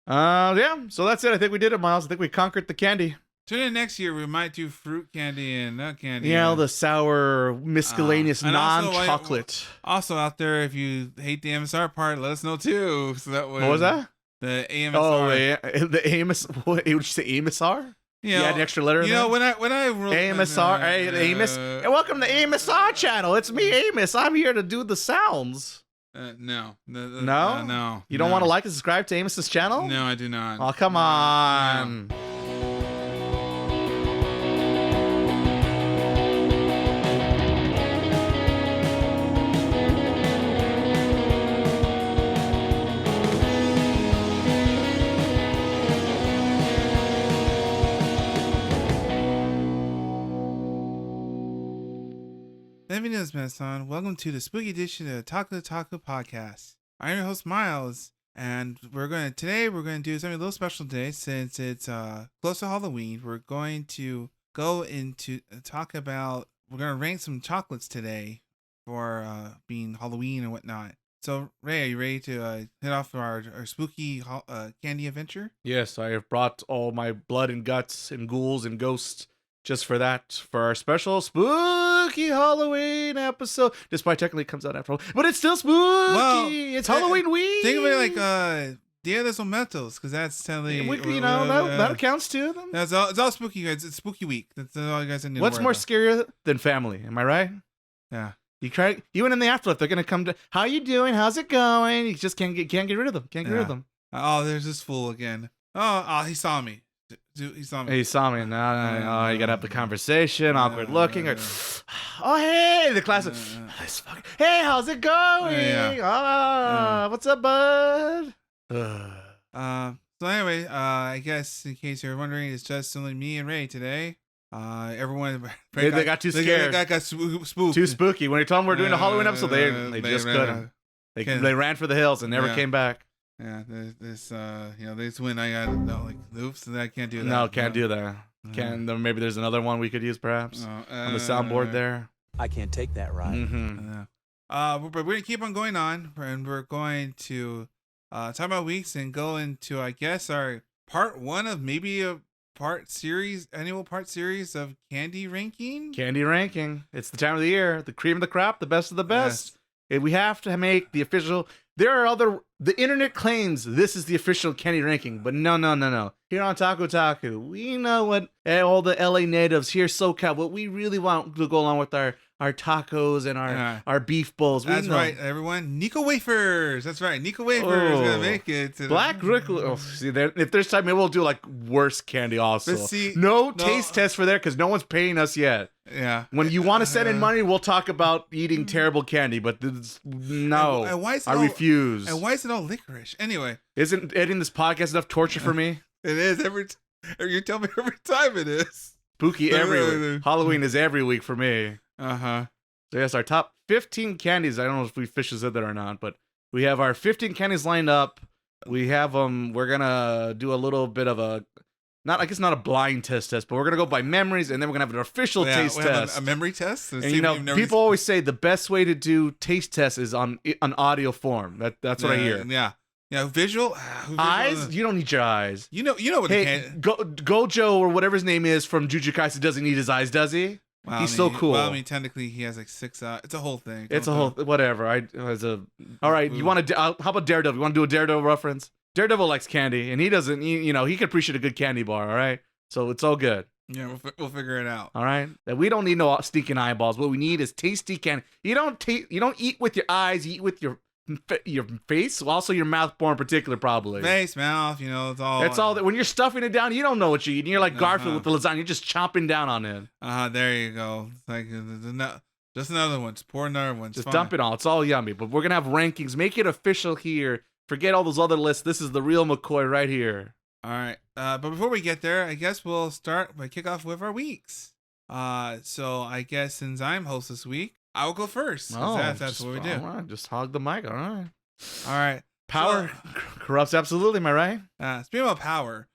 Yeah. So that's it. I think we did it, Miles. I think we conquered the candy. Tune in next year. We might do fruit candy and nut candy. Yeah, the sour, miscellaneous, non-chocolate. Also, out there, if you hate the AMSR part, let us know too. So that way. What was that? The AMSR. Oh, the AMS. What would you say? AMSR? You add an extra letter. You know, when I AMSR. Hey, Amos. And welcome to the AMSR channel. It's me, Amos. I'm here to do the sounds. No. No. You don't want to like and subscribe to Amos's channel? No, I do not. Oh, come on. No. Bienvenidos, Mason. Welcome to the spooky edition of the Otaku podcast. I'm your host, Miles, and today we're going to do something a little special today since it's close to Halloween. We're going to go into we're going to rank some chocolates today for being Halloween and whatnot. So, Ray, are you ready to hit off our spooky candy adventure? Yes, I have brought all my blood and guts and ghouls and ghosts just for our special spooky Halloween episode. Despite technically it comes out after all, but it's still spooky. Well, it's Halloween week. Think of it like Dia de los Muertos, because that's technically that counts too. It's all spooky, guys. It's spooky week. That's all you guys need to What's more scarier than family? Am I right? Yeah. Even in the afterlife, they're gonna come to. How you doing? How's it going? You just can't get rid of them. Can't get rid of them. Oh, there's this fool again. Oh, he saw me. He saw me. He saw me. No, you gotta have the conversation. Awkward looking. Or, oh, hey, the classic. Hey, how's it going? What's up, bud? So anyway, I guess in case you're wondering, it's just only me and Ray today. Everyone they got too scared. They got spooked. Too spooky. When you told them we're doing a Halloween episode, they just couldn't. They ran for the hills and never came back. Yeah, this win I got oops, I can't do that. No, can't do that. Maybe there's another one we could use perhaps on the soundboard there. I can't take that ride. Mm-hmm. But we're gonna keep on going on, and we're going to talk about weeks and go into I guess our part one of maybe a annual part series of candy ranking. Candy ranking. It's the time of the year. The cream of the crop, the best of the best. Yes. We have to make the official. The internet claims this is the official candy ranking, but no. Here on Otaku, we know what all the LA natives here, SoCal, what we really want to go along with our tacos and our beef bowls. That's right, everyone. Nico Wafers. That's right. Nico Wafers is going to make it. Black Rickle. Oh, see, if there's time, maybe we'll do like worst candy also. No taste test for there because no one's paying us yet. Yeah. When you want to send in money, we'll talk about eating terrible candy, but no. And why is it I refuse. And why is it all licorice? Anyway. Isn't editing this podcast enough torture for me? It is. You tell me every time it is. Spooky every week. Halloween is every week for me. Uh-huh. So yes, our top 15 candies. I don't know if we officially said that or not, but we have our 15 candies lined up. We have them. We're going to do a little bit of not a blind test, but we're going to go by memories, and then we're going to have an official taste test. A memory test? And people always say the best way to do taste tests is on audio form. That's what I hear. Yeah. Yeah, visual eyes. You don't need your eyes. You know what? Hey, Gojo or whatever his name is from Jujutsu Kaisen doesn't need his eyes, does he? Well, He's so cool. Well, technically he has like 6. It's a whole thing. It's a whole whatever. All right. You want to? How about Daredevil? You want to do a Daredevil reference? Daredevil likes candy, and he doesn't. He can appreciate a good candy bar. All right. So it's all good. Yeah, we'll figure it out. All right. We don't need no stinking eyeballs. What we need is tasty candy. You don't eat with your eyes. You eat with your face, also your mouth more in particular, probably. Face, mouth, it's all. It's all that when you're stuffing it down, you don't know what you're eating. You're like Garfield with the lasagna. You're just chomping down on it. There you go. It's like just another one. Just pour another one. Just dump it all. It's all yummy. But we're gonna have rankings. Make it official here. Forget all those other lists. This is the real McCoy right here. All right. But before we get there, I guess we'll start by kick off with our weeks. So I guess since I'm host this week, I will go first. That's what we do. All right, just hog the mic. All right. Power corrupts absolutely. Am I right? Speaking about power,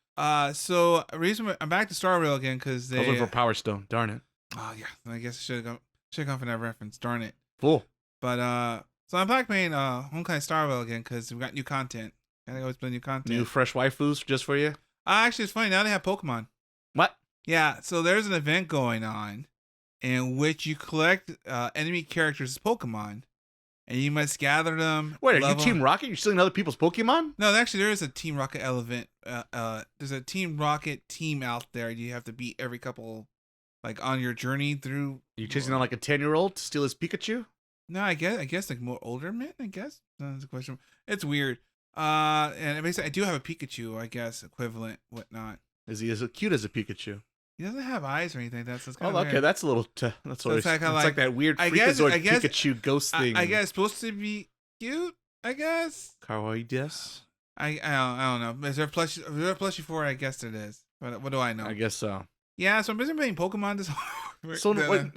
so reason I'm back to Star Rail again because I was looking for Power Stone. Darn it. Oh yeah, I guess I should have gone for that reference. Darn it. Fool. But so I'm back playing Honkai Star Rail again because we got new content Gotta always play new content. New fresh waifus just for you. Actually, it's funny. Now they have Pokemon. What? Yeah. So there's an event going on in which you collect enemy characters as Pokemon, and you must gather them. Wait, are you Team Rocket? You're stealing other people's Pokemon? No, actually, there is a Team Rocket element. There's a Team Rocket team out there. You have to beat every couple, like on your journey through. Are you chasing down like a 10-year-old to steal his Pikachu? No, I guess like more older men. I guess that's a question. It's weird. And basically, I do have a Pikachu. I guess equivalent, whatnot. Is he as cute as a Pikachu? He doesn't have eyes or anything. That's kind of okay. weird. That's a little. That's So it's like that weird Freakazoid Pikachu ghost thing. I guess it's supposed to be cute. I guess. Kawaii desu? I don't know. Is there a plushie for it? I guess it is. What do I know? I guess so. Yeah, so I'm busy playing Pokemon this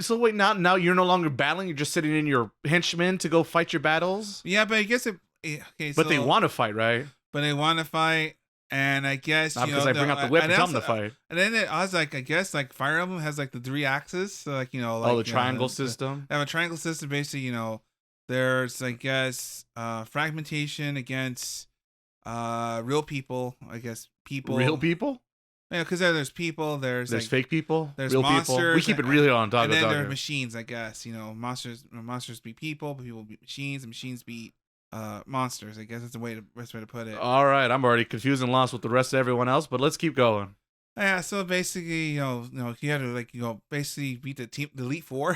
So wait, now you're no longer battling. You're just sitting in your henchmen to go fight your battles. Yeah, but I guess okay. But they want to fight, right? But they want to fight, and I guess not because I bring out the whip and tell them to fight. And then I was like, I guess like Fire Emblem has like the 3 axes, so like like the triangle system. They have a triangle system, basically. There's I guess fragmentation against real people. I guess people. Real people. Yeah, because there's people, there's like, fake people, there's real monsters, people. We keep it really on Otaku. And then there's machines, I guess. Monsters beat people, but people beat machines, and machines beat monsters. I guess that's the best way to put it. All right, I'm already confused and lost with the rest of everyone else, but let's keep going. Yeah, so basically, you have to basically beat the Elite Four.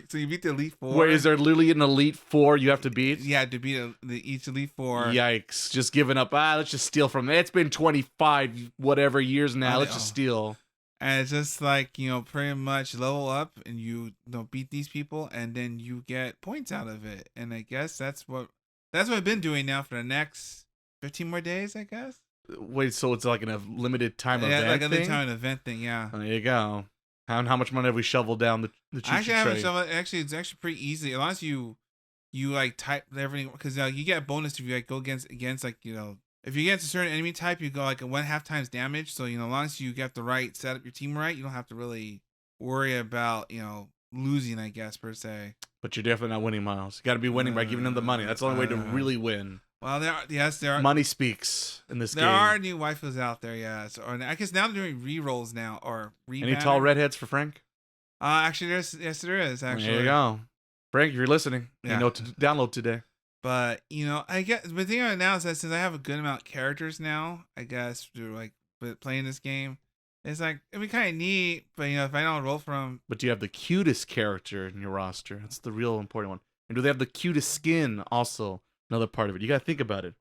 So you beat the Elite Four. Wait, is there literally an Elite Four you have to beat? Yeah, to beat each Elite Four. Yikes! Just giving up. Let's just steal from. It's been 25 whatever years now. Let's just steal. And it's just like pretty much level up, and you beat these people, and then you get points out of it. And I guess that's what I've been doing now for the next 15 more days. I guess. Wait, so it's like a limited time event thing? Yeah, like a limited time event thing, yeah. There you go. How much money have we shoveled down the Actually, I haven't shoveled. Actually, it's actually pretty easy. As long as you like type everything, because you get a bonus if you like go against like if you get against a certain enemy type, you go like a 1/2 times damage. So as long as you get the right set up your team right, you don't have to really worry about losing, I guess, per se. But you're definitely not winning, Miles. You got to be winning by giving them the money. That's the only way to really win. Well, there are money speaks in this game. There are new waifus out there, yeah. So, I guess now they're doing re-rolls now or Any tall redheads for Frank? Actually, there is. Actually, there you go, Frank. If you're listening, you know what to download today. But I guess the thing right now is that since I have a good amount of characters now, I guess through playing this game, it's like it'd be kind of neat. But if I don't roll from, but do you have the cutest character in your roster? That's the real important one. And do they have the cutest skin also? Another part of it. You got to think about it.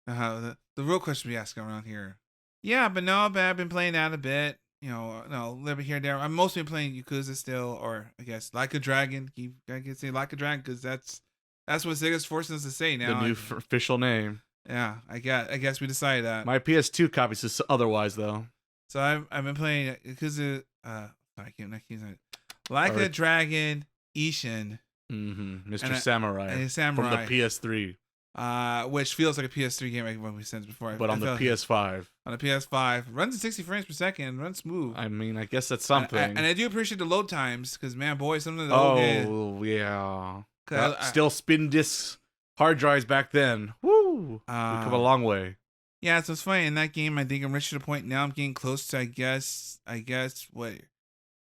The real question we ask around here. Yeah, but I've been playing that a bit. A little bit here and there. I'm mostly playing Yakuza still, or I guess Like a Dragon. I can say Like a Dragon because that's what Sega's forcing us to say now. The new official name. Yeah, I guess we decided that. My PS2 copy says otherwise though. So I've been playing Yakuza. I can't Like a Dragon, Ishin. Mr. Samurai. Samurai from the PS3. Which feels like a PS3 game when we said before. But on the PS5. On the PS5. Runs at 60 frames per second. Runs smooth. I mean, I guess that's something. And I do appreciate the load times because, man, boy, some of the old yeah. Still spin discs, hard drives back then. Woo! We've come a long way. Yeah, so it's funny. In that game, I think I'm reached to the point now I'm getting close to, I guess, where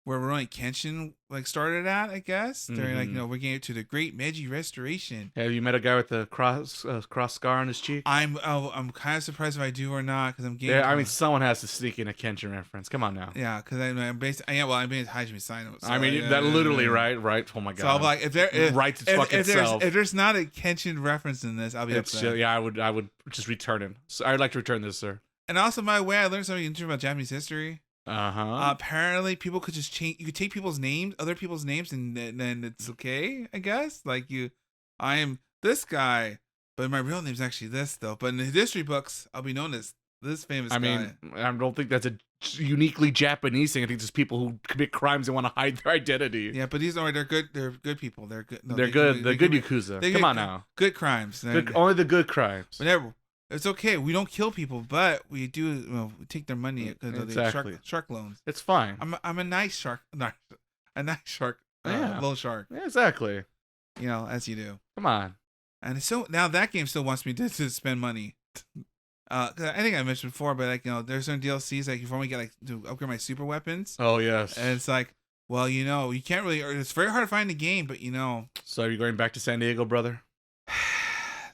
we're Kenshin started at, I guess. They're we're getting to the Great Meiji Restoration. Have you met a guy with a cross scar on his cheek? I'm kind of surprised if I do or not because I'm getting. I mean, someone has to sneak in a Kenshin reference. Come on now. Yeah, because I'm basically I'm being Hajime Sino. So, I mean that literally right. Oh my god. So I'm like, if there's not a Kenshin reference in this, I'll be upset. Yeah, I would just return it. So I'd like to return this, sir. And also, by the way, I learned something interesting about Japanese history. Apparently, people could just change. You could take other people's names, and then it's okay. I guess I am this guy, but my real name's actually this though. But in the history books, I'll be known as this famous guy. I mean, I don't think that's a uniquely Japanese thing. I think there's people who commit crimes and want to hide their identity. Yeah, but they're good. They're good people. They're good. No, they're good. They're good Yakuza. Come on now. Good crimes. Only the good crimes. Whatever. It's okay. We don't kill people, but we do. We take their money because of the shark loans. It's fine. I'm a nice shark. A nice shark. Little shark. Yeah, exactly. As you do. Come on. And so now that game still wants me to spend money. 'Cause I think I mentioned before, but like there's certain DLCs like if I want to get like to upgrade my super weapons, Oh yes. and it's like, well, you can't really. Or it's very hard to find the game, but So are you going back to San Diego, brother?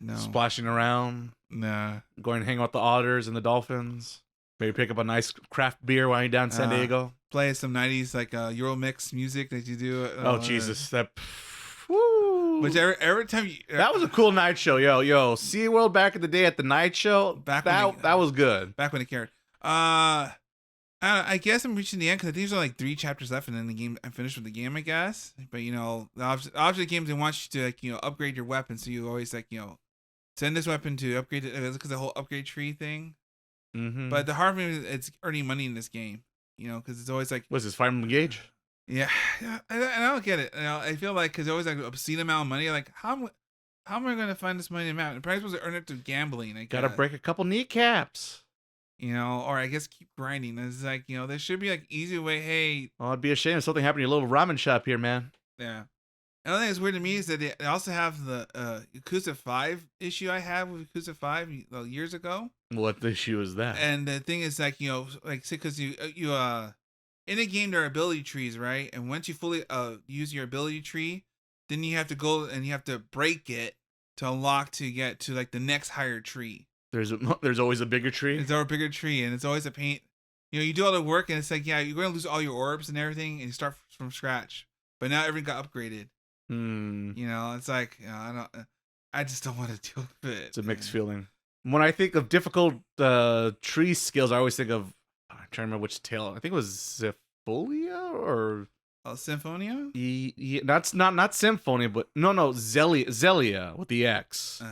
no, Splashing around, nah. going to hang out with the otters and the dolphins. Maybe pick up a nice craft beer while you're down in San Diego. Play some '90s like Euro mix music that you do. Oh Jesus, that. Woo. Which every time you, That was a cool night show, yo. SeaWorld back in the day at the night show. That was good. Back when it cared. I guess I'm reaching the end because I think there's only like 3 chapters left, and then the game I'm finished with the game, I guess. But obviously games they want you to like upgrade your weapon, so you always like send this weapon to upgrade it because the whole upgrade tree thing. Mm-hmm. But the hard thing is it's earning money in this game, because it's always like what's this? Fireman Engage? Yeah, I don't get it. I feel like because always like obscene amount of money. Like how am I going to find this money amount? The price was to earn it through gambling. Gotta break a couple kneecaps. Or I guess keep grinding. It's like there should be like easy way. Hey, oh, it'd be a shame if something happened to your little ramen shop here, man. Yeah. Another thing that's weird to me is that they also have the Yakuza 5 issue I had with Yakuza 5 years ago. What issue is that? And the thing is like because you in a game there are ability trees, right? And once you fully use your ability tree, then you have to go and you have to break it to unlock to get to like the next higher tree. There's always a bigger tree. There's always a bigger tree, and it's always a pain. You do all the work, and it's like you're going to lose all your orbs and everything, and you start from scratch. But now everything got upgraded. It's like I just don't want to deal with it. It's a mixed feeling. When I think of difficult tree skills, I always think of I'm trying to remember which tale. I think it was Symphonia or Symphonia. That's not Symphonia, but no Zelia with the X,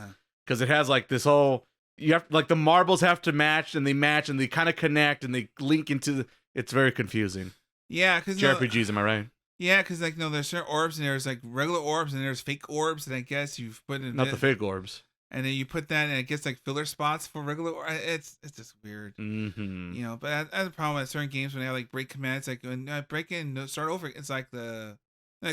because it has like this whole you have like the marbles have to match and they kind of connect and they link into. It's very confusing. Yeah, because JRPGs, am I right? Yeah, because there's certain orbs and there's like regular orbs and there's fake orbs, and I guess you've put in not the fake orbs. And then you put that, and it gets like filler spots for regular. It's just weird, But I have a problem with certain games when they have like break commands, like when break in, start over. It's like the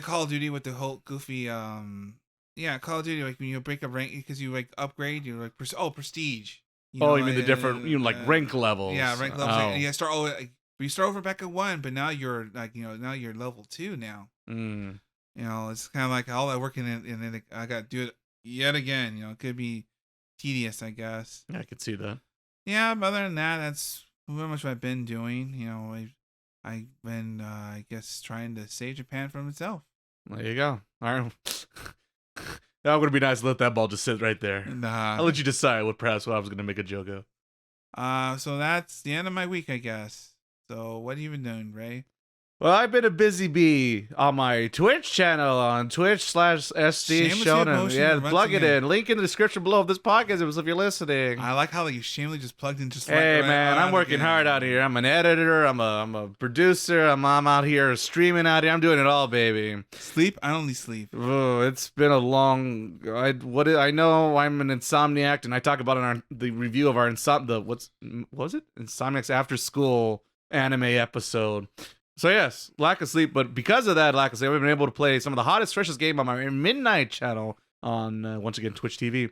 Call of Duty with the whole goofy. Call of Duty like when you break a rank because you like upgrade, you like prestige. You mean the different like rank levels? Yeah, rank levels. Yeah, start over. You start over back at 1, but now you're like now you're level 2 now. It's kind of like all that working and then I got to do it yet again. It could be tedious, I guess. Yeah, I could see that. Yeah, but other than that, that's pretty much what I've been doing. I've been I guess trying to save Japan from itself. There you go. All right. That would be nice to let that ball just sit right there. Nah. I'll let you decide what I was going to make a joke of. So that's the end of my week, I guess. So what have you been doing, Ray? Well, I've been a busy bee on my Twitch channel on Twitch/SD Shonen. Yeah, plug it in. Link in the description below of this podcast if you're listening. I like how you shamelessly just plugged in just hey, man, I'm working hard out here. I'm an editor. I'm a producer. I'm out here streaming out here. I'm doing it all, baby. Sleep? I only sleep. Oh, it's been a long... I know I'm an insomniac, and I talk about it in the review of our what was it? Insomniac's After School anime episode. So yes, lack of sleep, but because of that lack of sleep, I've been able to play some of the hottest, freshest game on my Midnight channel on, once again, Twitch TV.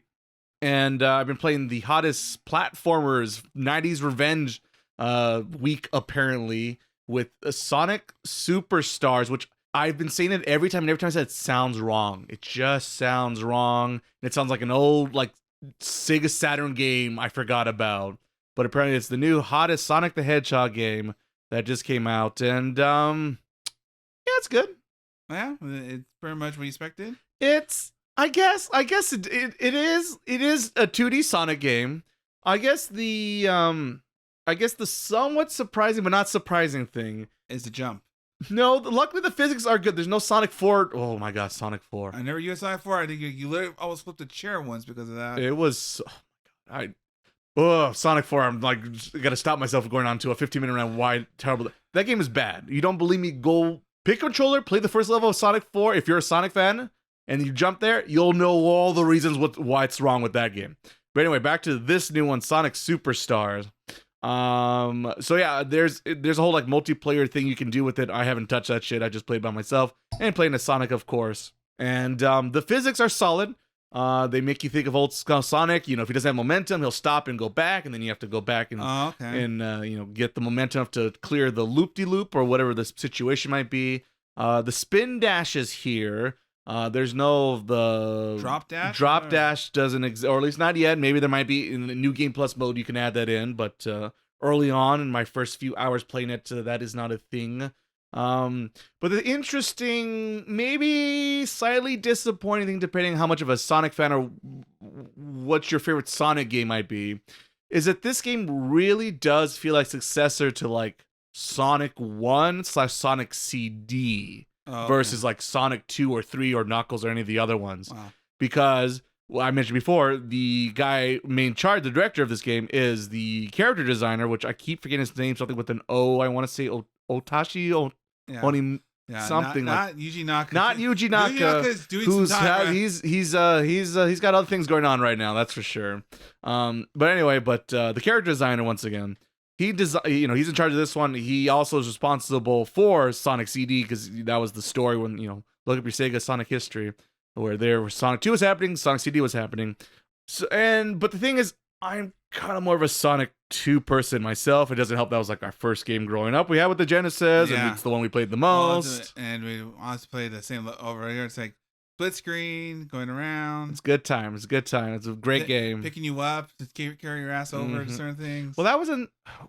And I've been playing the hottest platformers, 90s Revenge week, apparently, with Sonic Superstars, which I've been saying it every time, and every time I say it sounds wrong. It just sounds wrong. It sounds like an old, like, Sega Saturn game I forgot about. But apparently it's the new hottest Sonic the Hedgehog game that just came out, and yeah, it's good. Yeah, it's pretty much what you expected. It's, I guess it is a 2D Sonic game. I guess the somewhat surprising but not surprising thing is the jump. No, luckily the physics are good. There's no Sonic 4. Oh my god, Sonic 4. I never used Sonic 4. I think you literally almost flipped a chair once because of that. It was, Sonic 4, I'm like, gotta stop myself from going on to a 15-minute round. Why terrible. That game is bad. You don't believe me? Go pick a controller, play the first level of Sonic 4. If you're a Sonic fan and you jump there, you'll know all the reasons why it's wrong with that game. But anyway, back to this new one, Sonic Superstars. So yeah, there's a whole like multiplayer thing you can do with it. I haven't touched that shit. I just played by myself and playing as Sonic, of course. And the physics are solid. They make you think of old school Sonic. If he doesn't have momentum, he'll stop and go back, and then you have to go back and get the momentum to clear the loop-de-loop or whatever the situation might be. The spin dashes here. There's no the drop dash. Drop dash doesn't exist, or at least not yet. Maybe there might be in the New Game Plus mode. You can add that in, but early on in my first few hours playing it, that is not a thing. But the interesting, maybe slightly disappointing thing, depending on how much of a Sonic fan or what your favorite Sonic game might be, is that this game really does feel like successor to like Sonic 1/Sonic CD versus like Sonic 2 or 3 or Knuckles or any of the other ones. Wow. Because I mentioned before, the guy the director of this game is the character designer, which I keep forgetting his name, something with an O. I want to say Otashi something not Yuji Naka. Not Yuji Naka. Yuji Naka is doing some time, right? He's got other things going on right now, that's for sure. But anyway, the character designer, once again, he's in charge of this one. He also is responsible for Sonic CD, because that was the story when look up your Sega Sonic history, where Sonic 2 was happening, Sonic CD was happening. But the thing is, I'm kind of more of a Sonic 2 person myself. It doesn't help that was like our first game growing up we had with the Genesis, and it's the one we played the most. And we also played the same over here. It's like split screen, going around. It's good time. It's a great game. Picking you up to carry your ass over to certain things. Well,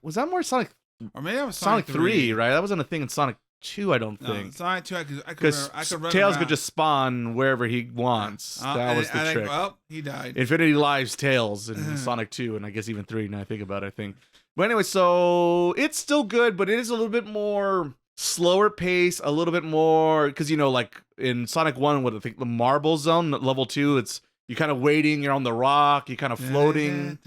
was that more Sonic? Or maybe that was Sonic 3, right? That wasn't a thing in Sonic 2, I don't think. Sonic 2, I could run Tails around. could just spawn wherever he wants. That was the trick. Well, he died. Infinity Lives Tails in Sonic 2, and I guess even 3 now I think about it, I think. But anyway, so it's still good, but it is a little bit more slower pace, a little bit more, because like in Sonic 1, I think the Marble Zone, level 2, it's you kind of waiting, you're on the rock, you're kind of floating.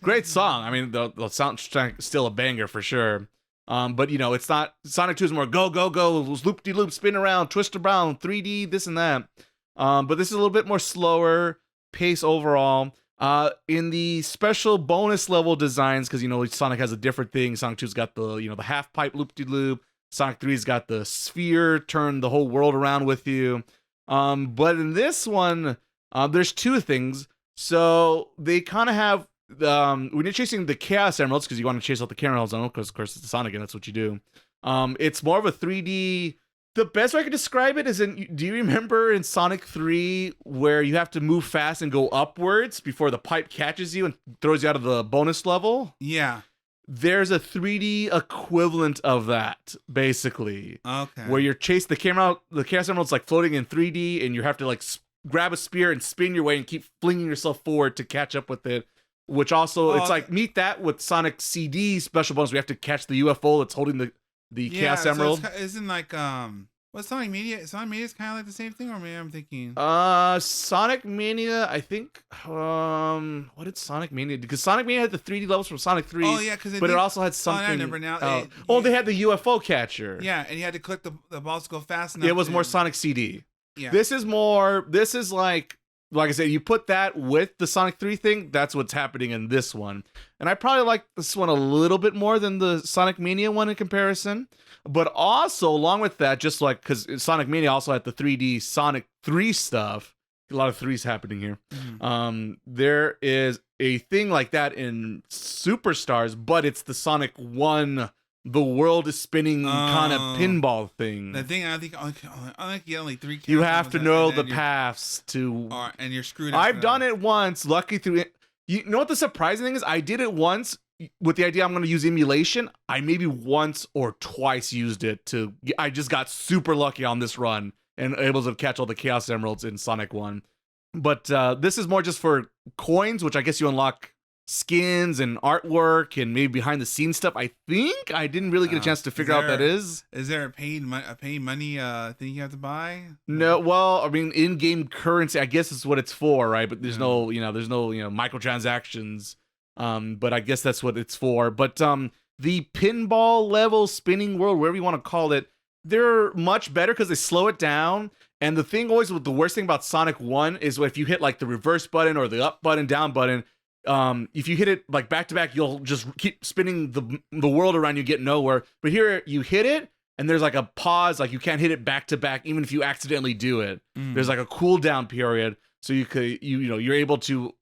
Great song. I mean, the soundtrack is still a banger for sure. But it's not. Sonic 2 is more go go go, loop de loop, spin around, twist around, 3D, this and that. But this is a little bit more slower pace overall. In the special bonus level designs, because Sonic has a different thing. Sonic 2's got the the half pipe loop de loop. Sonic 3's got the sphere, turn the whole world around with you. But in this one, there's two things. So they kind of have. When you're chasing the Chaos Emeralds, because you want to chase out the Chaos Emeralds, because of course it's Sonic and that's what you do. It's more of a 3D. The best way I could describe it is do you remember in Sonic 3 where you have to move fast and go upwards before the pipe catches you and throws you out of the bonus level? Yeah. There's a 3D equivalent of that, basically. Okay. Where you're chasing the Chaos Emerald's like floating in 3D, and you have to like grab a spear and spin your way and keep flinging yourself forward to catch up with it. Which also, it's like, meet that with Sonic CD special bonus. We have to catch the UFO that's holding the Chaos Emerald. So isn't like, what's Sonic Mania? Sonic Mania is kind of like the same thing, or maybe I'm thinking? Sonic Mania, I think, what did Sonic Mania do? Because Sonic Mania had the 3D levels from Sonic 3. Oh, yeah, but it also had something. I remember now. They had the UFO catcher. Yeah, and you had to click the balls to go fast enough. It was more Sonic CD. Yeah. This is like I said, you put that with the Sonic 3 thing, that's what's happening in this one. And I probably like this one a little bit more than the Sonic Mania one in comparison. But also, along with that, just like, because Sonic Mania also had the 3D Sonic 3 stuff, a lot of threes happening here. Mm-hmm. There is a thing like that in Superstars, but it's the Sonic 1... the world is spinning kind of pinball thing. The thing I think you get only 3 characters. You have to know the paths to. And you're screwed up. I've done it once, lucky through it. You know what the surprising thing is? I did it once with the idea I'm going to use emulation. I maybe once or twice used it I just got super lucky on this run and able to catch all the Chaos Emeralds in Sonic 1. But this is more just for coins, which I guess you unlock skins and artwork and maybe behind the scenes stuff. I think I didn't really get a chance to figure out what that is. Is there a paid money thing you have to buy? No, well, I mean, in-game currency, I guess is what it's for, right? But there's no microtransactions. But I guess that's what it's for. But the pinball level spinning world, whatever you want to call it, they're much better because they slow it down. And the thing always with the worst thing about Sonic 1 is if you hit like the reverse button or the up button, down button, if you hit it like back to back, you'll just keep spinning the world around you, get nowhere. But here you hit it and there's like a pause, like you can't hit it back to back even if you accidentally do it. There's like a cooldown period. so you're able to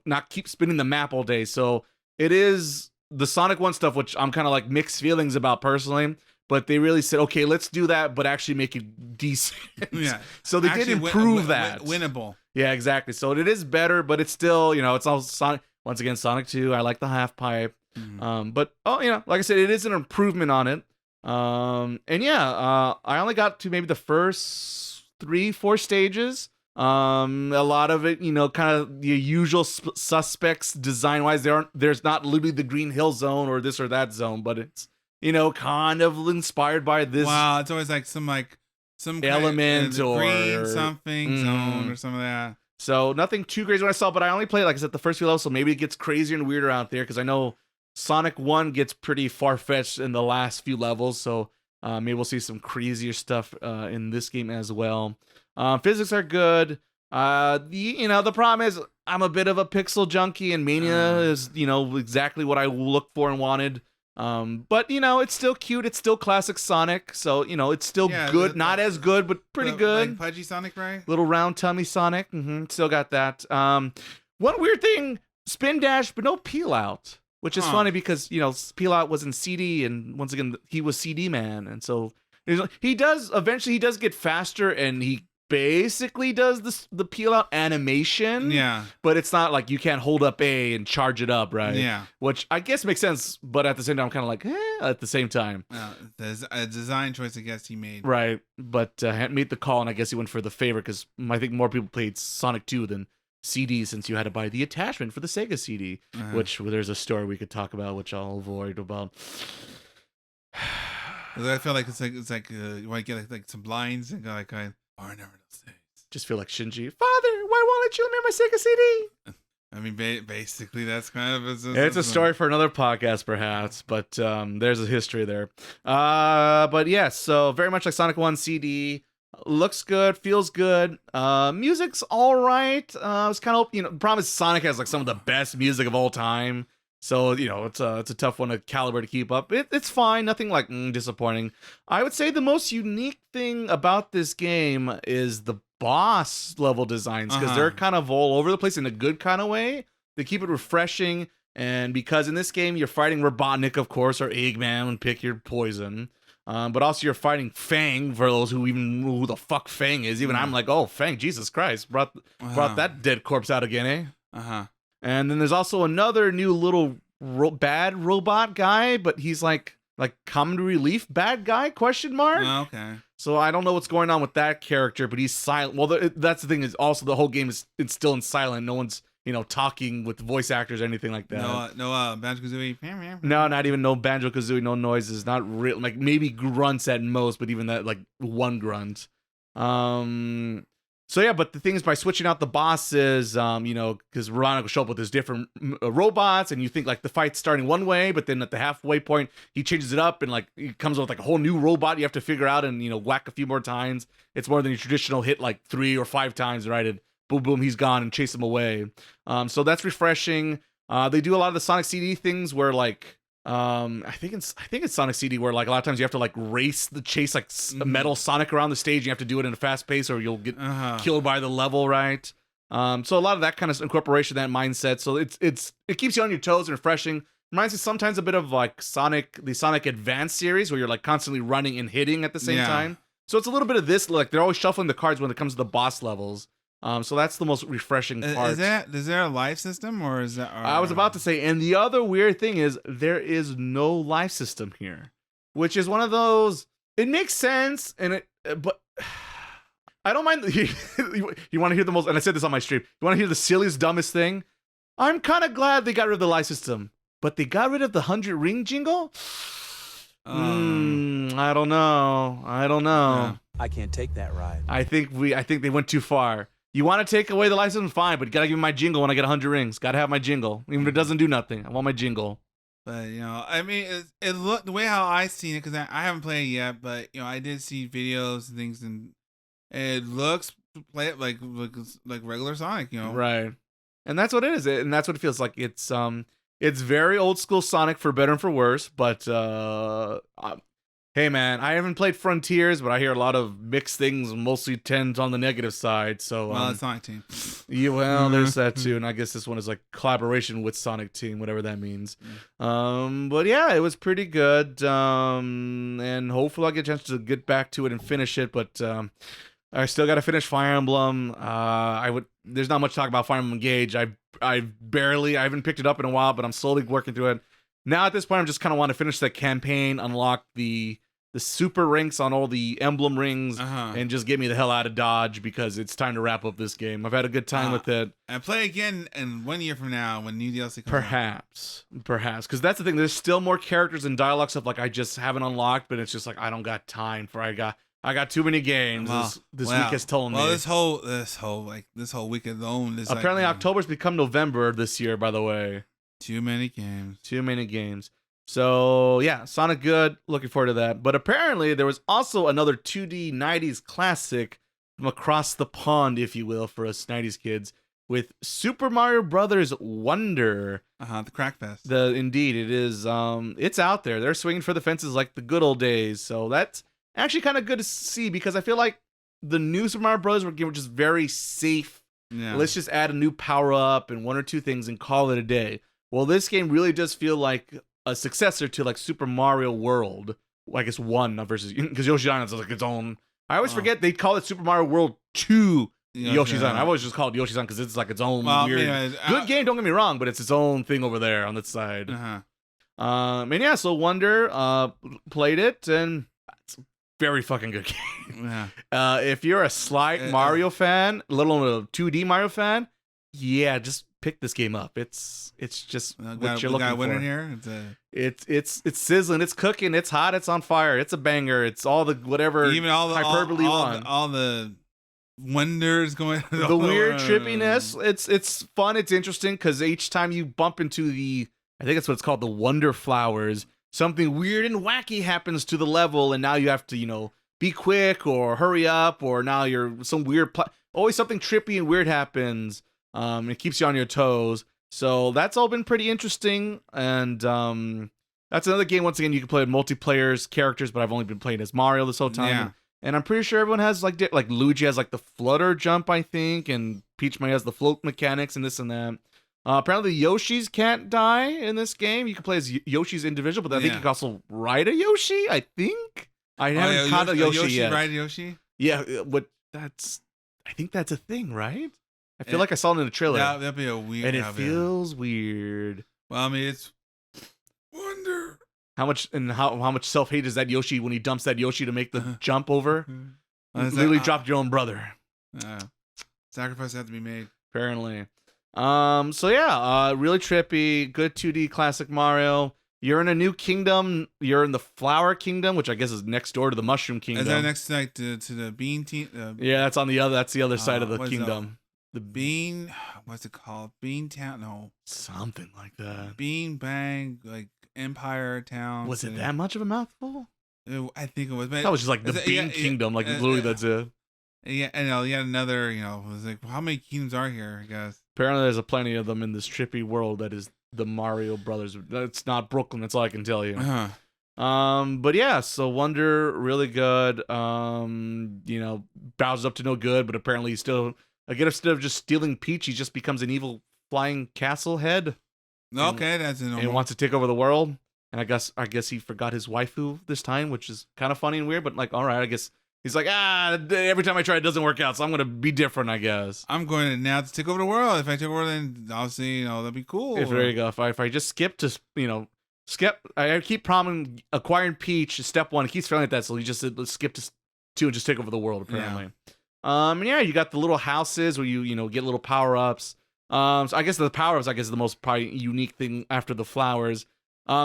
not keep spinning the map all day. So it is the Sonic 1 stuff, which I'm kind of like mixed feelings about personally. But they really said, okay, let's do that, but actually make it decent. Yeah. So they did improve that. Winnable. Yeah, exactly. So it is better, but it's still, it's all Sonic. Once again, Sonic 2. I like the half pipe. But like I said, it is an improvement on it. And yeah, I only got to maybe the first 3-4 stages. A lot of it, kind of the usual suspects design wise. There's not literally the Green Hill zone or this or that zone, but it's kind of inspired by this. Wow, it's always like some element or green something zone or some of that. So nothing too crazy when I saw, but I only played, like I said, the first few levels, so maybe it gets crazier and weirder out there, because I know Sonic 1 gets pretty far-fetched in the last few levels, so maybe we'll see some crazier stuff in this game as well. Physics are good. The problem is I'm a bit of a pixel junkie, and Mania is, exactly what I looked for and wanted. But it's still cute. It's still classic Sonic, so it's still good. Not as good, but pretty good. Like pudgy Sonic, right? Little round tummy Sonic. Still got that. One weird thing: spin dash, but no peel out, which is funny because peel out was in CD, and once again he was CD man, and so he does get faster, and he basically does the peel out animation. Yeah. But it's not like you can't hold up A and charge it up, right? Yeah. Which I guess makes sense, but at the same time, I'm kind of like, at the same time. There's a design choice I guess he made. Right. But hadn't made the call, and I guess he went for the favor, because I think more people played Sonic 2 than CD, since you had to buy the attachment for the Sega CD, which there's a story we could talk about, which I'll avoid about. I feel like it's like you want to get like some blinds and go like, I never those days. Just feel like Shinji. Father, why won't you let me have my Sega CD? I mean, basically, that's kind of it's a story for another podcast, perhaps. But there's a history there. But yes, so very much like Sonic 1 CD. Looks good, feels good. Music's all right. I was kind of the problem is Sonic has like some of the best music of all time. So, it's a tough one to calibrate to keep up. It's fine. Nothing like disappointing. I would say the most unique thing about this game is the boss level designs, because they're kind of all over the place in a good kind of way. They keep it refreshing. And because in this game, you're fighting Robotnik, of course, or Eggman, and pick your poison. But also you're fighting Fang, for those who even know who the fuck Fang is. Even I'm like, oh, Fang, Jesus Christ. Brought that dead corpse out again, eh? And then there's also another new little bad robot guy, but he's like comic relief bad guy, question mark? Oh, okay. So I don't know what's going on with that character, but he's silent. Well, that's the thing, is also the whole game it's still in silent. No one's, talking with voice actors or anything like that. No Banjo-Kazooie? No, not even no Banjo-Kazooie, no noises. Not real, like maybe grunts at most, but even that, like one grunt. So yeah, but the thing is, by switching out the bosses, because Ron will show up with his different robots, and you think like the fight's starting one way, but then at the halfway point, he changes it up, and like he comes with like a whole new robot you have to figure out and whack a few more times. It's more than your traditional hit like 3 or 5 times, right? And boom, boom, he's gone, and chase him away. So that's refreshing. They do a lot of the Sonic CD things where like. I think it's Sonic CD where like a lot of times you have to like chase like a metal Sonic around the stage. You have to do it in a fast pace or you'll get killed by the level, right? So a lot of that kind of incorporation, that mindset. So it keeps you on your toes and refreshing. Reminds me sometimes a bit of like the Sonic Advance series where you're like constantly running and hitting at the same time. So it's a little bit of this, like they're always shuffling the cards when it comes to the boss levels. So that's the most refreshing part. Is there a life system, or is that? I was about to say, and the other weird thing is there is no life system here, which is one of those. It makes sense, but I don't mind. You want to hear the most? And I said this on my stream. You want to hear the silliest, dumbest thing? I'm kind of glad they got rid of the life system, but they got rid of the 100 ring jingle. I don't know. Yeah. I can't take that ride. I think they went too far. You want to take away the license, fine, but you gotta give me my jingle when I get 100 rings. Gotta have my jingle, even if it doesn't do nothing. I want my jingle. But I mean, it looked the way how I seen it, because I haven't played it yet, but I did see videos and things, and it looks like regular Sonic, Right, and that's what it is, and that's what it feels like. It's very old school Sonic for better and for worse, but Hey man, I haven't played Frontiers, but I hear a lot of mixed things, mostly tends on the negative side. So, Well, it's Sonic Team. yeah, well, there's that too, and I guess this one is like collaboration with Sonic Team, whatever that means. But yeah, it was pretty good, and hopefully I'll get a chance to get back to it and finish it. But I still got to finish Fire Emblem. There's not much to talk about Fire Emblem Engage. I haven't picked it up in a while, but I'm slowly working through it. Now at this point, I'm just kind of want to finish the campaign, unlock the super ranks on all the emblem rings, and just get me the hell out of Dodge because it's time to wrap up this game. I've had a good time with it. And play again in 1 year from now when new DLC comes out. Perhaps. Because that's the thing. There's still more characters and dialogue stuff like I just haven't unlocked, but it's just like I don't got time for I got too many games. This week has told me. Well, this whole week alone is apparently October's become November this year, by the way. Too many games. So, yeah, Sonic good. Looking forward to that. But apparently, there was also another 2D 90s classic from across the pond, if you will, for us 90s kids, with Super Mario Brothers Wonder. The Crack Fest. Indeed, it is. It's out there. They're swinging for the fences like the good old days. So that's actually kind of good to see because I feel like the new Super Mario Bros. Were just very safe. Yeah. Let's just add a new power-up and one or two things and call it a day. Well, this game really does feel like a successor to like Super Mario World. I guess 1 versus because Yoshi's Island is like its own. I always forget they call it Super Mario World 2 Yoshi's Island. I always just call it Yoshi's Island because it's like its own weird. Good game, don't get me wrong, but it's its own thing over there on this side. And yeah, so Wonder played it and it's a very fucking good game. If you're a slight Mario fan, let alone a 2D Mario fan, yeah, just pick this game up. It's just what you're looking for. Winner here. It's sizzling. It's cooking. It's hot. It's on fire. It's a banger. It's all the whatever. Even all the hyperbole all the wonders going. The weird trippiness. It's fun. It's interesting because each time you bump into I think that's what it's called, the Wonder Flowers. Something weird and wacky happens to the level, and now you have to be quick or hurry up, or now you're some weird. Always something trippy and weird happens. It keeps you on your toes. So that's all been pretty interesting. And that's another game, once again, you can play with multiplayer characters, but I've only been playing as Mario this whole time. Yeah. And I'm pretty sure everyone has like Luigi has like the flutter jump, I think, and Peach May has the float mechanics and this and that. Apparently Yoshis can't die in this game. You can play as Yoshi's individual, but I think you can also ride a Yoshi, I think. I haven't caught a Yoshi yet. Ride Yoshi? Yeah, I think that's a thing, right? I feel like I saw it in the trailer. That'd be a weird. And it feels weird. Well, I mean, it's Wonder. How much self-hate is that Yoshi when he dumps that Yoshi to make the jump over? Literally dropped your own brother. Sacrifice had to be made. Apparently. So yeah, really trippy, good 2D classic Mario. You're in a new kingdom. You're in the Flower Kingdom, which I guess is next door to the Mushroom Kingdom. Is that next to the Bean Team? Yeah, that's the other side of the kingdom. The Bean, what's it called? Bean Town? No. Something like that. Bean Bang, like Empire Town. Was it that much of a mouthful? I think it was. That was just like the Bean Kingdom, like literally that's it. Yeah, and yet another, it was like, how many kingdoms are here, I guess? Apparently there's plenty of them in this trippy world that is the Mario Brothers. It's not Brooklyn, that's all I can tell you. But yeah, so Wonder, really good. Bowser's up to no good, but apparently he's still... Again, instead of just stealing Peach, he just becomes an evil flying castle head. Okay, that's normal. And wants to take over the world. And I guess he forgot his waifu this time, which is kind of funny and weird. But like, all right, I guess he's like, every time I try, it doesn't work out, so I'm gonna be different, I guess. I'm going to now to take over the world. If I take over, then obviously, that'd be cool. There you go. If I just skip to, I keep promising acquiring Peach step 1. He keeps failing at that, so he just said, let's skip to 2 and just take over the world. Apparently. Yeah. You got the little houses where you get little power-ups. So I guess the power-ups, is the most probably unique thing after the flowers.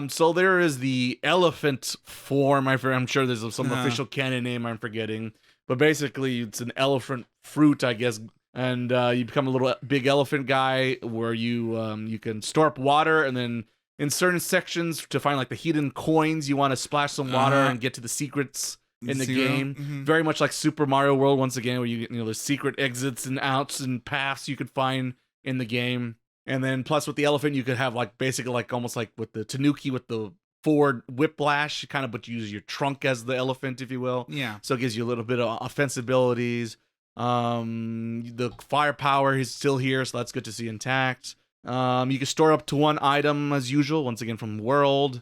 So there is the elephant form. I'm sure there's some official canon name I'm forgetting. But basically, it's an elephant fruit, I guess. And you become a little big elephant guy where you can store up water. And then in certain sections to find like the hidden coins, you want to splash some water and get to the secrets in the game. Mm-hmm. Very much like Super Mario World once again, where there's secret exits and outs and paths you could find in the game. And then plus with the elephant, you could have like basically like almost like with the Tanuki with the forward whiplash, kind of, but you use your trunk as the elephant, if you will. Yeah. So it gives you a little bit of offensive abilities. The firepower is still here, so that's good to see intact. You can store up to 1 item as usual, once again from world.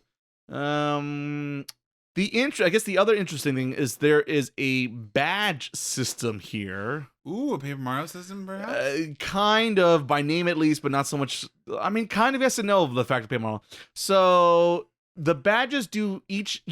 I guess the other interesting thing is there is a badge system here. Ooh, a Paper Mario system, perhaps? Kind of, by name at least, but not so much. I mean, kind of yes and no of the fact of Paper Mario. So the badges do each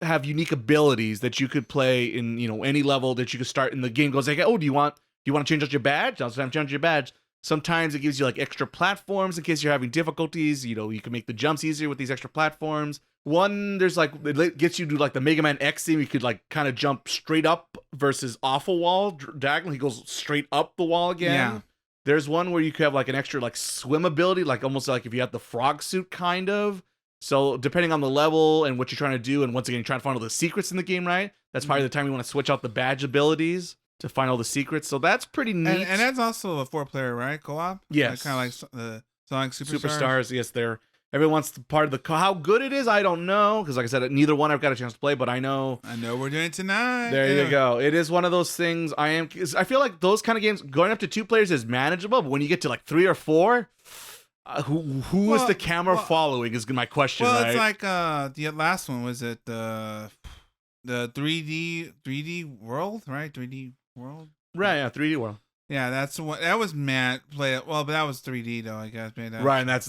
have unique abilities that you could play in, any level that you could start in the game. Goes like, oh, do you want to change out your badge? Now, sometimes change your badge. Sometimes it gives you like extra platforms in case you're having difficulties. You can make the jumps easier with these extra platforms. One, there's like, it gets you to like the Mega Man X theme. You could like kind of jump straight up versus off a wall diagonally. He goes straight up the wall again. Yeah. There's one where you could have like an extra like swim ability, like almost like if you had the frog suit kind of. So depending on the level and what you're trying to do, and once again, you're trying to find all the secrets in the game, right? That's probably the time you want to switch out the badge abilities to find all the secrets. So that's pretty neat. And that's also a 4-player, right? Co-op? Yes. Kind of like the Sonic Superstars. Superstars, yes, they're everyone's part of the. How good it is, I don't know, because like I said, neither one I've got a chance to play, but I know we're doing it tonight. There you go. It is one of those things. I feel like those kind of games going up to 2 players is manageable, but when you get to like 3 or 4. Who is the camera following is my question, well, right? It's like the last one, was it the 3D world, right? 3D world? Right, yeah, 3D world. Yeah, that's what that was but that was 3D though, I guess. Right, and it's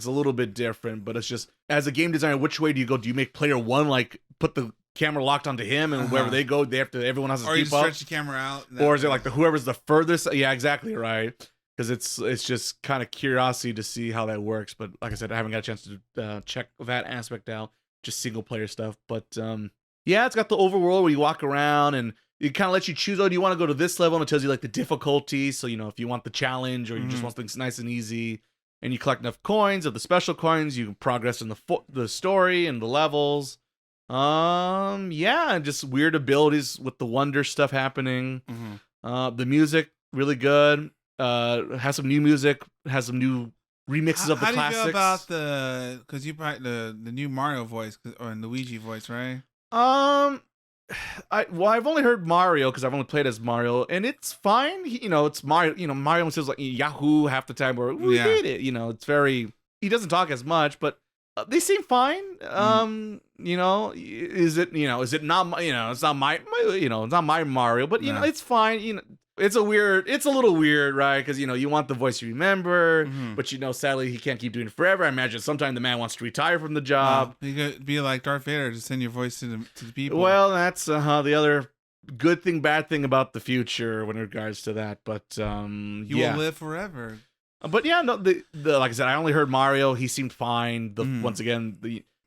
a little bit different, but it's just as a game designer, which way do you go? Do you make player 1 like put the camera locked onto him and wherever they go, everyone has to keep up? Or you stretch the camera out. Or is it like whoever's the furthest? Yeah, exactly, right. Because it's just kind of curiosity to see how that works. But like I said, I haven't got a chance to check that aspect out, just single player stuff. But yeah, it's got the overworld where you walk around and it kind of lets you choose, oh, do you want to go to this level? And it tells you like the difficulty. So, if you want the challenge or you just want things nice and easy and you collect enough coins of the special coins, you can progress in the story and the levels. Yeah, and just weird abilities with the wonder stuff happening. The music, really good. Has some new music, has some new remixes of the classics. How do you feel about because you probably the new Mario voice or Luigi voice, right? I've only heard Mario because I've only played as Mario, and it's fine. It's Mario. Mario says like Yahoo half the time, where we did it. It's very. He doesn't talk as much, but they seem fine. Is it not? It's not my. It's not my Mario, but it's fine. It's a little weird, right? Because, you want the voice you remember, but sadly, he can't keep doing it forever. I imagine sometime the man wants to retire from the job. You could be like Darth Vader, to send your voice to the people. Well, that's the other good thing, bad thing about the future in regards to that. But, you will live forever. But yeah, no, the like I said, I only heard Mario. He seemed fine. Once again,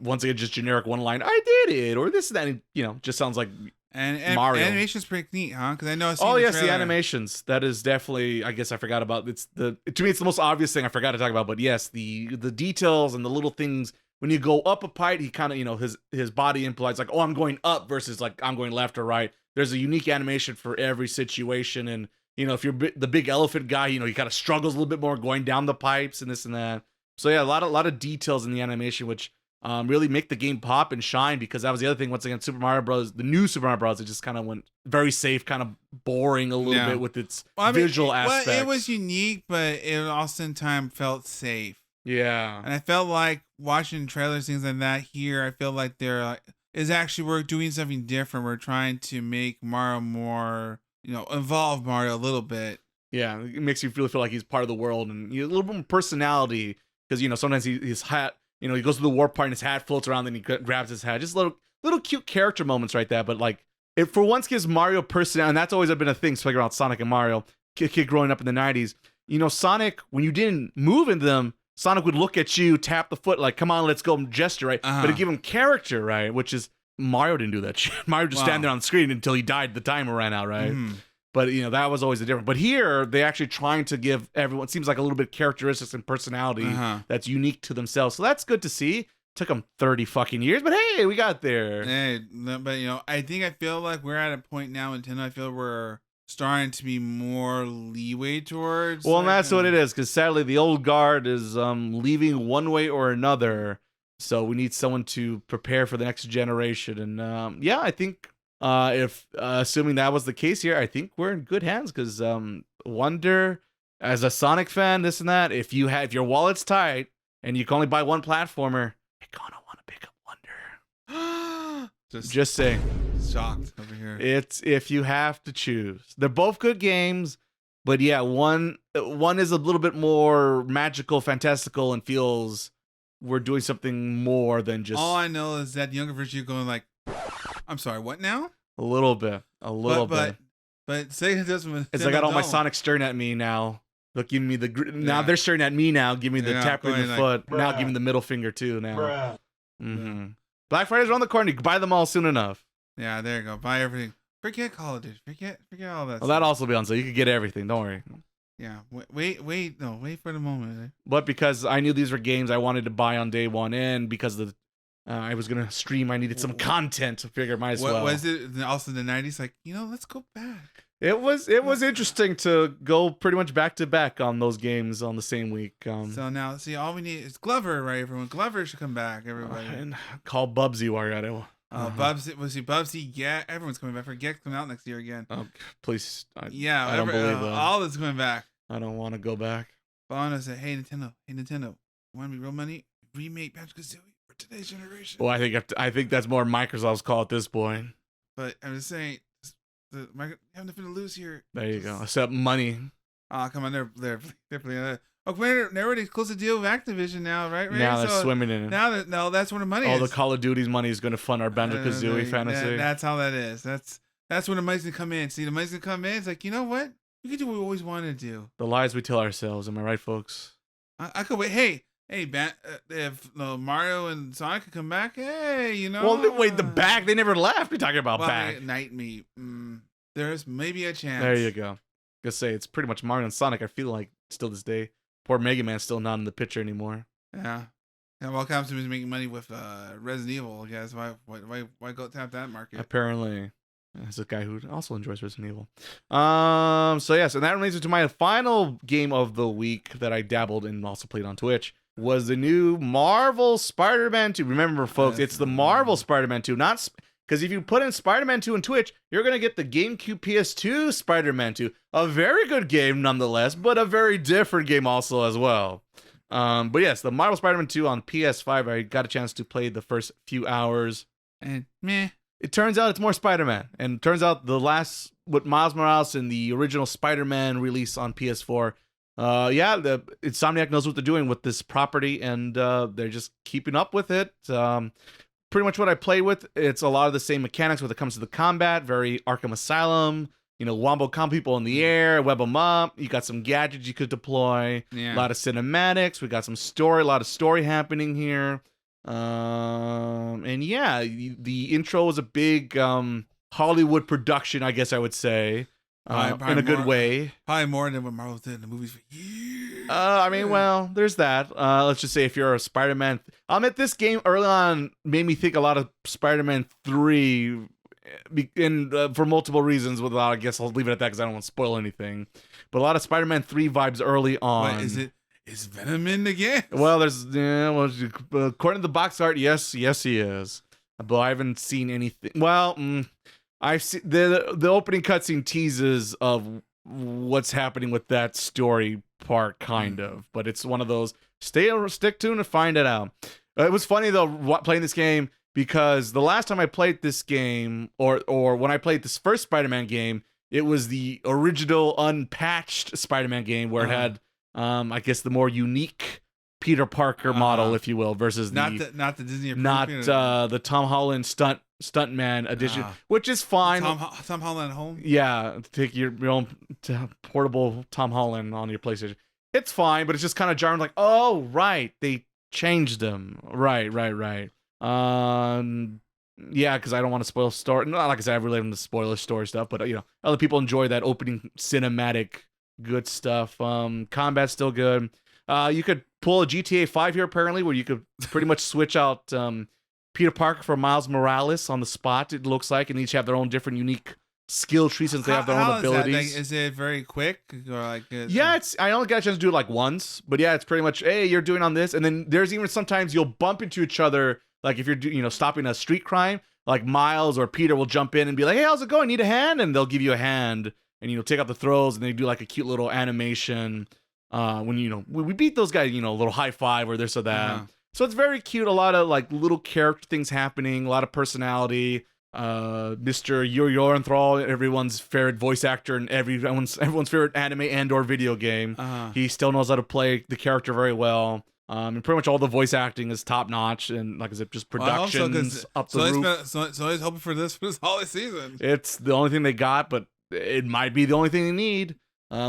just generic one line, I did it, or this and that. And, just sounds like and Mario. Animation's pretty neat, huh? Because I know. The animations. That is definitely. I guess I forgot about. To me, it's the most obvious thing I forgot to talk about. But yes, the details and the little things. When you go up a pipe, he kind of his body implies like, oh, I'm going up versus like I'm going left or right. There's a unique animation for every situation, and if you're the big elephant guy, he kind of struggles a little bit more going down the pipes and this and that. So yeah, a lot of details in the animation, which really make the game pop and shine, because that was the other thing. Once again, Super Mario Bros., the new Super Mario Bros., it just kind of went very safe, kind of boring a little bit with its visual aspects. Well, it was unique, but it also in time felt safe. Yeah. And I felt like watching trailers, things like that here, I feel like we're doing something different. We're trying to make Mario more, involve Mario a little bit. Yeah, it makes you feel like he's part of the world and a little bit more personality, because, sometimes his hat, he goes to the warp part and his hat floats around and he grabs his hat. Just little cute character moments right there. But like, it for once gives Mario personality, and that's always been a thing, speaking about Sonic and Mario, kid growing up in the 90s. Sonic, when you didn't move into them, Sonic would look at you, tap the foot, like, come on, let's go, gesture, right? But it gave him character, right? Which is, Mario didn't do that shit. Mario just stand there on the screen until he died, the timer ran out, right? But, that was always the difference. But here, they actually trying to give everyone, it seems like a little bit characteristics and personality that's unique to themselves. So that's good to see. Took them 30 fucking years, but hey, we got there. Hey, but, I feel like we're at a point now in Nintendo, I feel we're starting to be more leeway towards. Well, and that's what it is, because sadly, the old guard is leaving one way or another. So we need someone to prepare for the next generation. And yeah, I think if assuming that was the case here, I think we're in good hands because Wonder, as a Sonic fan, this and that, if your wallet's tight and you can only buy one platformer, you're gonna want to pick up Wonder. Just saying. Shocked over here. It's if you have to choose. They're both good games, but yeah, one is a little bit more magical, fantastical, and feels we're doing something more than just. All I know is that younger version going like, I'm sorry, what now? A little bit. But Sega doesn't. It's like I got all my Sonic staring at me now. Look, give me the now they're staring at me now. Give me the tap in the foot. Bruh. Now give me the middle finger too. Now. Bruh. Mm-hmm. Black Friday's around the corner. You can buy them all soon enough. Yeah, there you go. Buy everything. Forget Call of Duty. Forget all that. Well, that'll also be on sale. You can get everything. Don't worry. Yeah. Wait for the moment. But because I knew these were games I wanted to buy on day one, and because I was gonna stream, I needed some content. I figured might as well. Was it also the 90s? Like, let's go back. It was interesting to go pretty much back to back on those games on the same week. So now, see, all we need is Glover, right? Everyone, Glover should come back. Everybody, and call Bubsy while you're at it. Bubsy, yeah, everyone's coming back. Get coming out next year again. Oh, please, I don't believe that. All is coming back. I don't want to go back. Bono said, "Hey Nintendo, want me real money? Remake Banjo-Kazooie for today's generation." Well, I think that's more Microsoft's call at this point. But I'm just saying, you have nothing to lose here. There you go. Except money. Oh, come on, they're playing. Oh, they're already close to deal with Activision now, right? Now they're swimming in it. Now that's where the money is. All the Call of Duty's money is going to fund our Banjo-Kazooie fantasy. That's how that is. That's when the money's going to come in. See, the money's going to come in. It's like, you know what? We can do what we always wanted to do. The lies we tell ourselves. Am I right, folks? I could wait. Hey, if Mario and Sonic could come back, hey, Well, wait, the back? They never left. We're talking about back. Night Meat. There's maybe a chance. There you go. Gonna say it's pretty much Mario and Sonic. I feel like still this day. Poor Mega Man's still not in the picture anymore. Yeah. And while Capcom is making money with Resident Evil, I guess why go tap that market? Apparently, as a guy who also enjoys Resident Evil. So yes, and that brings me to my final game of the week that I dabbled and also played on Twitch. Was the new Marvel Spider-Man 2. Remember, folks, it's the Marvel Spider-Man 2, not because if you put in Spider-Man 2 in Twitch, you're going to get the GameCube PS2 Spider-Man 2. A very good game nonetheless, but a very different game also as well. But yes, the Marvel Spider-Man 2 on PS5, I got a chance to play the first few hours. And meh. It turns out it's more Spider-Man. And it turns out with Miles Morales and the original Spider-Man release on PS4, the Insomniac knows what they're doing with this property, and they're just keeping up with it. Pretty much what I play with, it's a lot of the same mechanics when it comes to the combat, very Arkham Asylum, wombo combo people in the air, web them up, you got some gadgets you could deploy, a lot of cinematics, we got some story, a lot of story happening here. And yeah, the intro was a big Hollywood production, I guess I would say. In a good way. Probably more than what Marvel did in the movies for years. Well, there's that. Let's just say if you're a Spider-Man... I'll admit this game early on made me think a lot of Spider-Man 3 for multiple reasons. I guess I'll leave it at that because I don't want to spoil anything. But a lot of Spider-Man 3 vibes early on. Wait, is Venom in the game? Well, according to the box art, yes he is. But I haven't seen anything. Well... I've seen the opening cutscene teases of what's happening with that story part, kind of. But it's one of those stick tuned to find it out. It was funny though playing this game because the last time I played this game, or when I played this first Spider-Man game, it was the original unpatched Spider-Man game where it had, I guess, the more unique Peter Parker model, if you will, versus not the Disney, the Tom Holland stuntman edition, which is fine. Tom Holland at home. Yeah, take your own portable Tom Holland on your PlayStation. It's fine, but it's just kind of jarring. Like, oh right, they changed them. Right. Yeah, because I don't want to spoil story. Not like I said, I really don't spoil story stuff, but other people enjoy that opening cinematic good stuff. Combat's still good. You could pull a GTA 5 here apparently, where you could pretty much switch out Peter Parker for Miles Morales on the spot, it looks like, and each have their own different unique skill tree since they have their own abilities. Is that? Like, is it very quick or like? Yeah, I only got a chance to do it like once, but yeah, it's pretty much, hey, you're doing on this, and then there's even sometimes you'll bump into each other, like if you're stopping a street crime, like Miles or Peter will jump in and be like, hey, how's it going? Need a hand? And they'll give you a hand, and take out the throws, and they do like a cute little animation. When we beat those guys, a little high five or this or that. Uh-huh. So it's very cute. A lot of like little character things happening, a lot of personality. Mr. Yorenthal, everyone's favorite voice actor and everyone's favorite anime and or video game. He still knows how to play the character very well. And pretty much all the voice acting is top notch, and like I said, just productions up the roof. So he's hoping for this holiday season. It's the only thing they got, but it might be the only thing they need.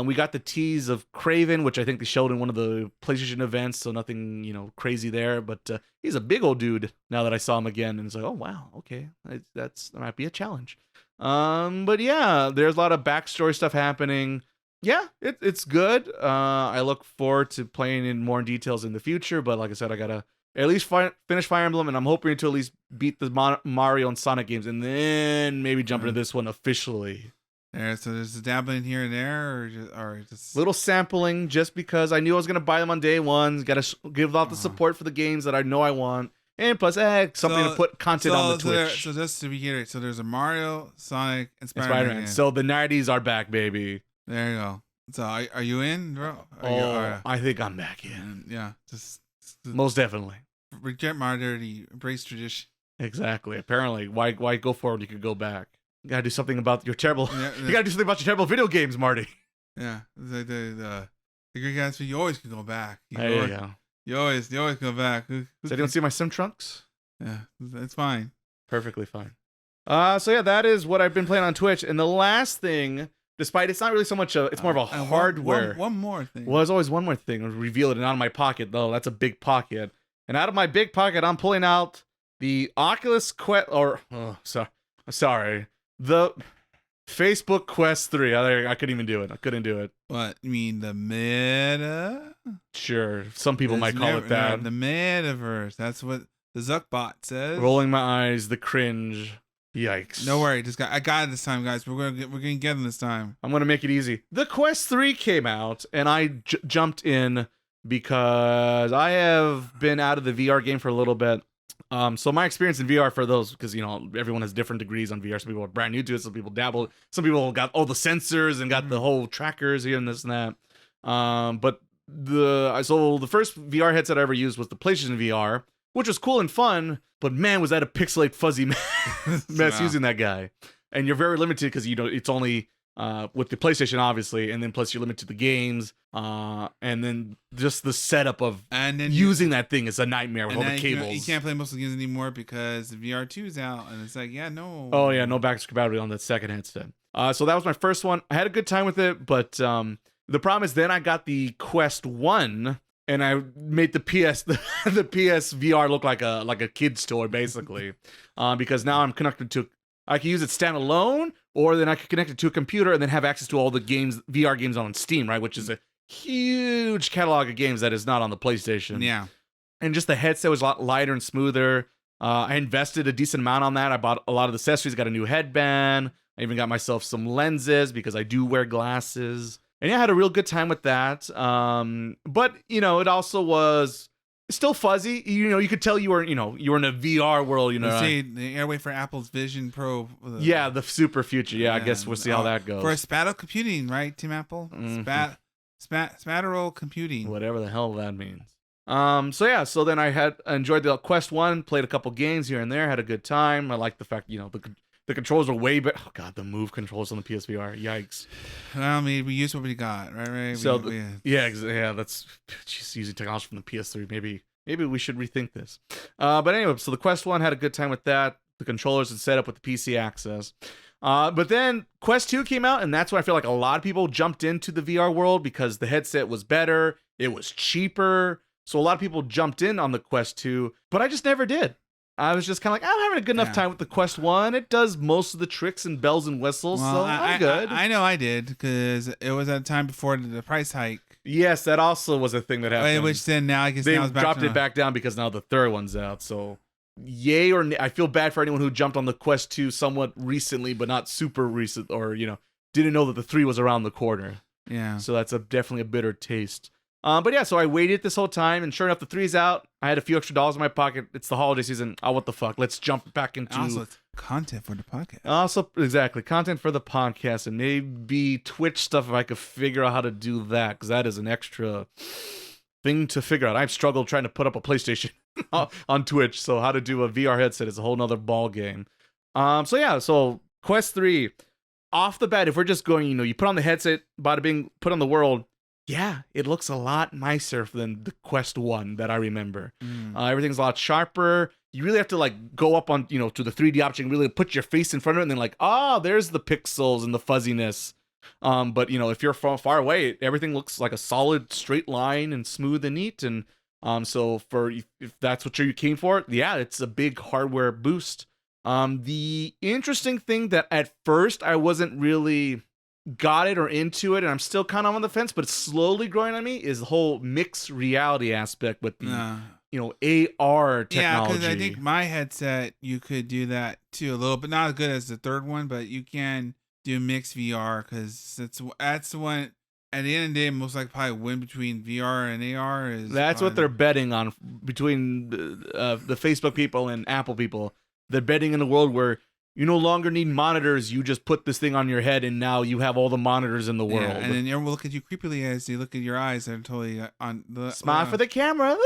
We got the tease of Craven, which I think they showed in one of the PlayStation events, so nothing, crazy there. But he's a big old dude now that I saw him again, and it's like, oh wow, okay, that might be a challenge. But yeah, there's a lot of backstory stuff happening. Yeah, it's good. I look forward to playing in more details in the future. But like I said, I gotta at least finish Fire Emblem, and I'm hoping to at least beat the Mario and Sonic games, and then maybe jump into this one officially. So there's a dabbling here and there, or just little sampling, just because I knew I was gonna buy them on day one. Got to give out the support for the games that I know I want, and plus, something to put content on the Twitch. So just to be clear, so there's a Mario, Sonic, and Spider-Man. So the 90s are back, baby. There you go. So are you in, bro? I think I'm back in. Yeah, just most definitely. Reject modernity, embrace tradition. Exactly. Apparently, why go forward? You could go back. You gotta do something about your terrible. You gotta do something about your terrible video games, Marty. Yeah, the great guys. You always can go back. There you go. You always go back. Does anyone see my sim trunks? Yeah, it's fine. Perfectly fine. So yeah, that is what I've been playing on Twitch. And the last thing, despite it's not really so much it's more of a hardware. One more thing. Well, there's always one more thing. I'll reveal it, and out of my pocket though. That's a big pocket. And out of my big pocket, I'm pulling out the Oculus Quest. Sorry. The Facebook Quest 3. I couldn't even do it. I couldn't do it. What? You mean the meta? Sure. Some people might call it that. The metaverse. That's what the Zuckbot says. Rolling my eyes. The cringe. Yikes. No worry. I got it this time, guys. We're gonna get them this time. I'm gonna make it easy. The Quest 3 came out, and I jumped in because I have been out of the VR game for a little bit. So my experience in VR, for those, because everyone has different degrees on VR. Some people are brand new to it. Some people dabble. Some people got all the sensors and got the whole trackers here and this and that. But the first VR headset I ever used was the PlayStation VR, which was cool and fun. But man, was that a pixelate fuzzy mess using that guy. And you're very limited because it's only with the PlayStation, obviously, and then plus you're limited to the games, and then just the setup of using that thing is a nightmare with all the cables. You can't play most of the games anymore because the VR2 is out, and it's like, no. Oh yeah, no backwards compatibility on that second headset. So that was my first one. I had a good time with it, but the problem is then I got the Quest 1, and I made the the PS VR look like a kid's toy basically, because now I'm connected to. I can use it standalone, or then I can connect it to a computer and then have access to all the games, VR games on Steam, right? Which is a huge catalog of games that is not on the PlayStation. Yeah. And just the headset was a lot lighter and smoother. I invested a decent amount on that. I bought a lot of the accessories, got a new headband. I even got myself some lenses because I do wear glasses. And yeah, I had a real good time with that. But, it also was still fuzzy. You could tell you were in a VR world. See the airway for Apple's Vision Pro. Yeah, the super future. Yeah, I guess we'll see how that goes. For spatial computing, right, Tim Apple? Spatial computing. Whatever the hell that means. So then I had enjoyed the Quest 1, played a couple games here and there, had a good time. I liked the fact, the controls are way better. Oh god, the Move controls on the PSVR. Yikes. Well, I mean, we used what we got, right? So that's just using technology from the PS3. Maybe we should rethink this. But anyway, so the Quest 1 had a good time with that. The controllers had set up with the PC access. But then Quest 2 came out, and that's when I feel like a lot of people jumped into the VR world because the headset was better, it was cheaper. So a lot of people jumped in on the Quest 2, but I just never did. I was just kind of like, I'm having a good enough time with the Quest 1. It does most of the tricks and bells and whistles, so I'm good. I know I did, because it was at a time before the price hike. Yes, that also was a thing that happened. Which then now, I guess they now it's back dropped it back down because now the third one's out, so yay or nay. I feel bad for anyone who jumped on the Quest 2 somewhat recently, but not super recent, or didn't know that the 3 was around the corner. Yeah. So that's definitely a bitter taste. But yeah, so I waited this whole time, and sure enough, the 3's out. I had a few extra dollars in my pocket. It's the holiday season. Oh, what the fuck? Let's jump back into... Also, it's content for the podcast. Also, exactly. Content for the podcast, and maybe Twitch stuff if I could figure out how to do that, because that is an extra thing to figure out. I've struggled trying to put up a PlayStation on Twitch, so how to do a VR headset is a whole nother ball game. So Quest 3, off the bat, if we're just going, you put on the headset, bada bing, put on the world, yeah, it looks a lot nicer than the Quest 1 that I remember. Everything's a lot sharper. You really have to go up on, to the 3D object and really put your face in front of it and then there's the pixels and the fuzziness. But if you're far away, everything looks like a solid straight line and smooth and neat. And so if that's what you came for, yeah, it's a big hardware boost. The interesting thing that at first I wasn't really got it or into it, and I'm still kind of on the fence, but it's slowly growing on me, is the whole mixed reality aspect with the AR technology. Yeah, because I think my headset, you could do that too a little, but not as good as the third one, but you can do mixed VR, because that's the one, at the end of the day, most likely probably win between VR and AR. That's what they're betting on between the Facebook people and Apple people. They're betting in a world where you no longer need monitors. You just put this thing on your head, and now you have all the monitors in the world. Yeah, and then everyone will look at you creepily as they look at your eyes. They're totally on the smile for the camera.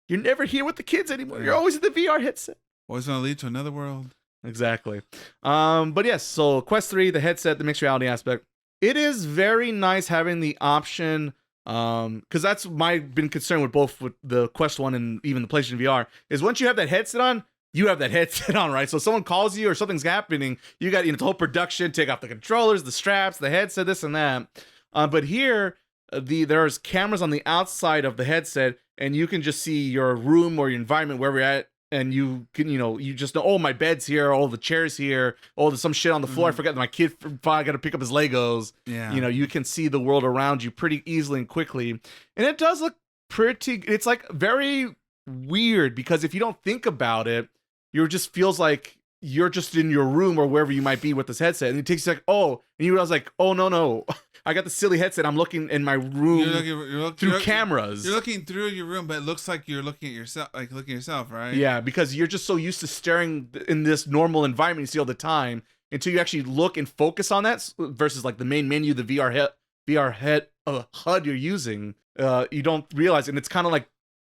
You're never here with the kids anymore. You're always in the VR headset. Always going to lead to another world. Exactly. But yes, so Quest 3, the headset, the mixed reality aspect. It is very nice having the option, because that's been concerned with both with the Quest 1 and even the PlayStation VR, is once you have that headset on, you have that headset on, right? So if someone calls you or something's happening, you got the whole production, take off the controllers, the straps, the headset, this and that. But here, there's cameras on the outside of the headset, and you can just see your room or your environment, wherever you're at, and you can, you just know, oh, my bed's here, oh, the chair's here, oh, there's some shit on the floor. I forgot that my kid finally got to pick up his Legos. Yeah. You can see the world around you pretty easily and quickly. And it does look it's very weird, because if you don't think about it, you just feels like you're just in your room or wherever you might be with this headset. And it takes you and you realize oh, no. I got the silly headset. I'm looking in my room through cameras. You're looking through your room, but it looks like you're looking at yourself, right? Yeah, because you're just so used to staring in this normal environment you see all the time, until you actually look and focus on that versus the main menu, the VR head HUD you're using. You don't realize, and it's kind of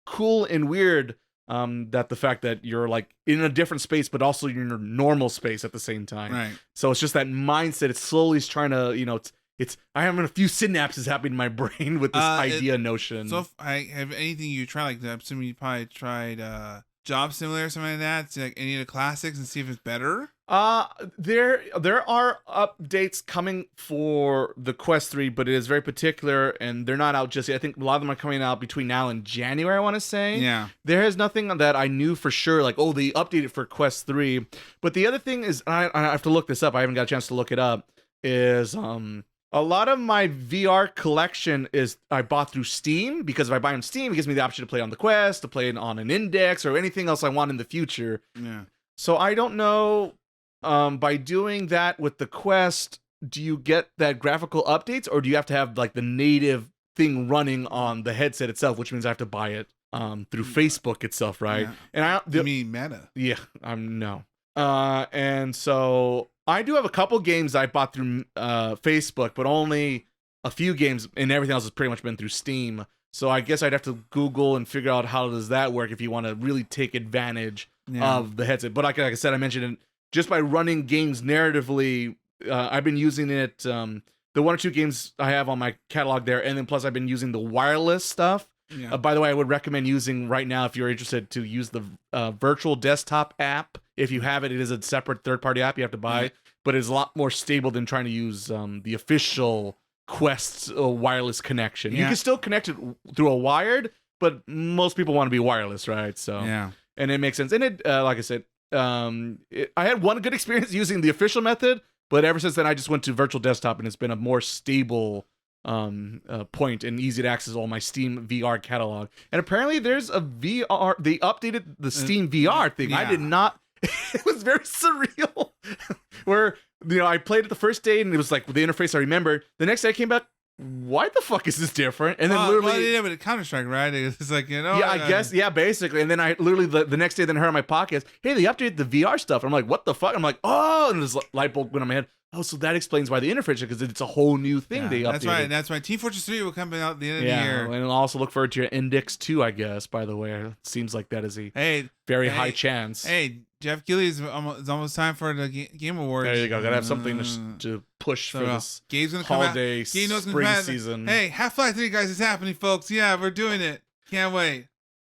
cool and weird. That the fact that you're in a different space, but also you're in your normal space at the same time. Right. So it's just that mindset. It's slowly trying to, it's I have a few synapses happening in my brain with this notion. So if I have anything you try I'm assuming you probably tried Job Simulator or something like that, to any of the classics and see if it's better. There are updates coming for the Quest 3, but it is very particular, and they're not out just yet. I think a lot of them are coming out between now and January, I want to say. Yeah. There is nothing that I knew for sure, they updated for Quest 3. But the other thing is, I have to look this up. I haven't got a chance to look it up. Is a lot of my VR collection is I bought through Steam, because if I buy on Steam, it gives me the option to play on the Quest, to play it on an Index, or anything else I want in the future. Yeah. So I don't know. By doing that with the Quest, do you get that graphical updates, or do you have to have the native thing running on the headset itself, which means I have to buy it through Facebook itself, right? Yeah. And you mean Meta? Yeah, no. And so I do have a couple games I bought through Facebook, but only a few games, and everything else has pretty much been through Steam. So I guess I'd have to Google and figure out how does that work if you want to really take advantage of the headset. But like I said, I mentioned it. Just by running games narratively, I've been using it. The one or two games I have on my catalog there, and then plus I've been using the wireless stuff. Yeah. By the way, I would recommend using right now, if you're interested, to use the virtual desktop app. If you have it, it is a separate third-party app you have to buy, but it's a lot more stable than trying to use the official Quest wireless connection. You can still connect it through a wired, but most people want to be wireless, right? So and it makes sense. And it, like I said, I had one good experience using the official method, but ever since then I just went to virtual desktop, and it's been a more stable point and easy to access all my Steam VR catalog. And apparently there's a VR. They updated the Steam VR thing. Yeah. I did not. It was very surreal. Where I played it the first day and it was like the interface I remembered. The next day I came back. Why the fuck is this different? And then literally, yeah, but Counter-Strike, right? It's like, yeah, I guess, yeah, basically. And then I literally the next day then heard on my podcast, hey, they updated the VR stuff. I'm like, what the fuck? I'm like, oh, and this light bulb went on my head. Oh, so that explains why the interface, because it's a whole new thing they updated. That's why Team Fortress 3 will come out at the end of the year. And I'll also look forward to your Index 2, I guess, by the way. It seems like that is a very high chance. Hey, Jeff Keighley it's almost time for the Game Awards. There you go. Gotta have something to push for this Gabe's gonna holiday come out. spring season. Hey, Half-Life 3, guys, it's happening, folks. Yeah, we're doing it. Can't wait.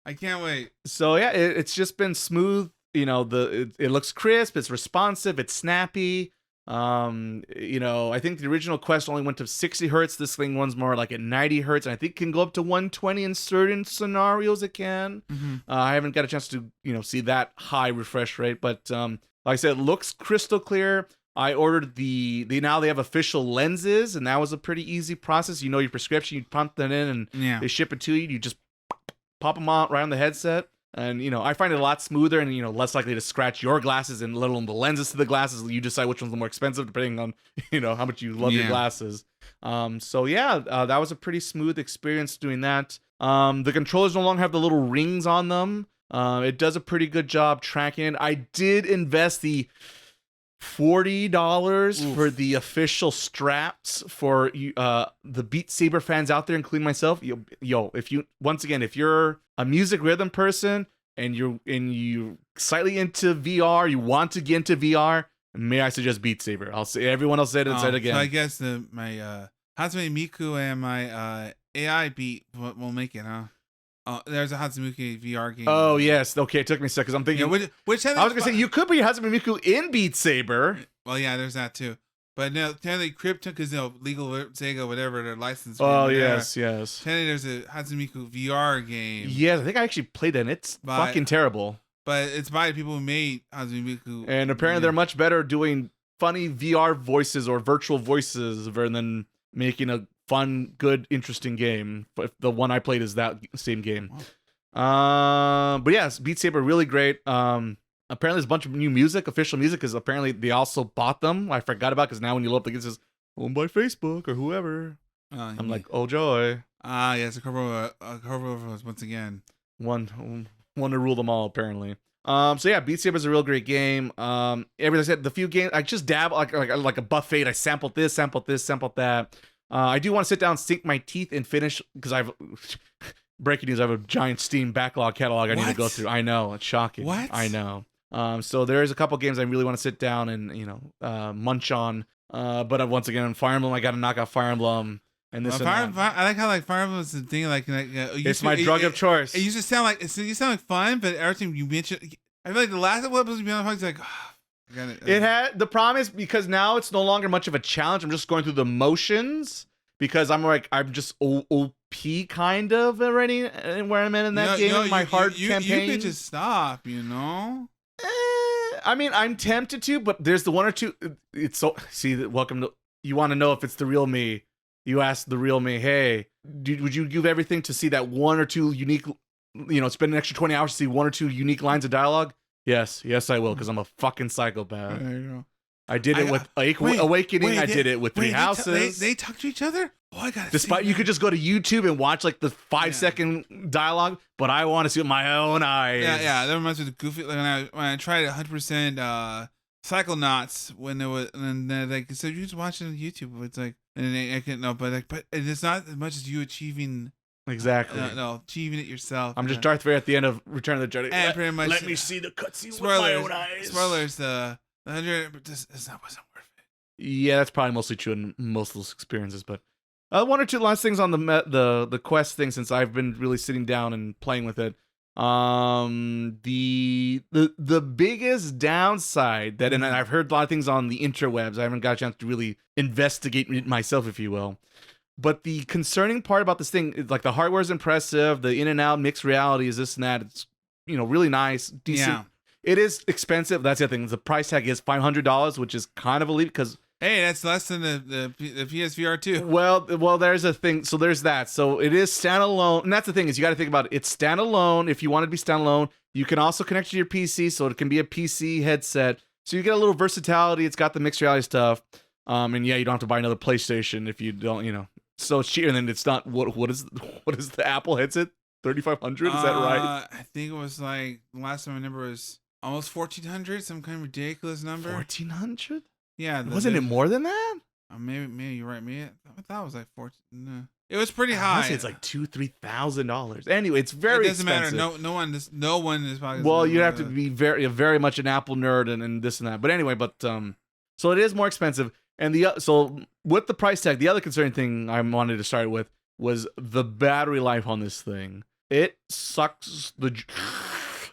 I can't wait. So yeah, it's just been smooth. It looks crisp. It's responsive. It's snappy. I think the original Quest only went to 60 hertz. This thing runs more like at 90 hertz, and I think it can go up to 120 in certain scenarios. It can. Mm-hmm. I haven't got a chance to see that high refresh rate, but like I said, it looks crystal clear. I ordered now they have official lenses, and that was a pretty easy process. Your prescription, you pump that in, and they ship it to you. You just pop them out right on the headset. And, I find it a lot smoother and, less likely to scratch your glasses and let alone the lenses to the glasses. You decide which one's the more expensive depending on, how much you love your glasses. That was a pretty smooth experience doing that. The controllers no longer have the little rings on them. It does a pretty good job tracking it. I did invest the $40 for the official straps for the Beat Saber fans out there, including myself. If you're a music rhythm person and you slightly into VR, you want to get into VR, may I suggest Beat Saber? I'll say everyone else said it and said it again. So I guess my Hatsune Miku and my AI Beat will make it, huh? There's a Hatsune Miku VR game. Oh yes, okay. It took me a second because I'm thinking. Which I was gonna say you could be Hatsune Miku in Beat Saber. Well, yeah, there's that too. But no, technically, Crypto, because legal Sega, whatever their license. Oh yes. Technically, there's a Hatsune Miku VR game. Yeah, I think I actually played that. And it's fucking terrible. But it's by people who made Hatsune Miku. And apparently, they're much better doing funny VR voices or virtual voices rather than making a fun, good, interesting game. But the one I played is that same game. Wow. But yes, Beat Saber really great. Apparently there's a bunch of new music, official music, because apparently they also bought them. I forgot about because now when you look up, it says owned by Facebook or whoever. I'm like, oh joy. Yes, a Corvo once again. One to rule them all, apparently. Beat Saber is a real great game. Everything I said, the few games I just dabble like a buffet. I sampled this, sampled that. I do want to sit down, sink my teeth, and finish because I've breaking news. I have a giant Steam backlog catalog I need to go through. I know, it's shocking. What? I know. So there's a couple games I really want to sit down and munch on. But once again, Fire Emblem, I got to knock out Fire Emblem. And this I like how Fire Emblem is the thing. It's my drug of choice. It used to sound like fun, but every time you mention, I feel like the last couple episodes you on the podcast, like. It had the problem is because now it's no longer much of a challenge. I'm just going through the motions because I'm just OP kind of already where I'm at in that game. My hard campaign. You could just stop, I mean, I'm tempted to, but there's the one or two. It's so welcome to. You want to know if it's the real me? You ask the real me, hey, would you give everything to see that one or two unique? Spend an extra 20 hours to see one or two unique lines of dialogue. Yes, I will, because I'm a fucking psychopath. There you go. I did it with Awakening. I did it with Three Houses. They talk to each other? Oh, I gotta Despite you could just go to YouTube and watch like the 5-second dialogue, but I want to see it with my own eyes. Yeah. That reminds me of the Goofy. Like when I tried 100% Psychonauts when it was, and then like so you just watch it on YouTube. It's like, and I can't know, but it's not as much as you achieving. Exactly. No, achieving it yourself. I'm just Darth Vader at the end of Return of the Jedi. And pretty much, let me see the cutscene with my own eyes. Spoilers. The 100, but this wasn't worth it. Yeah, that's probably mostly true in most of those experiences. But one or two last things on the quest thing, since I've been really sitting down and playing with it. The biggest downside that, and I've heard a lot of things on the interwebs. I haven't got a chance to really investigate it myself, if you will. But the concerning part about this thing is like the hardware is impressive. The in and out mixed reality is this and that. It's really nice, decent. Yeah. It is expensive. That's the other thing. The price tag is $500, which is kind of a leap because Hey, that's less than the PSVR 2. Well, there's a thing. So there's that. So it is standalone, and that's the thing is you got to think about it. It's standalone. If you want it to be standalone, you can also connect to your PC, so it can be a PC headset. So you get a little versatility. It's got the mixed reality stuff, and yeah, you don't have to buy another PlayStation if you don't, So it's cheaper, and then it's not what is the Apple headset? 3,500? Is that right? I think it was like the last time I remember was almost 1,400, some kind of ridiculous number. 1,400? Yeah, Wasn't it more than that? Maybe you're right. Maybe I thought it was like 14. No. It was pretty high. Honestly, it's like $2,000-$3,000. Anyway, it's very It doesn't expensive. matter. No one is probably. Well, you have to be very much an Apple nerd and this and that. But anyway, so it is more expensive. And so with the price tag, the other concerning thing I wanted to start with was the battery life on this thing. It sucks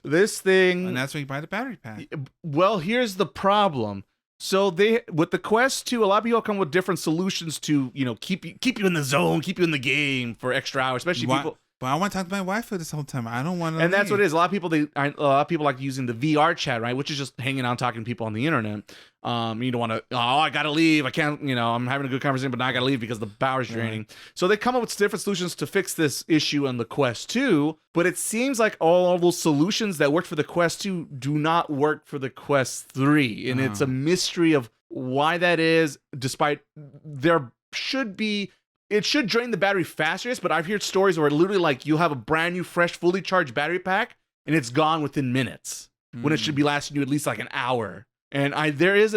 this thing. And that's why you buy the battery pack. Well, here's the problem. So with the Quest 2, a lot of people come with different solutions to, keep you in the zone, keep you in the game for extra hours, especially people. But I want to talk to my wife for this whole time. I don't want to. And that's what it is. A lot of people like using the VR chat, right? Which is just hanging out, talking to people on the internet. You don't want to. Oh, I gotta leave. I can't. I'm having a good conversation, but now I gotta leave because the power's draining. Right. So they come up with different solutions to fix this issue on the Quest 2. But it seems like all those solutions that worked for the Quest 2 do not work for the Quest 3, and it's a mystery of why that is. Despite there should be. It should drain the battery fastest, but I've heard stories where literally like you have a brand new, fresh, fully charged battery pack and it's gone within minutes when it should be lasting you at least like an hour. And I think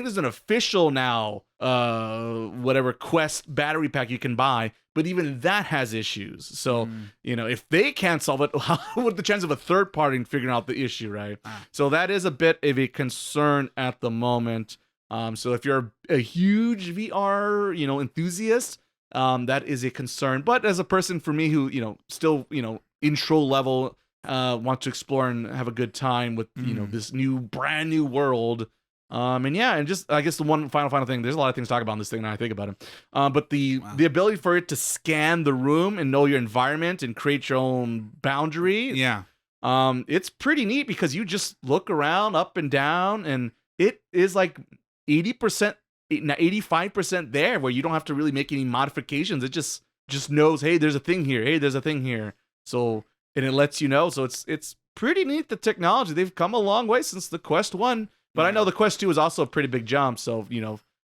there's an official now, whatever Quest battery pack you can buy, but even that has issues. So, if they can't solve it, how would the chance of a third party figuring out the issue, right? So that is a bit of a concern at the moment. So if you're a huge VR, enthusiast, that is a concern. But as a person for me who, still, intro level, want to explore and have a good time with, this brand new world. And just, I guess the one final thing, there's a lot of things to talk about in this thing now I think about it. But the ability for it to scan the room and know your environment and create your own boundary. Yeah. It's pretty neat because you just look around up and down and it is like 80%, 85% there where you don't have to really make any modifications. It just knows, hey, there's a thing here. Hey, there's a thing here. So, and it lets you know. So it's pretty neat, the technology. They've come a long way since the Quest 1. But I know the Quest 2 is also a pretty big jump. So,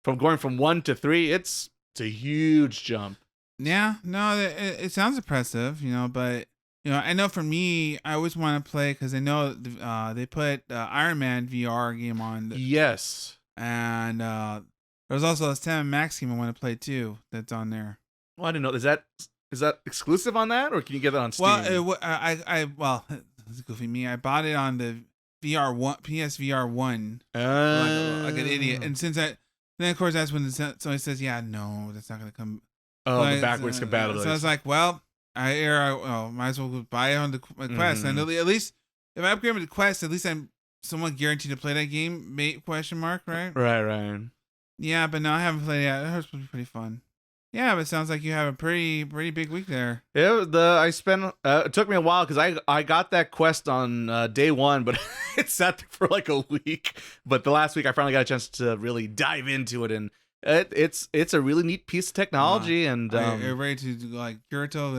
from going from 1 to 3, it's a huge jump. Yeah, no, it sounds impressive, but, I know for me, I always want to play because I know they put Iron Man VR game on. Yes. And there's also a Sam Max game I want to play too that's on there. Well, I didn't know. Is that exclusive on that, or can you get that on Steam? Well, it's goofy me. I bought it on the PSVR 1 like an idiot. And then of course that's when somebody says, "Yeah, no, that's not gonna come." Oh, the backwards compatibility. So I was like, well, I might as well buy it on the Quest. And at least if I upgrade with the Quest, at least I'm somewhat guaranteed to play that game. Question mark, right? Right. Yeah, but no, I haven't played it yet. It was pretty fun. Yeah, but it sounds like you have a pretty big week there. It took me a while because I got that Quest on day 1, but it sat there for like a week. But the last week I finally got a chance to really dive into it, and it's a really neat piece of technology. And you're ready to do like Kirito,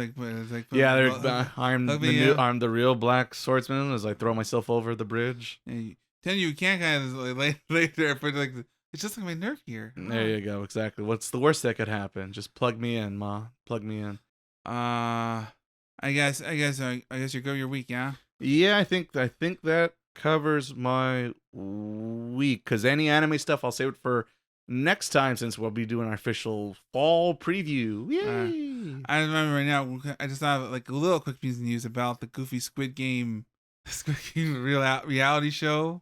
I'm the real black swordsman as I throw myself over the bridge. You can't kind of lay there for like. It's just like my Nerf gear. There you go. Exactly. What's the worst that could happen? Just plug me in, Ma. Plug me in. I guess you go your week, yeah. Yeah, I think that covers my week. Cause any anime stuff, I'll save it for next time since we'll be doing our official fall preview. Yay! I remember right now. I just have like a little quick piece of news about the goofy Squid Game reality show.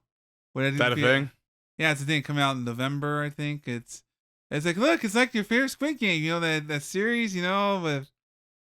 Is that a thing? Yeah, it's a thing coming out in November, I think. It's like, look, it's like your favorite Squid Game, that series, with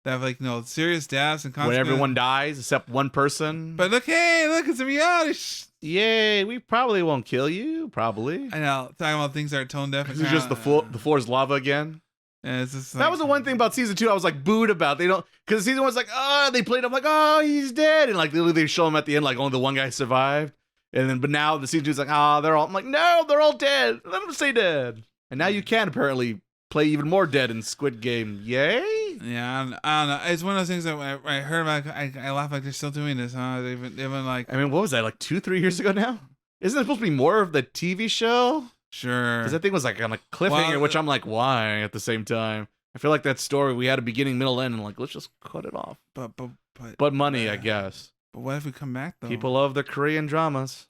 that have serious deaths and when everyone dies except one person. But look, it's a reality. Yay, we probably won't kill you, probably. I know, talking about things that are tone deaf. This is just the floor is lava again. Yeah, it's just that was the one thing about season 2 I was like booed about. They don't, because season 1's like, they played. I'm like, he's dead, and like literally they show him at the end like only the one guy survived. But now the season 2 is like, they're all. I'm like, no, they're all dead. Let them stay dead. And now you can apparently play even more dead in Squid Game. Yay! Yeah, I don't know. It's one of those things that when I heard about, I laugh like they're still doing this, huh? They've been like, I mean, what was that, like 2-3 years ago now? Isn't it supposed to be more of the TV show? sure. Because that thing was like on a cliffhanger, Well, which I'm like, why at the same time? I feel like that story, we had a beginning, middle, end, and like, let's just cut it off. But money, I guess. But what if we come back though? People love the Korean dramas.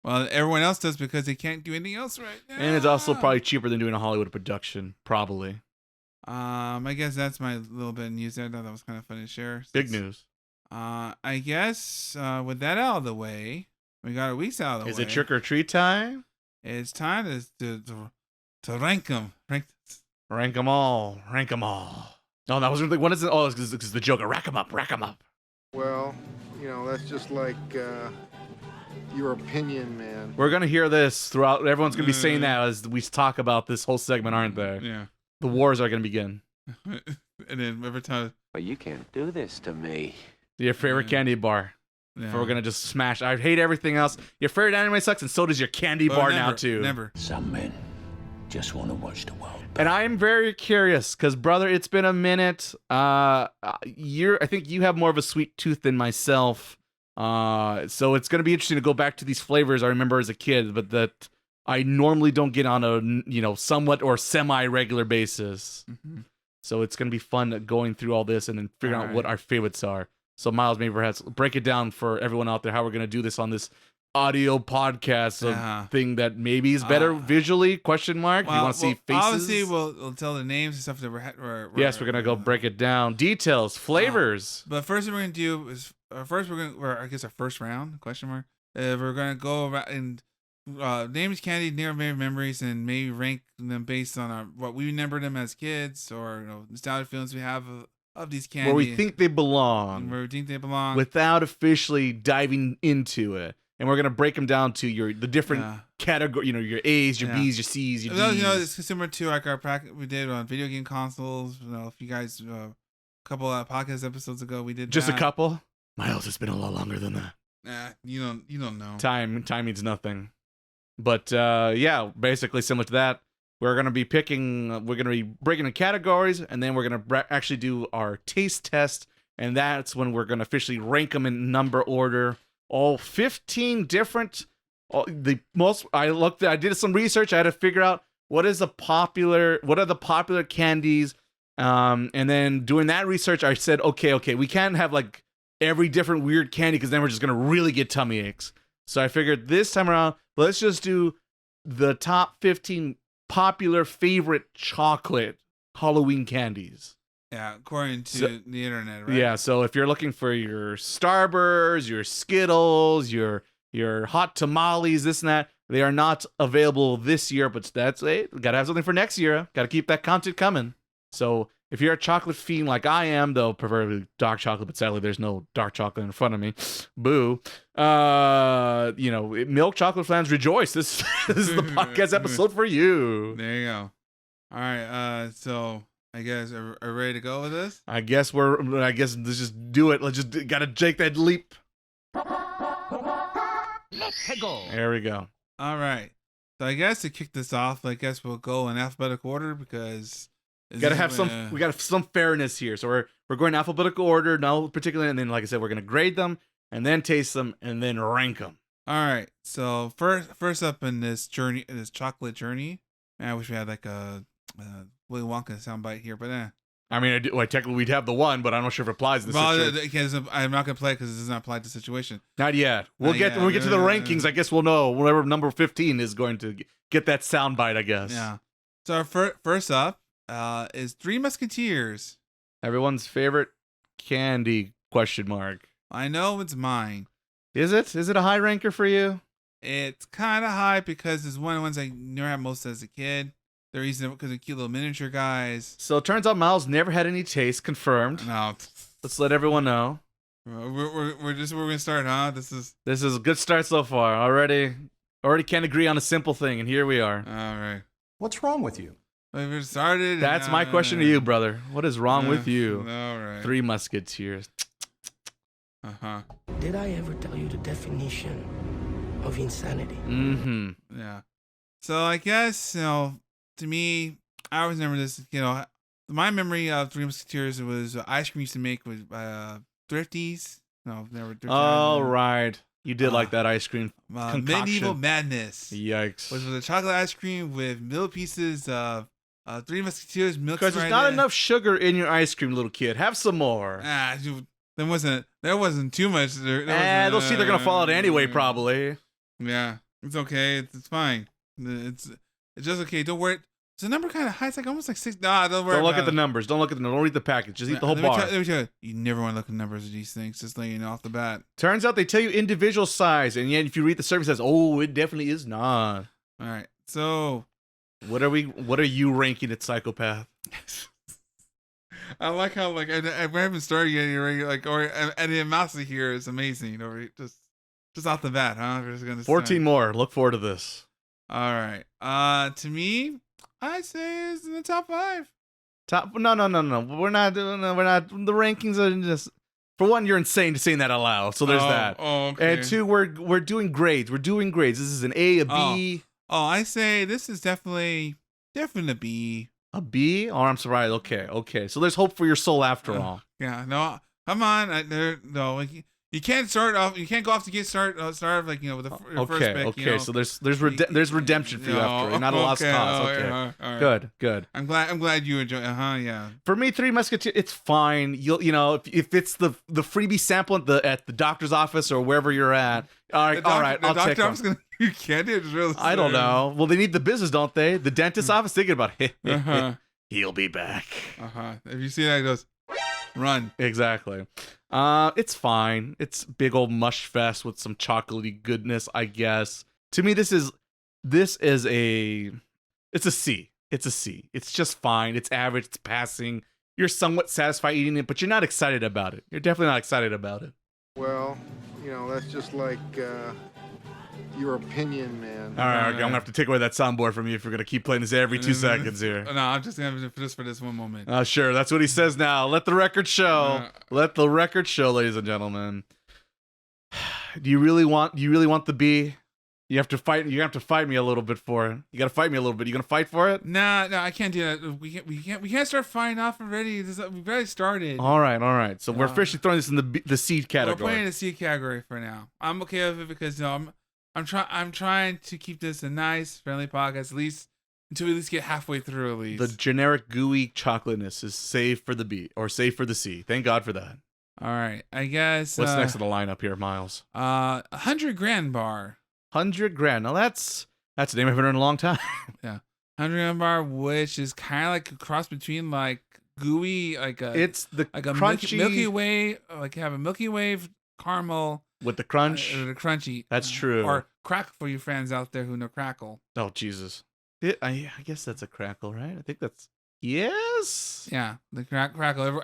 Well, everyone else does because they can't do anything else right now. And it's also probably cheaper than doing a Hollywood production. Probably. I guess that's my little bit of news there. I thought that was kind of funny to share. Big news. I guess with that out of the way, we got our weeks out of the way. Is it trick or treat time? It's time to rank them. Rank them all. Rank them all. Oh, that was really, what is it? Oh, it's the Joker. Rack them up. Rack them up. Well, that's just like your opinion, man. We're going to hear this throughout. Everyone's going to be saying that as we talk about this whole segment, aren't they? Yeah. The wars are going to begin. And then every time. But you can't do this to me. Your favorite candy bar. Yeah. We're going to just smash. I hate everything else. Your favorite anime sucks, and so does your candy bar now, too. Never. Some men just want to watch the world. And I'm very curious, because, brother, it's been a minute. I think you have more of a sweet tooth than myself. So it's going to be interesting to go back to these flavors I remember as a kid, but that I normally don't get on a, somewhat or semi-regular basis. Mm-hmm. So it's going to be fun going through all this and then figuring out what our favorites are. So Miles, maybe perhaps break it down for everyone out there how we're going to do this on this audio podcast thing that maybe is better visually, question mark. If you want to see faces. Obviously, we'll tell the names and stuff that we're yes, we're going to go break it down. Details, flavors. But first what we're going to do is, I guess our first round, question mark. We're going to go around and names, candy, near memories, and maybe rank them based on what we remember them as kids or nostalgic feelings we have of these candy. Where we think they belong. Without officially diving into it. And we're going to break them down to the different category, your A's, your B's, your C's, your D's. It's similar to like our practice we did on video game consoles. If you guys, a couple podcast episodes ago, we did just that. A couple? Miles, it's been a lot longer than that. Nah, you don't know. Time means nothing. But basically similar to that. We're going to be breaking the categories, and then we're going to actually do our taste test, and that's when we're going to officially rank them in number order. All 15 different. I did some research. I had to figure out what are the popular candies. And then doing that research, I said, okay, we can't have like every different weird candy because then we're just gonna really get tummy aches. So I figured this time around, let's just do the top 15 popular favorite chocolate Halloween candies. Yeah, according to the internet, right? Yeah, so if you're looking for your Starbursts, your Skittles, your hot tamales, this and that, they are not available this year, but that's it. Gotta have something for next year. Gotta keep that content coming. So if you're a chocolate fiend like I am, though preferably dark chocolate, but sadly there's no dark chocolate in front of me. Boo. Milk chocolate fans rejoice. This is the podcast episode for you. There you go. All right, so I guess are we ready to go with this? I guess let's just do it. Let's just gotta take that leap. Let's go. There we go. All right. So I guess to kick this off, I guess we'll go in alphabetical order because we gotta have some fairness here. So we're going alphabetical order, no particular, and then like I said, we're gonna grade them and then taste them and then rank them. All right. So first up in this journey, this chocolate journey, man, I wish we had like a Willy Wonka soundbite here, but I mean, technically we'd have the one, but I'm not sure if it applies to this situation. I'm not gonna play it because it does not apply to the situation. Not yet. When we get to the rankings, I guess we'll know whatever number 15 is going to get that soundbite, I guess. Yeah. So our first up is Three Musketeers. Everyone's favorite candy, question mark. I know it's mine. Is it? Is it a high ranker for you? It's kind of high because it's one of the ones I never had most as a kid. They're easy because they're cute little miniature guys. So it turns out Miles never had any taste confirmed. No. Let's let everyone know. We're gonna start, huh? This is a good start so far. Already can't agree on a simple thing, and here we are. All right. What's wrong with you? We've started. That's my question to you, brother. What is wrong with you? All right. Three Musketeers. Did I ever tell you the definition of insanity? Mm-hmm. Yeah. So I guess to me, I always remember this. My memory of Three Musketeers was ice cream used to make with Thrifties. No, never. Oh, right. You did like that ice cream concoction. Medieval Madness. Yikes. Was a chocolate ice cream with little pieces of Three Musketeers milk. Because there's not enough sugar in your ice cream, little kid. Have some more. There wasn't too much. They'll see they're gonna fall out anyway, probably. Yeah, it's okay. It's fine. It's just okay. Don't worry. Is the number kind of high? It's like almost like 6. Nah, don't worry. Don't look at the numbers. Don't read the package. Just eat the whole bar. Let me tell you, you never want to look at the numbers of these things. Just letting you know off the bat. Turns out they tell you individual size, and yet if you read the service, it says, "Oh, it definitely is not." All right. So, what are you ranking it, psychopath? I like how I haven't started yet. And the amounts here is amazing. Just off the bat, huh? We're just gonna 14 more. Look forward to this. All right. To me, I say it's in the top 5. No. We're not doing. We're not. The rankings are just. For one, you're insane to saying that out loud. So there's that. Oh, okay. And 2, we're doing grades. We're doing grades. This is an A, a B. Oh, I say this is definitely a B. A B? Oh, I'm sorry. Okay. So there's hope for your soul after all. Yeah. No. Come on. You can't start off. You can't go off to get start off with the first pick. Okay. So there's redemption for you after. Not a lost cause. Okay. All right. Good. I'm glad you enjoy. Yeah. For me, Three Musketeers, it's fine. If it's the freebie sample at the doctor's office or wherever you're at. All right. I'll take one. You can't. It's really. I don't know. Well, they need the business, don't they? The dentist's office thinking about it. He'll be back. If you see that, it goes. Run. Exactly. It's fine. It's big old mush fest with some chocolatey goodness, I guess. To me, it's a C. It's a C. It's just fine. It's average. It's passing. You're somewhat satisfied eating it, but you're not excited about it. You're definitely not excited about it. Well, that's just like your opinion, man. All right, I'm gonna have to take away that soundboard from you if you're gonna keep playing this every 2 seconds here. No, I'm just gonna just for this one moment. Sure, that's what he says now. Let the record show. Let the record show, ladies and gentlemen. Do you really want the B? You have to fight. You have to fight me a little bit for it. You got to fight me a little bit. You gonna fight for it? No, I can't do that. We can't start fighting off already. We've already started. All right. So we're officially throwing this in the C category. We're playing the C category for now. I'm okay with it because I'm trying to keep this a nice, friendly podcast, at least until we at least get halfway through. At least the generic gooey chocolateness is saved for the B or saved for the C. Thank God for that. All right, I guess. What's next in the lineup here, Miles? 100 grand bar. 100 grand. Now that's a name I haven't heard in a long time. Yeah, 100 grand bar, which is kind of like a cross between like gooey, it's the crunchy Milky Way, have a Milky Way caramel. With the crunch? The crunchy. That's true. Or crackle for you fans out there who know crackle. Oh, Jesus. I guess that's a crackle, right? I think that's... Yes? Yeah, the crackle.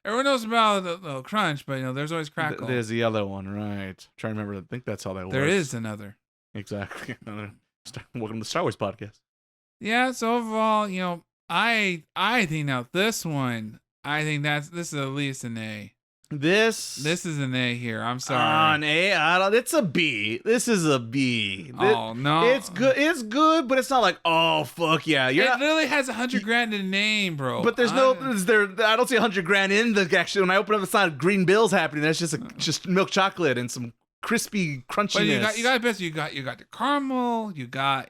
Everyone knows about the crunch, but there's always crackle. There's the other one, right? I'm trying to remember. I think that's how that works. There is another. Exactly. Welcome to the Star Wars podcast. Yeah, so overall, I think now this one, this is at least an A. This is an A here. I'm sorry. An A? It's a B. This is a B. Oh, no. It's good. It's good, but it's not like, oh, fuck yeah. It literally has 100 grand in the name, bro. But there's I don't see 100 grand in the, actually, when I open up, it's not green bills happening. That's just milk chocolate and some crispy crunchiness. But you got the caramel, you got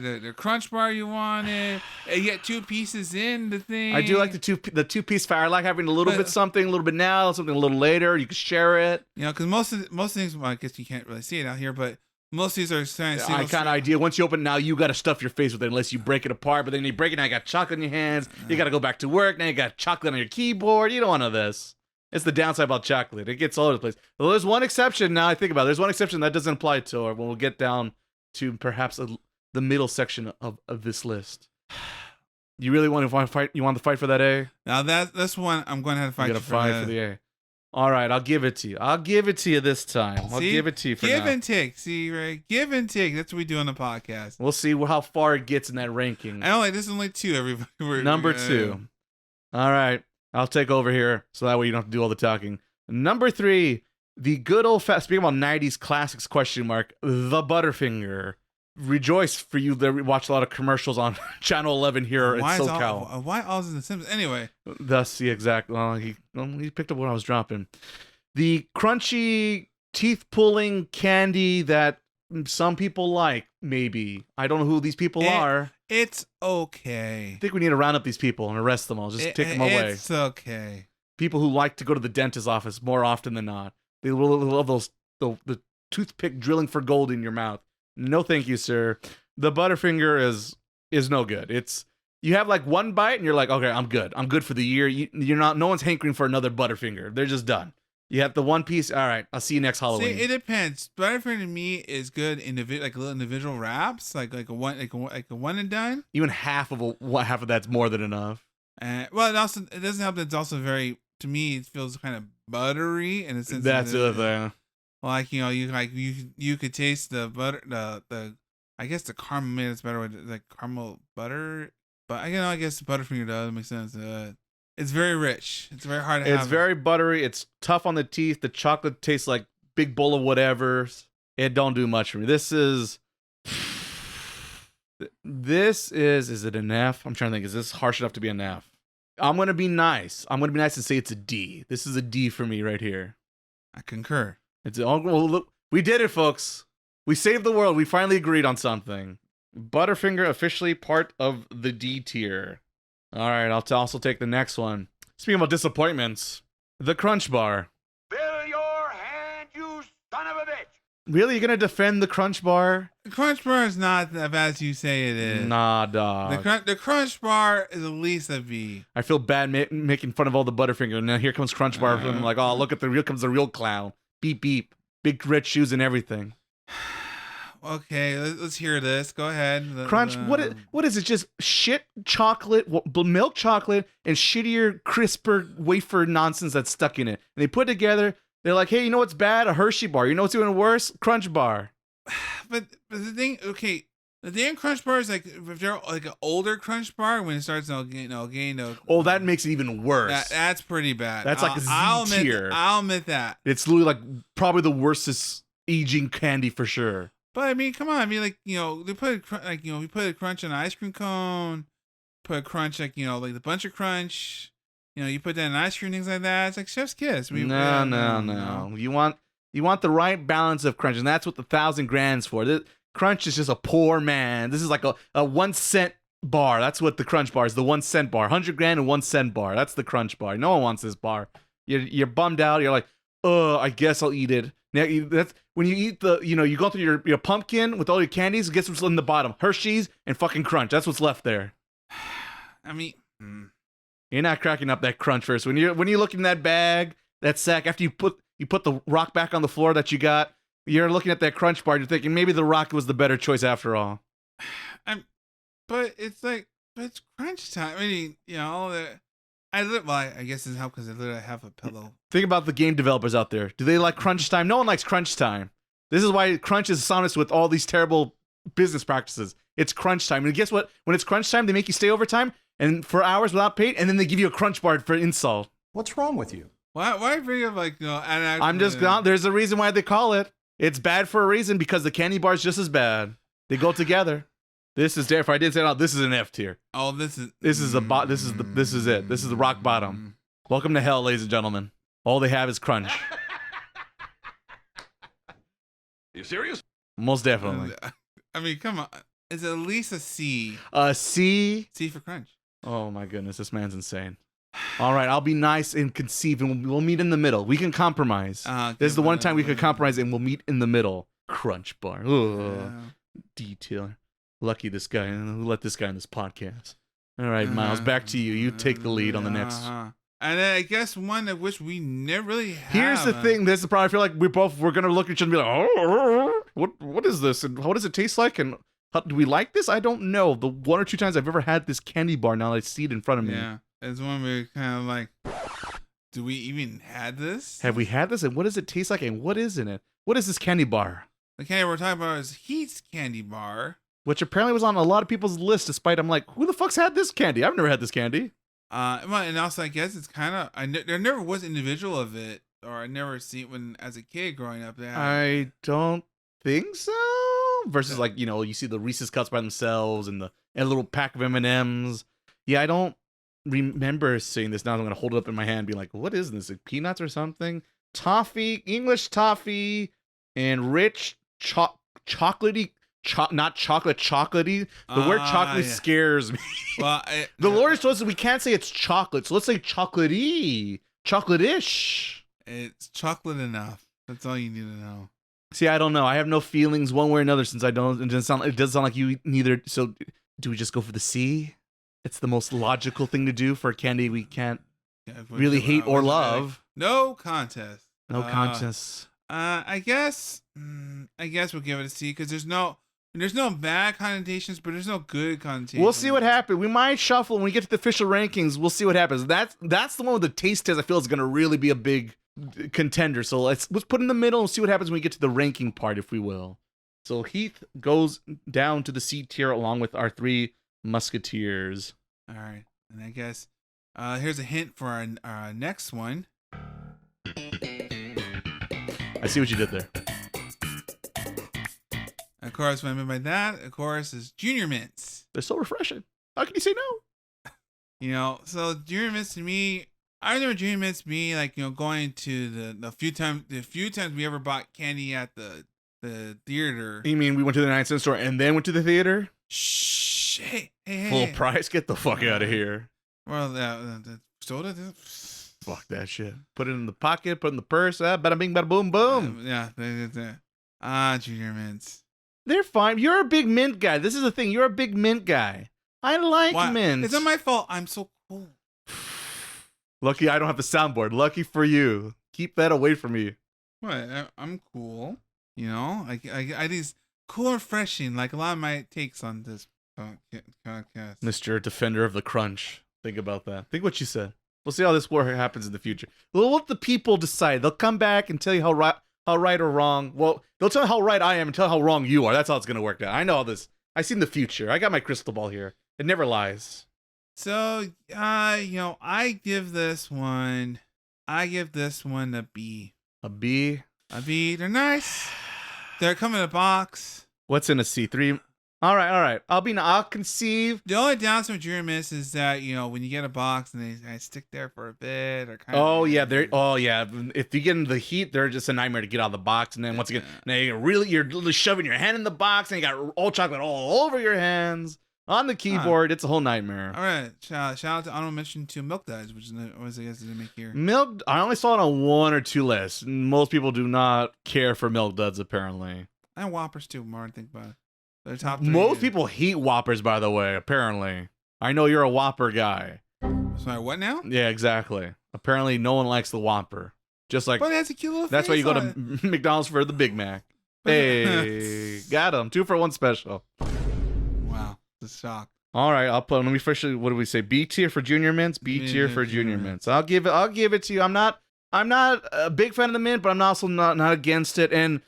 the crunch bar you wanted. You get 2 pieces in the thing. I do like the two piece fire. I like having a little bit something, a little bit now, something a little later. You can share it. Because most things, well, I guess you can't really see it out here, but most of these are kind of idea. Once you open, now you got to stuff your face with it unless you break it apart. But then you break it, now you got chocolate in your hands. You got to go back to work. Now you got chocolate on your keyboard. You don't want none of this. It's the downside about chocolate. It gets all over the place. Well, there's one exception. Now I think about it. There's one exception that doesn't apply to, or when we'll get down to perhaps the middle section of this list. You really want to fight? You want to fight for that A? Now this one, I'm going to have to fight. You're gonna fight for the A. All right, I'll give it to you. I'll give it to you this time. I'll give it to you for give now. And take. See, Ray, give and take. That's what we do on the podcast. We'll see how far it gets in that ranking. This is only 2. Everybody. Number 2. All right, I'll take over here, so that way you don't have to do all the talking. Number 3, the good old fast. Speaking about 90s classics, ? The Butterfinger. rejoice for you that we watch a lot of commercials on Channel 11 here in SoCal. Why all is in the Simpsons? Anyway. Thus, the exact. Well, he picked up what I was dropping. The crunchy, teeth-pulling candy that some people like, maybe. I don't know who these people are. It's okay. I think we need to round up these people and arrest them all. Just take them away. It's okay. People who like to go to the dentist's office more often than not. They love those the toothpick drilling for gold in your mouth. No, thank you, sir. The Butterfinger is no good. It's you have like one bite and you're like, okay, I'm good. I'm good for the year. You're not. No one's hankering for another Butterfinger. They're just done. You have the one piece. All right, I'll see you next Halloween. See, it depends. Butterfinger to me is good like little individual wraps, like a one and done. Even half of that's more than enough. Well, it doesn't help that it's also very, to me, it feels kind of buttery in a sense. That's the other thing. Like, you could taste the butter, the I guess the caramel made it's better with like caramel butter, but I guess the Butterfinger does make sense. It's very rich. It's very hard to have. It's very buttery. It's tough on the teeth. The chocolate tastes like big bowl of whatever. It don't do much for me. This is it an F? I'm trying to think. Is this harsh enough to be an F? I'm going to be nice. I'm going to be nice and say it's a D. This is a D for me right here. I concur. Well, look, we did it, folks. We saved the world. We finally agreed on something. Butterfinger officially part of the D tier. All right, I'll also take the next one. Speaking about disappointments, the Crunch Bar. Fill your hand, you son of a bitch! Really, you're gonna defend the Crunch Bar? The Crunch Bar is not as bad as you say it is. Nah, dog. The Crunch Bar is at least a B. I feel bad making fun of all the Butterfinger, and now here comes Crunch Bar. And I'm like, oh, look at comes the real clown. Beep beep, big red shoes and everything. Okay, let's hear this. Go ahead. Crunch. What is it? Just shit chocolate, milk chocolate, and shittier, crisper wafer nonsense that's stuck in it. And they put it together. They're like, hey, you know what's bad? A Hershey bar. You know what's even worse? Crunch Bar. But the thing, okay, the damn Crunch Bar is like, if they're like an older Crunch Bar, when it starts, Oh, that makes it even worse. That's pretty bad. That's like a Z tier. I'll admit that. It's literally like probably the worstest aging candy for sure. But I mean, come on. I mean, like, they put we put a crunch on an ice cream cone, put a crunch like the Bunch of Crunch. You put that in ice cream, things like that. It's like Chef's Kiss. No. You want the right balance of crunch, and that's what the 1,000 grand's for. Crunch is just a poor man. This is like a 1 cent bar. That's what the Crunch Bar is. The 1 cent bar, 100 grand and 1 cent bar. That's the Crunch Bar. No one wants this bar. You're bummed out. You're like, I guess I'll eat it. Now, that's when you eat you go through your pumpkin with all your candies. Guess what's in the bottom? Hershey's and fucking Crunch. That's what's left there. I mean, you're not cracking up that Crunch first. When you look in that bag, that sack, after you put the rock back on the floor that you got, you're looking at that Crunch Bar. You're thinking maybe the rock was the better choice after all. But it's crunch time. I mean, I guess it's helped because I literally have a pillow. Think about the game developers out there. Do they like crunch time? No one likes crunch time. This is why crunch is synonymous with all these terrible business practices. It's crunch time. And guess what? When it's crunch time, they make you stay overtime and for hours without pay, and then they give you a Crunch Bar for insult. What's wrong with you? Why bring up I'm just not. There's a reason why they call it. It's bad for a reason because the candy bar is just as bad. They go together. This is if I didn't say it, this is an F tier. Oh, this is it. This is the rock bottom. Welcome to hell, ladies and gentlemen. All they have is crunch. You serious? Most definitely. I mean, come on. It's at least a C. A C? C for crunch. Oh my goodness, this man's insane. All right, I'll be nice and conceive, and we'll meet in the middle. We can compromise. This is the one time we could compromise, and we'll meet in the middle. Crunch Bar. Ugh. Detail. Lucky this guy. Who let this guy in this podcast? All right, Miles, back to you. You take the lead on the next. And then I guess one of which we never really have. Here's the thing. This is the problem. I feel like we're gonna look at each other and be like, oh, what is this? And what does it taste like? And do we like this? I don't know. The 1 or 2 times I've ever had this candy bar, now I see it in front of me. Yeah, it's one where kind of like, do we even had this? Have we had this? And what does it taste like? And what is in it? What is this candy bar? The candy we're talking about is Heat's candy bar, which apparently was on a lot of people's list. Despite I'm like, who the fuck's had this candy? I've never had this candy. And also I guess it's kind of there never was individual of it, or I never seen it when as a kid growing up. I don't think so. versus like, you see the Reese's cups by themselves and a little pack of M&Ms. Yeah, I don't remember seeing this. Now I'm gonna hold it up in my hand and be like, what is this? Like peanuts or something? Toffee, English toffee, and rich chocolatey. Not chocolatey. The word chocolate scares me. Well, the lawyers told us that we can't say it's chocolate, so let's say chocolatey, chocolate-ish. It's chocolate enough. That's all you need to know. See, I don't know. I have no feelings one way or another since I don't. It doesn't sound like you neither. So, do we just go for the C? It's the most logical thing to do for a candy we can't really hate or love. No contest. No contest. I guess we'll give it a C because there's no bad connotations, but there's no good connotations. We'll see what happens. We might shuffle when we get to the official rankings. We'll see what happens. That's the one with the taste test. I feel is going to really be a big contender. So let's put in the middle and see what happens when we get to the ranking part, if we will. So Heath goes down to the C tier along with our 3 musketeers. All right, and I guess here's a hint for our next one. I see what you did there. Of course, what I mean by that, of course, is Junior Mints. They're so refreshing. How can you say no? So Junior Mints to me, I remember Junior Mints being like, going to the few times we ever bought candy at the theater. You mean we went to the 9-cent store and then went to the theater? Shh. Hey. Full price? Get the fuck out of here. Well, the soda. Fuck that shit. Put it in the pocket, put it in the purse. Bada bing, bada boom, boom. Junior Mints. They're fine. You're a big mint guy. This is the thing. You're a big mint guy. I like mint. It's not my fault. I'm so cool. Lucky I don't have the soundboard. Lucky for you. Keep that away from me. What? I'm cool. I these cool and refreshing, like a lot of my takes on this podcast. Mr. Defender of the Crunch. Think about that. Think what you said. We'll see how this war happens in the future. We'll let the people decide. They'll come back and tell you how right or wrong. Well, they'll tell you how right I am and tell how wrong you are. That's how it's going to work out. I know all this. I seen the future. I got my crystal ball here. It never lies. So, I give this one a B. A B? A B. They're nice. They're coming in a box. What's in a C? 3? All right. I'll conceive. The only downside with Junior Mints is that, when you get a box and they stick there for a bit or kind of. Oh, yeah. If you get into the heat, they're just a nightmare to get out of the box. And then once again, now you're literally shoving your hand in the box and you got all chocolate all over your hands. On the keyboard, it's a whole nightmare. All right, shout out to honorable mention to Milk Duds, which was I guess didn't make here. Milk, I only saw it on 1 or 2 lists. Most people do not care for Milk Duds, apparently. And Whoppers too, more I think about it. They're top 3. Most people hate Whoppers, by the way, apparently. I know you're a Whopper guy. Sorry, what now? Yeah, exactly. Apparently no one likes the Whopper. Just like, but it has a cute little that's why you go to it. McDonald's for the Big Mac. Hey, got him. 2 for 1 special. Wow, the shock. All right, let me officially, what do we say? B tier for Junior Mints, B tier for Junior Mints. I'll give it to you. I'm not a big fan of the mint, but I'm also not against it. And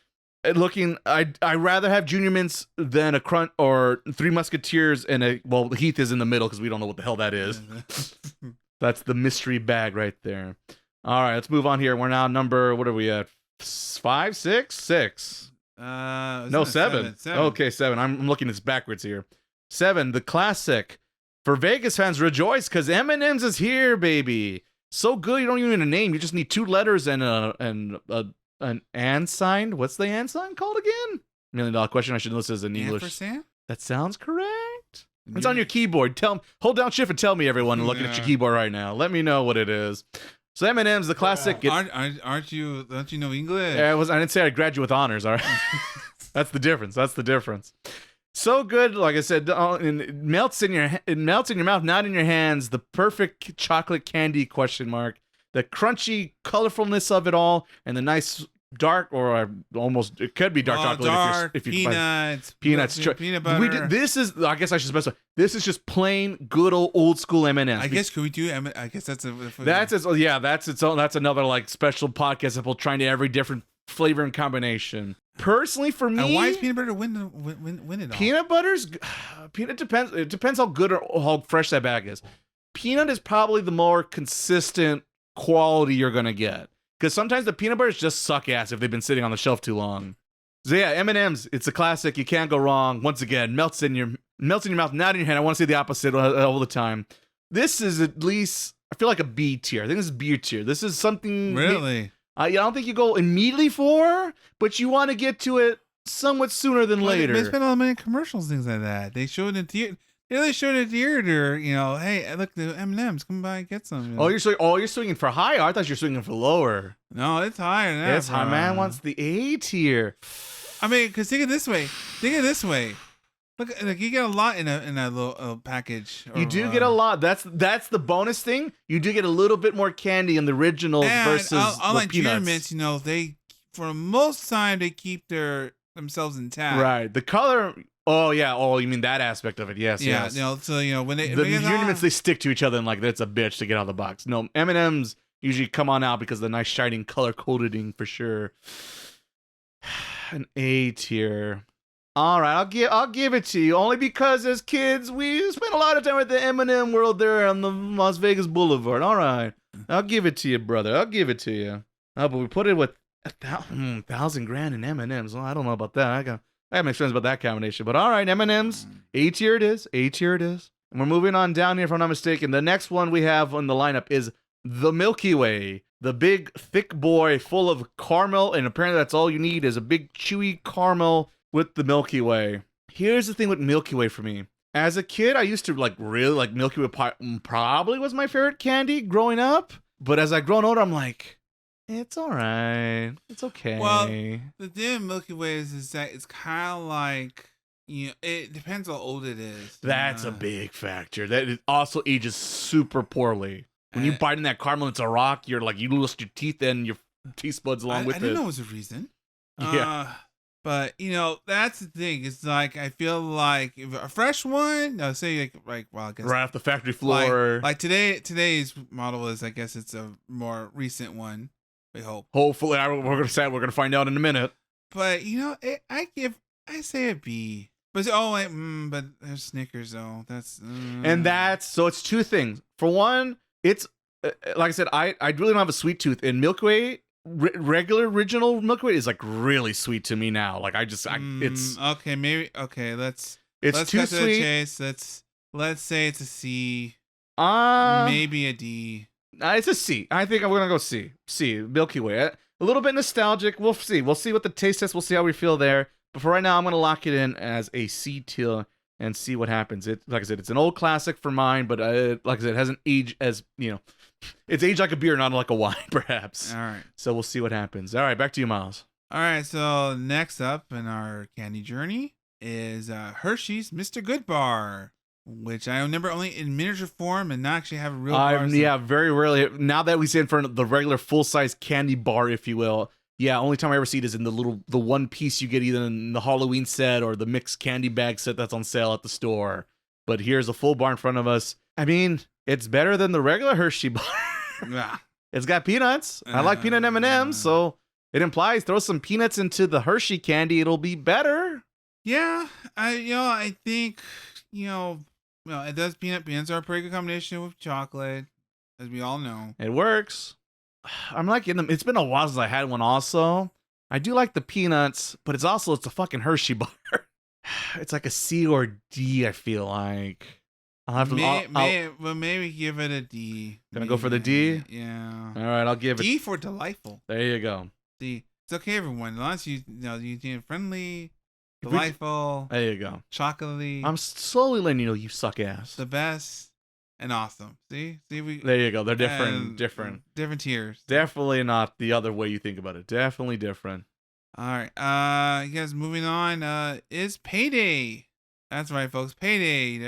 I rather have Junior Mints than a Crunch or 3 Musketeers and Heath is in the middle because we don't know what the hell that is. That's the mystery bag right there. All right, let's move on here. We're now number, what are we at? 5, 6, 6. No, 7. Okay, 7. I'm looking this backwards here. 7, the classic. For Vegas fans, rejoice because M&M's is here, baby. So good, you don't even need a name. You just need 2 letters and an and sign. What's the and sign called again? $1 million question. I should know this as in English. Ampersand? That sounds correct. It's on your keyboard. Hold down shift and tell me, everyone, looking at your keyboard right now. Let me know what it is. So M&M's, the classic. Don't you know English? Yeah, I didn't say I graduate with honors. All right. That's the difference. So good, like I said, it melts in your mouth, not in your hands. The perfect chocolate candy ? The crunchy colorfulness of it all, and the nice dark or almost it could be dark chocolate dark, if you peanuts, peanut butter. This is, I guess I should specify. This is just plain good old school M&Ms. I guess could we do? I guess that's another like special podcast of trying to every different flavor and combination. Personally, for me, and why is peanut butter win it all? Peanut butter's peanut depends. It depends how good or how fresh that bag is. Peanut is probably the more consistent quality you're gonna get, because sometimes the peanut butters just suck ass if they've been sitting on the shelf too long. So yeah, M&M's. It's a classic. You can't go wrong. Once again, melts in your mouth, not in your hand. I want to say the opposite all the time. This is at least, I feel like a B tier. I think this is B tier. This is something Really? I don't think you go immediately for, but you want to get to it somewhat sooner than later. They spend all the money in commercials, things like that. They show it in theater. They showed it in theater. Hey, look, the M&Ms. Come by and get some. You're swinging for higher. I thought you were swinging for lower. No, it's higher than that. It's high. Man wants the A tier. I mean, because think of it this way. Look, you get a lot in a little package. You do get a lot. That's the bonus thing. You do get a little bit more candy in the originals versus the Nigerian peanuts. mints, they for most time they keep themselves intact. Right. The color. Oh yeah. Oh, you mean that aspect of it? Yes. Yeah. Yes. So when they the Nigerian mints, they stick to each other and like that's a bitch to get out of the box. No, M&Ms usually come on out because of the nice shining color coding for sure. An A tier. All right, I'll give it to you only because as kids we spent a lot of time at the M&M world there on the Las Vegas Boulevard. All right, I'll give it to you, brother. I'll give it to you. Oh, but we put it with $1,000 in M&Ms. Well, I don't know about that. I have mixed feelings about that combination. But all right, M&Ms. A tier it is. A tier it is. And we're moving on down here, if I'm not mistaken. The next one we have on the lineup is the Milky Way. The big, thick boy full of caramel. And apparently that's all you need is a big, chewy caramel with the Milky Way. Here's the thing with Milky Way for me. As a kid, I used to really like Milky Way. Probably was my favorite candy growing up. But as I've grown older, I'm like, it's all right. It's okay. Well, the thing with Milky Way is that it's kind of like, it depends how old it is. That's a big factor. That it also ages super poorly. When you bite in that caramel, it's a rock. You're like, you lose your teeth and your taste buds along with it. I didn't know it was a reason. Yeah. But that's the thing. It's like I feel like if a fresh one, say like well, I guess right off the factory floor. Like today's model is, I guess it's a more recent one. We hope. Hopefully, we're gonna find out in a minute. But I say a B. But but there's Snickers though. So it's two things. For one, it's like I said, I really don't have a sweet tooth, and Milky Way. Regular original Milky Way is like really sweet to me now. Like it's okay. Maybe okay. Let's too cut to the sweet. chase. Let's say it's a C. Maybe a D. It's a C. I think I'm gonna go C. C Milky Way. A little bit nostalgic. We'll see. We'll see what the taste test. We'll see how we feel there. But for right now, I'm gonna lock it in as a C tier and see what happens. Like I said, it's an old classic for mine, but like I said, it hasn't aged as It's aged like a beer, not like a wine, perhaps. All right. So we'll see what happens. All right, back to you, Miles. All right. So next up in our candy journey is Hershey's Mr. Good Bar, which I remember only in miniature form and not actually have a real bar. Yeah, very rarely. Now that we see it for the regular full-size candy bar, if you will. Yeah, only time I ever see it is in the one piece you get either in the Halloween set or the mixed candy bag set that's on sale at the store. But here's a full bar in front of us. I mean, it's better than the regular Hershey bar. Yeah. It's got peanuts. I like peanut M&Ms, so it implies throw some peanuts into the Hershey candy, it'll be better. Yeah, I think it does. Peanuts are a pretty good combination with chocolate, as we all know. It works. I'm liking them. It's been a while since I had one. Also, I do like the peanuts, but it's a fucking Hershey bar. It's like a C or D. I feel like. I'll have to. But maybe give it a D. Gonna go for the D? Yeah. All right, I'll give it D for delightful. There you go. D. It's okay, everyone. As long as you're friendly, delightful. There you go. Chocolatey. I'm slowly letting you know you suck ass. The best and awesome. See, we. There you go. They're different. Different tiers. Definitely not the other way you think about it. Definitely different. All right. You guys, moving on. Is Payday. That's right, folks. Payday.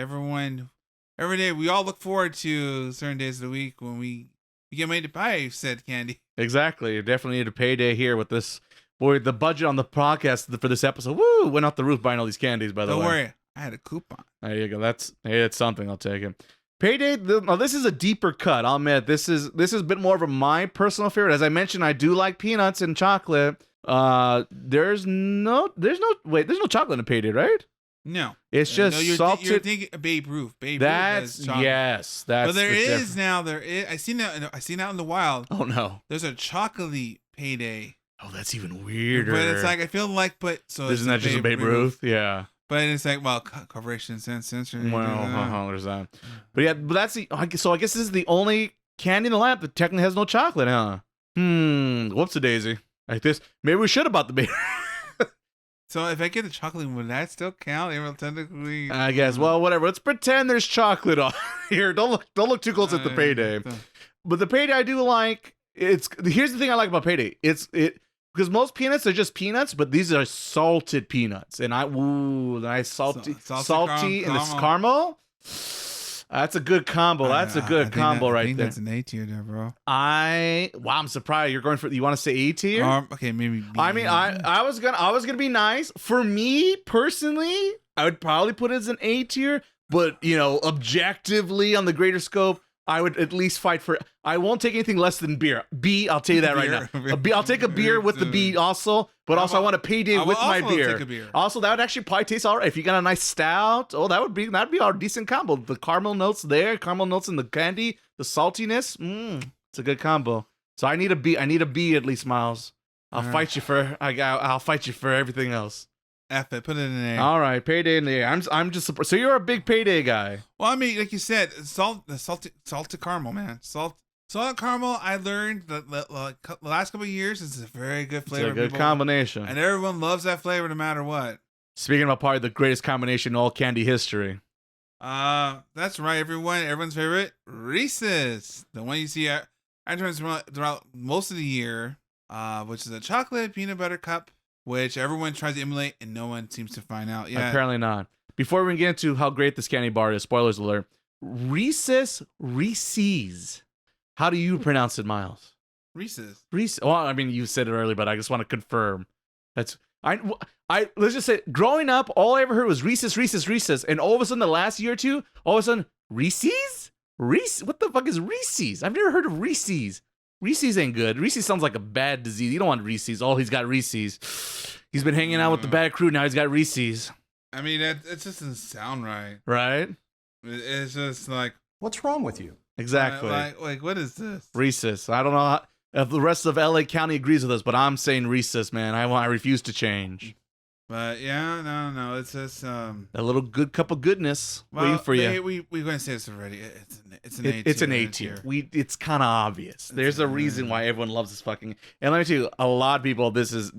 Every day we all look forward to certain days of the week when we get made to buy said candy. Exactly. You definitely need a payday here with this. Boy, the budget on the podcast for this episode, went off the roof buying all these candies, by the way. Don't worry. I had a coupon. There you go. That's something. I'll take it. Payday, this is a deeper cut. I'll admit, this is a bit more of my personal favorite. As I mentioned, I do like peanuts and chocolate. There's no chocolate in Payday, right? No, it's just salted. You're thinking Babe Ruth. That's yes. That's but there is now. There is. I seen that in the wild. Oh no. There's a chocolate Payday. Oh, that's even weirder. But it's like I feel like, isn't that just a Babe Ruth? Yeah. But it's like, well, corporations and censoring. Well, there's that. But yeah, but that's so I guess this is the only candy in the lamp that technically has no chocolate, huh? Whoops-a-daisy. Like this, maybe we should have bought the Babe. So if I get the chocolate, would that still count? It will technically. I guess. Well, whatever. Let's pretend there's chocolate on here. Don't look too close at the Payday. But the Payday I do like. Here's the thing I like about Payday. Because most peanuts are just peanuts, but these are salted peanuts, and nice salty and this caramel. That's a good combo. That's a good combo right there. That's an A tier there, bro. I'm surprised you're going for. You want to say A tier? Okay, maybe. B. I mean, I was gonna be nice. For me personally, I would probably put it as an A tier, but objectively on the greater scope, I would at least fight for. I won't take anything less than beer. B, I'll tell you that right now. I'll take a beer with the B also, but also I want a Payday with my beer. Take a beer. Also, that would actually probably taste all right if you got a nice stout. Oh, that'd be our decent combo. The caramel notes there, caramel notes in the candy, the saltiness. It's a good combo. So I need a B. I need a B at least, Miles. I'll fight you for. I'll fight you for everything else. F it, put it in A. All right, Payday in the A. I'm just surprised. So you're a big Payday guy. Well, I mean, like you said, salted caramel, man. Salted caramel. I learned that the last couple of years is a very good flavor. It's a good combination, and everyone loves that flavor no matter what. Speaking about probably the greatest combination in all candy history. That's right, everyone. Everyone's favorite, Reese's, the one you see at throughout most of the year, which is a chocolate peanut butter cup. Which everyone tries to emulate and no one seems to find out yet. Apparently not. Before we get into how great this candy bar is, spoilers alert. Reese's. How do you pronounce it, Miles? Reese's. Well, I mean, you said it earlier, but I just want to confirm. Let's just say, growing up, all I ever heard was Reese's, and all of a sudden, the last year or two, all of a sudden, Reese's? What the fuck is Reese's? I've never heard of Reese's. Reese's ain't good. Reese's sounds like a bad disease. You don't want Reese's. Oh, he's got Reese's. He's been hanging out with the bad crew. Now he's got Reese's. I mean, it just doesn't sound right. Right? It's just like... What's wrong with you? Exactly. Like what is this? Reese's. I don't know if the rest of LA County agrees with us, but I'm saying Reese's, man. I refuse to change. But yeah, no. It's just... a little good cup of goodness waiting for you. We're going to say this already. It's an A tier. It's an A tier. It's kind of obvious. There's a reason why everyone loves this fucking. And let me tell you, a lot of people. This is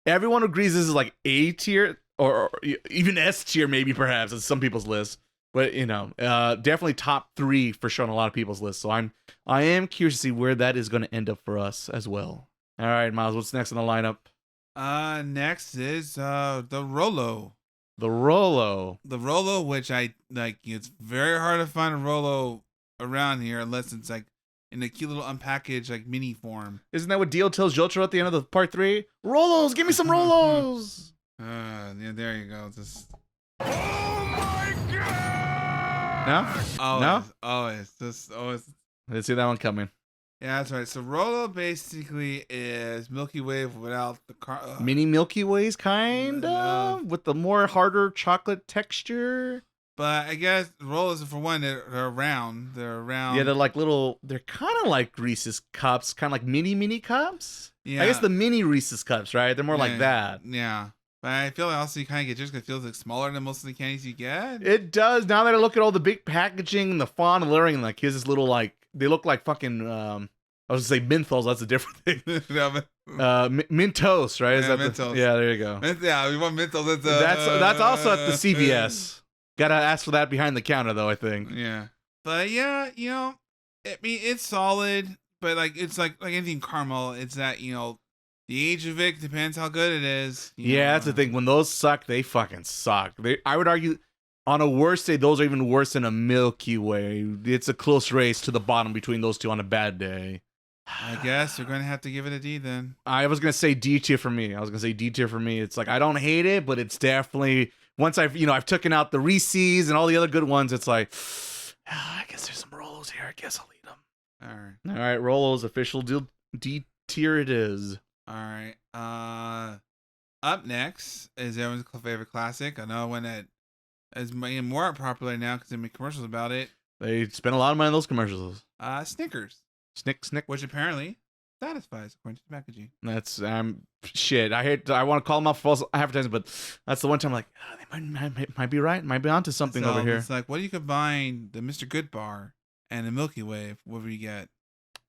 everyone agrees this is like A tier or even S tier, maybe perhaps on some people's list. But definitely top 3 for sure on a lot of people's list. So I am curious to see where that is going to end up for us as well. All right, Miles, what's next on the lineup? Next is the Rolo. The Rolo, which I like. It's very hard to find a Rolo around here unless it's like in a cute little unpackaged like mini form. Isn't that what Dio tells Jotaro at the end of the part 3? Rolos, give me some Rolos. Yeah, there you go. Just. Oh my god! No? Always. I didn't see that one coming. Yeah, that's right. So Rolo basically is Milky Way without the mini Milky Ways, kind of, with the more harder chocolate texture. But I guess Rolos, for one, they're round. They're round. Yeah, they're like little. They're kind of like Reese's cups, kind of like mini cups. Yeah, I guess the mini Reese's cups, right? They're more like that. Yeah. But I feel like also you kind of get just because it feels like smaller than most of the candies you get. It does. Now that I look at all the big packaging and the font and lettering, like here's this little like they look like fucking. I was gonna say menthols. That's a different thing. Mentos, right? Yeah, Mentos. Yeah, there you go. Yeah, we want Mentos. That's also at the CVS. Gotta ask for that behind the counter, though. I think. Yeah, but yeah, I mean, it's solid, but like it's like anything caramel. It's that the age of it depends how good it is. Yeah, that's the thing. When those suck, they fucking suck. I would argue, on a worse day, those are even worse than a Milky Way. It's a close race to the bottom between those two on a bad day. I guess you're going to have to give it a D then. I was going to say D tier for me. It's like, I don't hate it, but it's definitely, once I've taken out the Reese's and all the other good ones, it's like, I guess there's some Rolos here. I guess I'll eat them. All right. Rolos, official D tier it is. All right. Up next is everyone's favorite classic. Another one that is more popular now because they make commercials about it. They spend a lot of money on those commercials. Snickers. Snick. Which apparently satisfies according to the packaging. That's shit. I want to call them out for false advertising, but that's the one time I'm like, they might be right. Might be onto something over here. It's like, what do you combine the Mr. Good bar and the Milky Way? What would you get?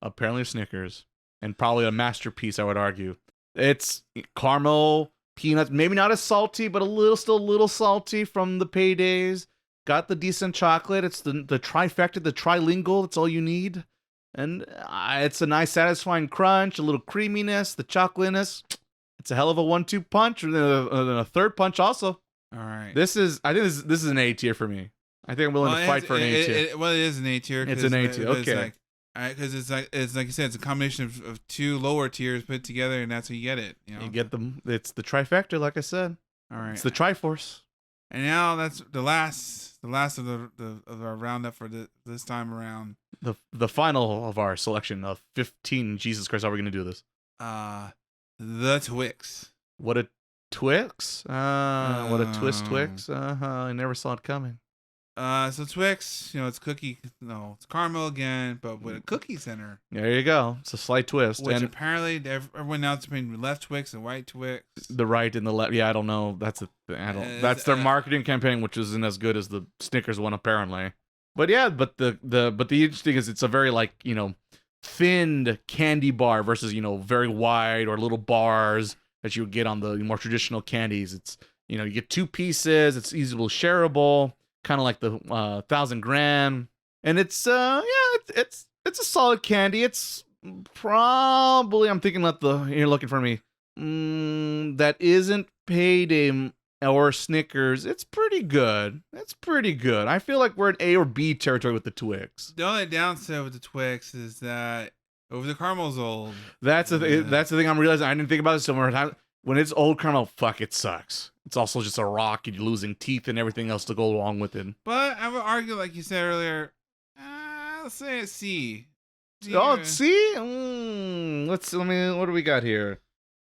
Apparently Snickers, and probably a masterpiece, I would argue. It's caramel, peanuts, maybe not as salty, but still a little salty from the paydays. Got the decent chocolate. It's the trifecta, the trilingual. That's all you need. And it's a nice satisfying crunch, a little creaminess, the chocolateness. It's a hell of a 1-2 punch, and a third punch also. All right. I think this is an A tier for me. I think I'm willing to fight for an A tier. It is an A tier. It's an A tier. Okay. Because it's like you said, it's a combination of two lower tiers put together, and that's how you get it. You get them. It's the trifecta, like I said. All right. It's the Triforce. And now that's the last of our roundup for this time around. The final of our selection of 15. Jesus Christ, how are we gonna do this? The Twix. What a Twix! What a Twix! I never saw it coming. So Twix, it's it's caramel again, but with a cookie center. There you go. It's a slight twist. Which and apparently everyone now is between left Twix and white Twix. The right and the left. Yeah, I don't know. That's that's their marketing campaign, which isn't as good as the Snickers one, apparently. But yeah, but the interesting is it's a very thinned candy bar versus very wide or little bars that you would get on the more traditional candies. It's you get 2 pieces. It's easily shareable. Kind of like the 1,000 gram, and it's it's a solid candy. It's probably, I'm thinking you're looking for me. That isn't Payday or Snickers. It's pretty good. I feel like we're in A or B territory with the Twix. The only downside with the Twix is that the caramel's old. That's the thing I'm realizing. I didn't think about it so much. When it's old caramel, fuck, it sucks. It's also just a rock, and you're losing teeth and everything else to go along with it. But I would argue, like you said earlier, let's say it's C. Oh, C? What do we got here?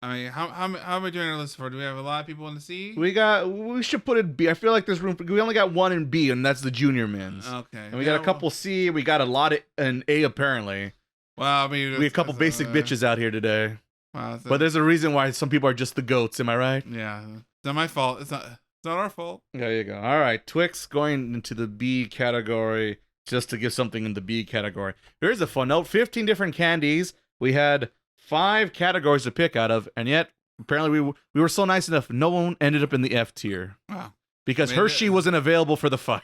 I mean, how are we doing our list for? Do we have a lot of people in the C? We should put it B. I feel like there's room for, we only got 1 in B, and that's the junior men's. Okay. And we got a couple C. We got a lot in A, apparently. Well, I mean, we have a couple basic bitches out here today. Wow, but there's a reason why some people are just the goats. Am I right? Yeah. It's not my fault. It's not our fault. There you go. All right. Twix going into the B category just to give something in the B category. Here's a fun note. 15 different candies. We had 5 categories to pick out of, and yet apparently we were so nice enough. No one ended up in the F tier. Wow. Because Hershey wasn't available for the fight.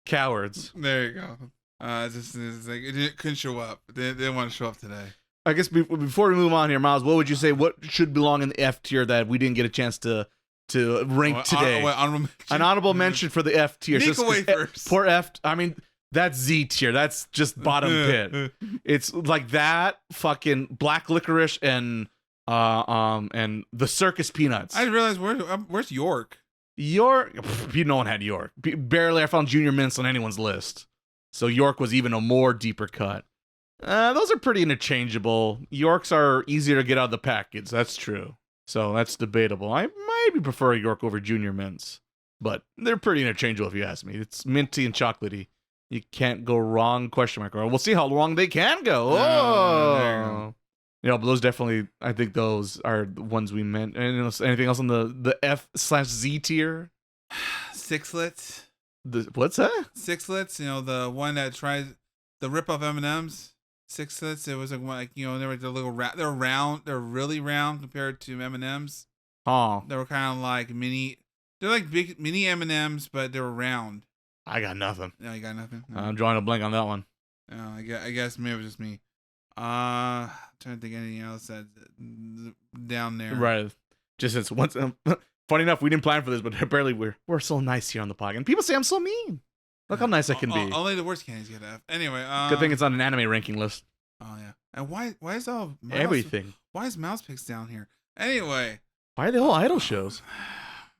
Cowards. There you go. It's like it couldn't show up. They didn't want to show up today. I guess before we move on here, Miles, what would you say? What should belong in the F tier that we didn't get a chance to rank today? An honorable mention for the F tier. Sneak away first. Poor F. I mean, that's Z tier. That's just bottom pit. It's like that fucking black licorice and the circus peanuts. I realized where's York? York. No one had York. Barely. I found Junior Mints on anyone's list. So York was even a more deeper cut. Those are pretty interchangeable. Yorks are easier to get out of the package. That's true. So that's debatable. I might prefer a York over Junior Mints, but they're pretty interchangeable if you ask me. It's minty and chocolatey. You can't go wrong, question mark. We'll see how wrong they can go. Oh. But those definitely, I think those are the ones we meant. Anything else on the F/Z tier? Sixlets. What's that? Sixlets, the one that tries the rip-off M&Ms. Sixlets, it was they were the little they're round, they're really round compared to M&Ms. Oh. They were kind of like mini, they're like big mini M&Ms, but they were round. I got nothing. No, you got nothing? No. I'm drawing a blank on that one. I guess maybe it was just me. Trying to think of anything else that's down there. Right. Just as once. Funny enough, we didn't plan for this, but apparently we're so nice here on the podcast. And people say I'm so mean. Look how nice I can be. Only the worst candies get F. Anyway, good thing it's on an anime ranking list. Oh yeah. And why is all everything? Why is Mouse Picks down here? Anyway. Why are they all idol shows?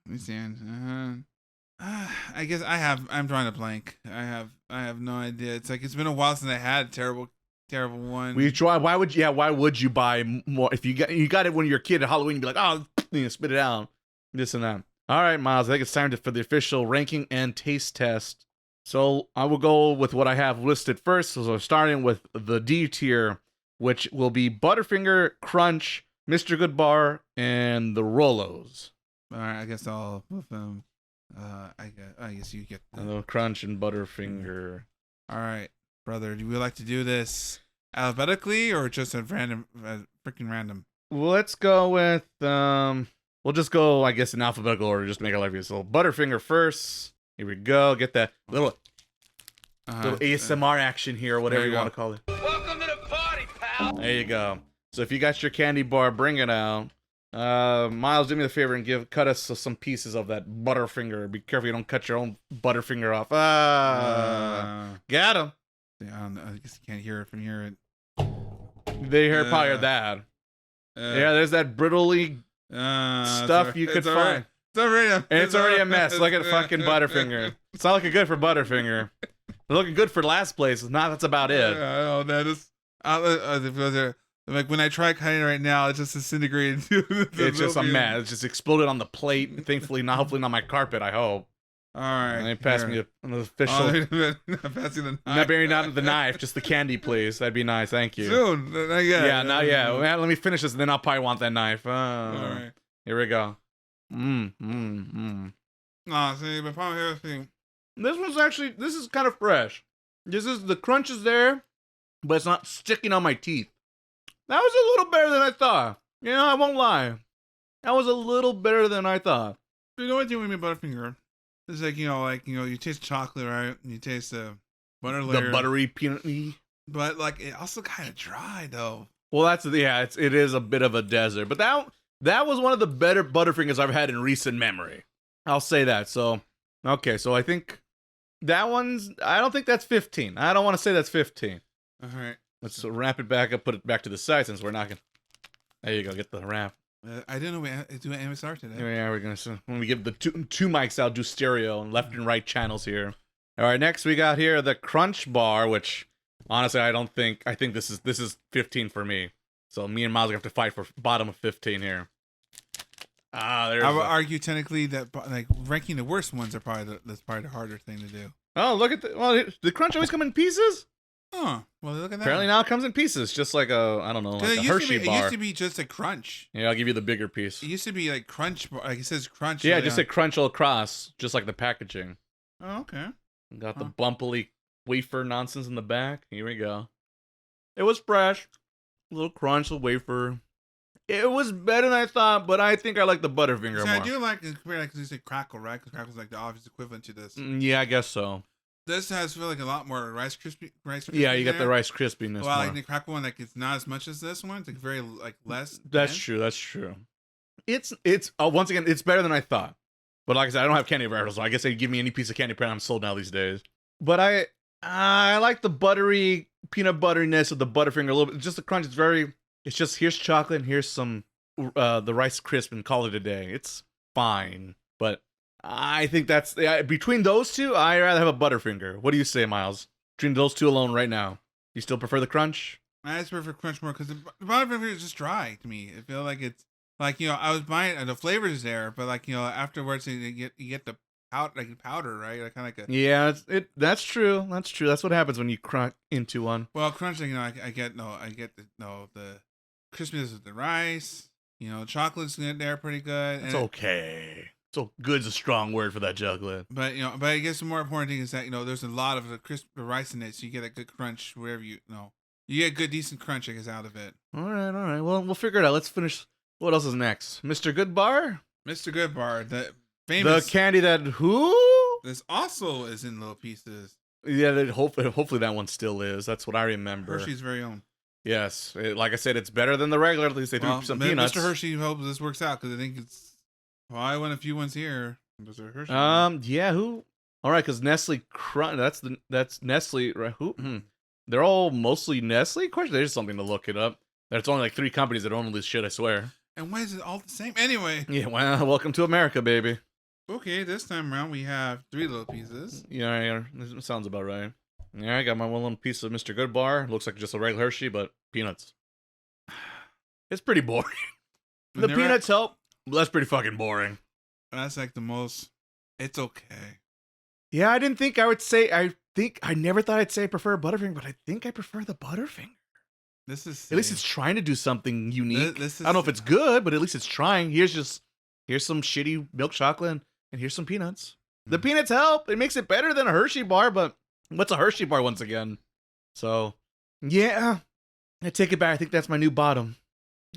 Let me see. I guess I'm drawing a blank. I have no idea. It's like it's been a while since I had a terrible one. Why would you buy more if you got it when you're a kid at Halloween? You'd be like, oh, spit it out, this and that. All right, Miles. I think it's time for the official ranking and taste test. So I will go with what I have listed first. So starting with the D tier, which will be Butterfinger, Crunch, Mr. Good Bar, and the Rolos. All right, I guess I'll move them. I guess you get The Crunch and Butterfinger. All right, brother. Do we like to do this alphabetically or just at random, freaking random? Well, let's go with we'll just go, I guess, in alphabetical order, just to make it life easier. So Butterfinger first. Here we go. Get that little ASMR action here, or whatever There you you want go. to call it. Welcome to the party, pal. There you go. So if you got your candy bar, bring it out. Miles, do me the favor and cut us some pieces of that Butterfinger. Be careful you don't cut your own Butterfinger off. Got him. Yeah, I guess you can't hear it from here. They heard probably heard that. Yeah, there's that brittly stuff you could find. It's already And it's already a mess. Look at fucking Butterfinger. It's not looking good for Butterfinger. They're looking good for last place. That's about it. Oh, that is. Like when I try cutting it right now, it's just disintegrated. It's just a mess. It's just exploded on the plate. Thankfully, hopefully not my carpet, I hope. All right. And they passed me an official. Passing the knife. Not burying not the knife, just the candy, please. That'd be nice. Thank you. Soon. Not yet. Yeah, not yet. Well, let me finish this, and then I'll probably want that knife. All right. Here we go. Nah, see, the problem here is This is kind of fresh. The crunch is there, but it's not sticking on my teeth. That was a little better than I thought. You know, I won't lie. That was a little better than I thought. you know what you with me, Butterfinger? It's like you taste chocolate, right? And you taste the butter layer, The buttery peanut-y. but like it also kind of dry though. Well, it is a bit of a desert, but that was one of the better Butterfingers I've had in recent memory. I'll say that. So, okay, so I think I don't think that's 15. I don't want to say that's 15. All right. Let's wrap it back up, put it back to the side since we're not gonna. There you go, get the wrap. I didn't know we do an MSR today. Yeah, we're gonna when we give the two mics out, do stereo and left and right channels here. All right, next we got here the Crunch Bar, which honestly I think this is 15 for me. So me and Miles have to fight for bottom of 15 here. I would argue technically that like ranking the worst ones that's probably the harder thing to do. Oh, look at the Crunch always come in pieces. Huh. Well, look at that. Apparently now it comes in pieces, just like like a Hershey bar. It used to be just a crunch. Yeah, I'll give you the bigger piece. It used to be like crunch, like it says crunch. Yeah, just a crunch all across, just like the packaging. Oh, okay. Got the bumpily wafer nonsense in the back. Here we go. It was fresh. A little crunch, a wafer. It was better than I thought, but I think I like the Butterfinger See, more. I do like you say crackle, right? Because crackle's like the obvious equivalent to this. Yeah, I guess so. This has feel like a lot more Rice Krispie. Yeah, you got the Rice Crispiness. Well, more. like the crackle one, like it's not as much as this one. It's like very like less. That's dense. true. That's true. It's once again, it's better than I thought. But like I said, I don't have candy bars, so I guess they give me any piece of candy brand, I'm sold now these days. But I like the buttery peanut butteriness of the Butterfinger a little bit. Just the crunch. It's just here's chocolate and here's some the Rice Crisp and call it a day. It's fine, but I think that's between those two. I'd rather have a Butterfinger. What do you say, Miles? Between those two alone, right now, you still prefer the crunch? I just prefer crunch more because the Butterfinger is just dry to me. I feel like it's like I was buying the flavor is there, but like afterwards you get the powder, right? Like kind of like a Yeah, that's true. That's true. That's what happens when you crack into one. well crunch. I get the crispiness of the rice. Chocolate's in there pretty good. It's okay. So good's a strong word for that chocolate. But I guess the more important thing is that there's a lot of the rice in it, so you get a good crunch wherever you get good decent crunch I guess out of it. All right. Well, we'll figure it out. Let's finish. What else is next? Mr. Good Bar? Mr. Good Bar, the famous The candy that who? This also is in little pieces. Yeah, hopefully that one still is. That's what I remember. Hershey's very own. Yes, like I said, it's better than the regular. At least they threw some peanuts. Mr. Hershey hopes this works out because I think it's. Well, I won a few ones here. Mr. Hershey. Yeah. Who? All right, because Nestle Crunch. That's Nestle. Right? Who? They're all mostly Nestle. Question. There's something to look it up. There's only like 3 companies that own this shit. I swear. And why is it all the same anyway? Yeah. Well, welcome to America, baby. Okay, this time around we have 3 little pieces. Yeah. This sounds about right. Yeah, I got my one little piece of Mr. Good Bar. Looks like just a regular Hershey, but peanuts. It's pretty boring. The peanuts help, but that's pretty fucking boring. That's like the most. It's okay. Yeah, I didn't think I would say. I never thought I'd say I prefer Butterfinger, but I think I prefer the Butterfinger. This is At least it's trying to do something unique. This I don't know if is- it's good, but at least it's trying. Here's some shitty milk chocolate, and here's some peanuts. The peanuts help. It makes it better than a Hershey bar, but what's a Hershey bar once again? So, yeah, I take it back. I think that's my new bottom.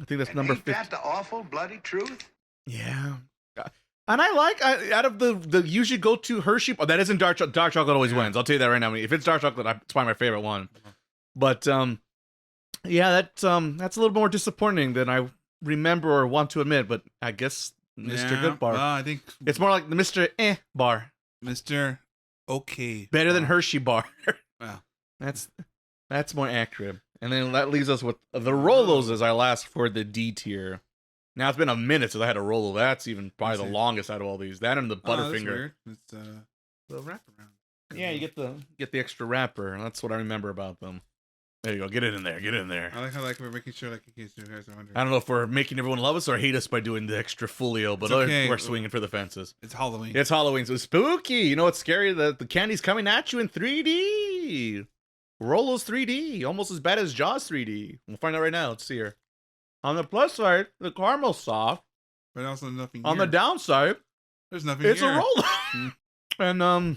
I think that's number 50. Ain't that the awful, bloody truth? Yeah. And I like, out of the usually go-to Hershey, that isn't dark chocolate always wins. I'll tell you that right now. If it's dark chocolate, it's probably my favorite one. But, yeah, that's a little more disappointing than I remember or want to admit, but I guess Mr. Good Bar. Well, I think It's more like the Mr. Bar. Mr. Okay. Better than Hershey Bar. Wow. That's more accurate. And then that leaves us with the Rolos as our last for the D tier. Now, it's been a minute since I had a Rolo. That's even probably the longest out of all these. That and the Butterfinger. It's the wraparound. Yeah, you get the extra wrapper. That's what I remember about them. There you go. Get it in there. Get it in there. I like how we're making sure in case you guys are wondering. I don't know if we're making everyone love us or hate us by doing the extra folio, but It's okay. we're swinging for the fences. It's Halloween. It's Halloween, so it's spooky. You know what's scary? The candy's coming at you in 3D. Rolo's 3D, almost as bad as Jaws 3D. We'll find out right now. Let's see here. On the plus side, the caramel's soft. But also nothing On here. the downside, There's nothing it's here. a Rolo. And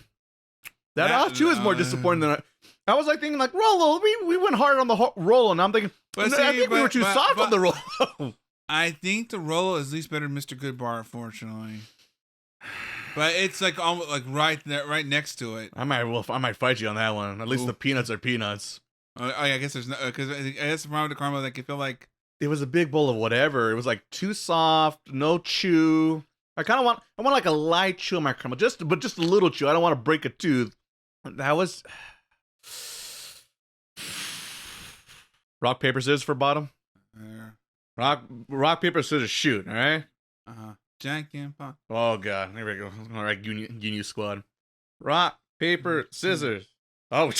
that too is more disappointing than I was like thinking like Rolo. We went hard on the Rolo, and I'm thinking But I see, think we were too soft on the Rolo. I think the Rolo is at least better than Mr. Good Bar, unfortunately. But it's like almost like right there, right next to it. I might fight you on that one. At least Ooh. the peanuts are peanuts. Oh, yeah, I guess there's no because I guess the problem with the caramel, like I feel like It was a big bowl of whatever. It was like too soft, no chew. I want like a light chew on my caramel, but just a little chew. I don't want to break a tooth. That was rock paper scissors for bottom. Rock paper scissors shoot. All right. Jack and Pop. Oh god, here we go. All right, Ginyu squad. Rock paper scissors. Oh,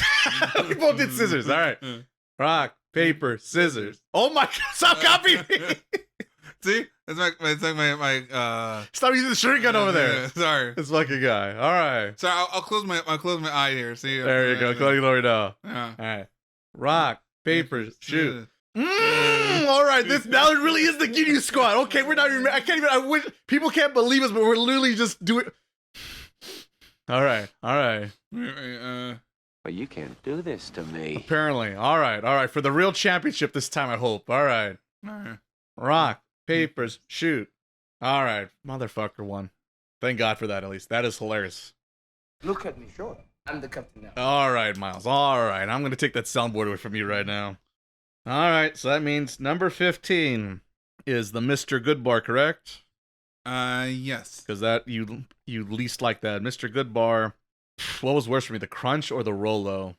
we both did scissors. All right. Rock paper scissors. Oh my god! Stop copying me. See, it's like my Stop using the shrink gun over there. Sorry, This fucking guy. All right. sorry. I'll close my eye here. See, There you go. Close glory now. Yeah. All right. Rock, paper, shoot. All right. Now it really is the Ginyu squad. Okay, we're not even. I wish people can't believe us, but we're literally just doing. All right. But you can't do this to me. Apparently. All right. For the real championship this time, I hope. All right. Rock, papers, shoot. All right. Motherfucker won. Thank God for that, at least. That is hilarious. Look at me, sure. I'm the captain now. All right, Miles. All right. I'm going to take that soundboard away from you right now. All right. So that means number 15 is the Mr. Good Bar, correct? Yes. Because that you least like that. Mr. Good Bar. What was worse for me, the crunch or the Rolo?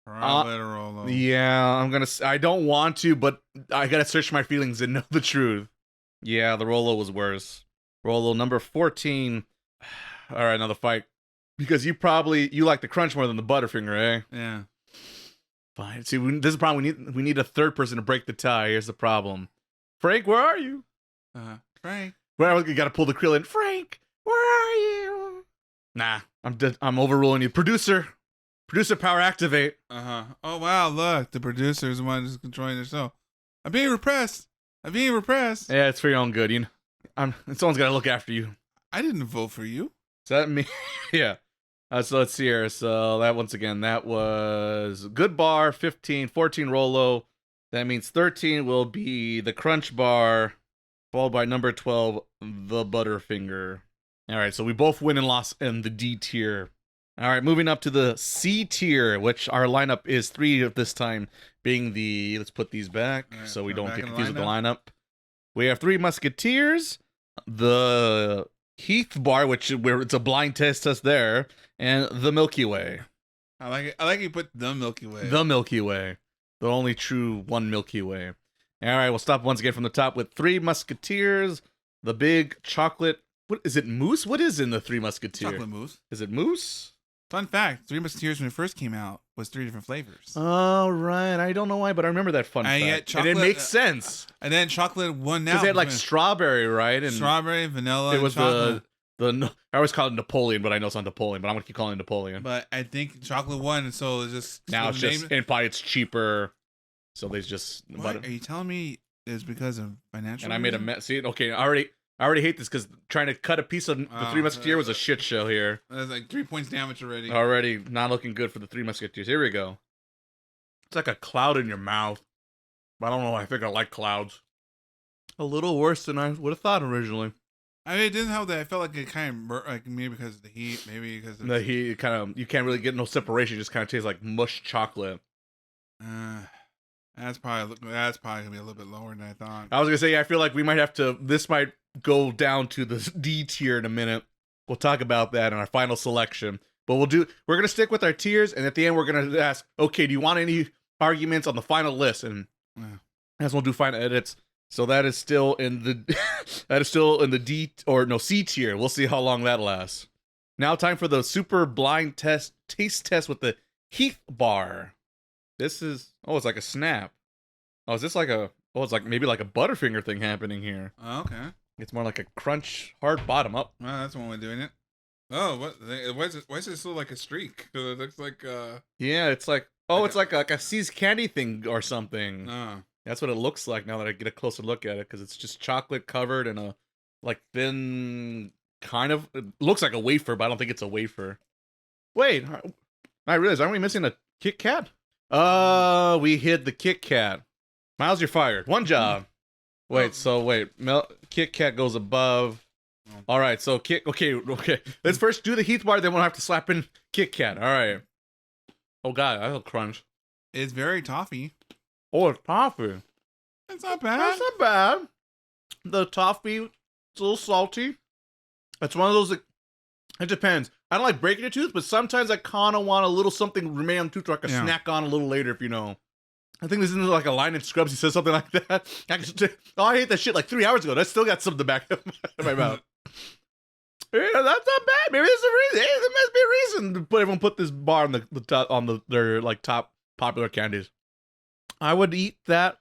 Probably the Rolo. Yeah, I don't want to, but I gotta search my feelings and know the truth. Yeah, the Rolo was worse. Rolo number 14. All right, another fight. Because you like the crunch more than the Butterfinger, eh? Yeah. Fine. See, this is the problem. We need a third person to break the tie. Here's the problem. Frank, where are you? Frank. Well, you gotta pull the krill in. Frank, where are you? Nah, I'm overruling you. Producer power activate. Oh wow, look, the producer is the one who's controlling the show. I'm being repressed. Yeah, it's for your own good. Someone's gotta look after you. I didn't vote for you. Is that me? Yeah. So let's see here. So that was Good Bar, 15, 14 Rolo. That means 13 will be the Crunch Bar, followed by number 12, the Butterfinger. All right, so we both win and lost in the D tier. All right, moving up to the C tier, which our lineup is 3 of this time, being let's put these back right, so we don't back get in the confused with the lineup. We have 3 Musketeers, the Heath Bar, where it's a blind test there, and the Milky Way. I like it. I like you put the Milky Way. The Milky Way. The only true one Milky Way. All right, we'll stop once again from the top with 3 Musketeers, the big chocolate. What is it, mousse? What is in the 3 Musketeers? Chocolate mousse. Is it mousse? Fun fact: 3 Musketeers when it first came out was 3 different flavors. Oh, right. I don't know why, but I remember that fun And fact. yet chocolate- and it makes sense. And then chocolate won now. Because they had like strawberry, right? And strawberry, vanilla. it was and chocolate. I always call it Napoleon, but I know it's not Napoleon, but I'm going to keep calling it Napoleon. But I think chocolate won, and so it's just Now it's just, and probably it's cheaper. So they just. What? Are you telling me it's because of financial? And I made a mess. See, okay, I already hate this because trying to cut a piece of the Three Musketeers was a shit show here. That's like 3 points damage already. Already not looking good for the Three Musketeers. Here we go. It's like a cloud in your mouth. I don't know. I think I like clouds. A little worse than I would have thought originally. I mean, it didn't help that I felt like it kind of like maybe because of the heat, maybe because of the heat. Kind of, you can't really get no separation. It just kind of tastes like mush chocolate. That's probably gonna be a little bit lower than I thought. I was gonna say, I feel like we might have to. This might go down to the D tier in a minute. We'll talk about that in our final selection. But we're gonna stick with our tiers, and at the end we're gonna ask, okay, do you want any arguments on the final list? And as we'll do final edits. So that is still in the D or no C tier. We'll see how long that lasts. Now time for the super blind taste test with the Heath bar. This is it's like a snap. Oh, is this like it's like maybe like a Butterfinger thing happening here. Oh, okay. It's more like a crunch hard bottom up. Well, that's one way of doing it. Oh, why is it still like a streak? It looks like yeah, it's like it's like a C's candy thing or something. Oh. That's what it looks like now that I get a closer look at it, because it's just chocolate covered in a like thin kind of. It looks like a wafer, but I don't think it's a wafer. Wait, I realize, aren't we missing a Kit Kat? We hid the Kit Kat. Miles, you're fired. One job. Wait, Kit Kat goes above. All right, so okay. Let's first do the Heath bar, then we'll have to slap in Kit Kat. All right. Oh god, that'll crunch. It's very toffee. Oh, it's toffee. It's not bad. That's not bad. The toffee, it's a little salty. It's one of those that, it depends. I don't like breaking a tooth, but sometimes I kind of want a little something remain on the tooth so I can snack on a little later, if you know. I think this is like a line in Scrubs. He says something like that. I ate that shit like 3 hours ago. And I still got some in the back of my mouth. Yeah, that's not bad. Maybe there's a reason. Hey, there must be a reason to everyone put this bar on the top their like top popular candies. I would eat that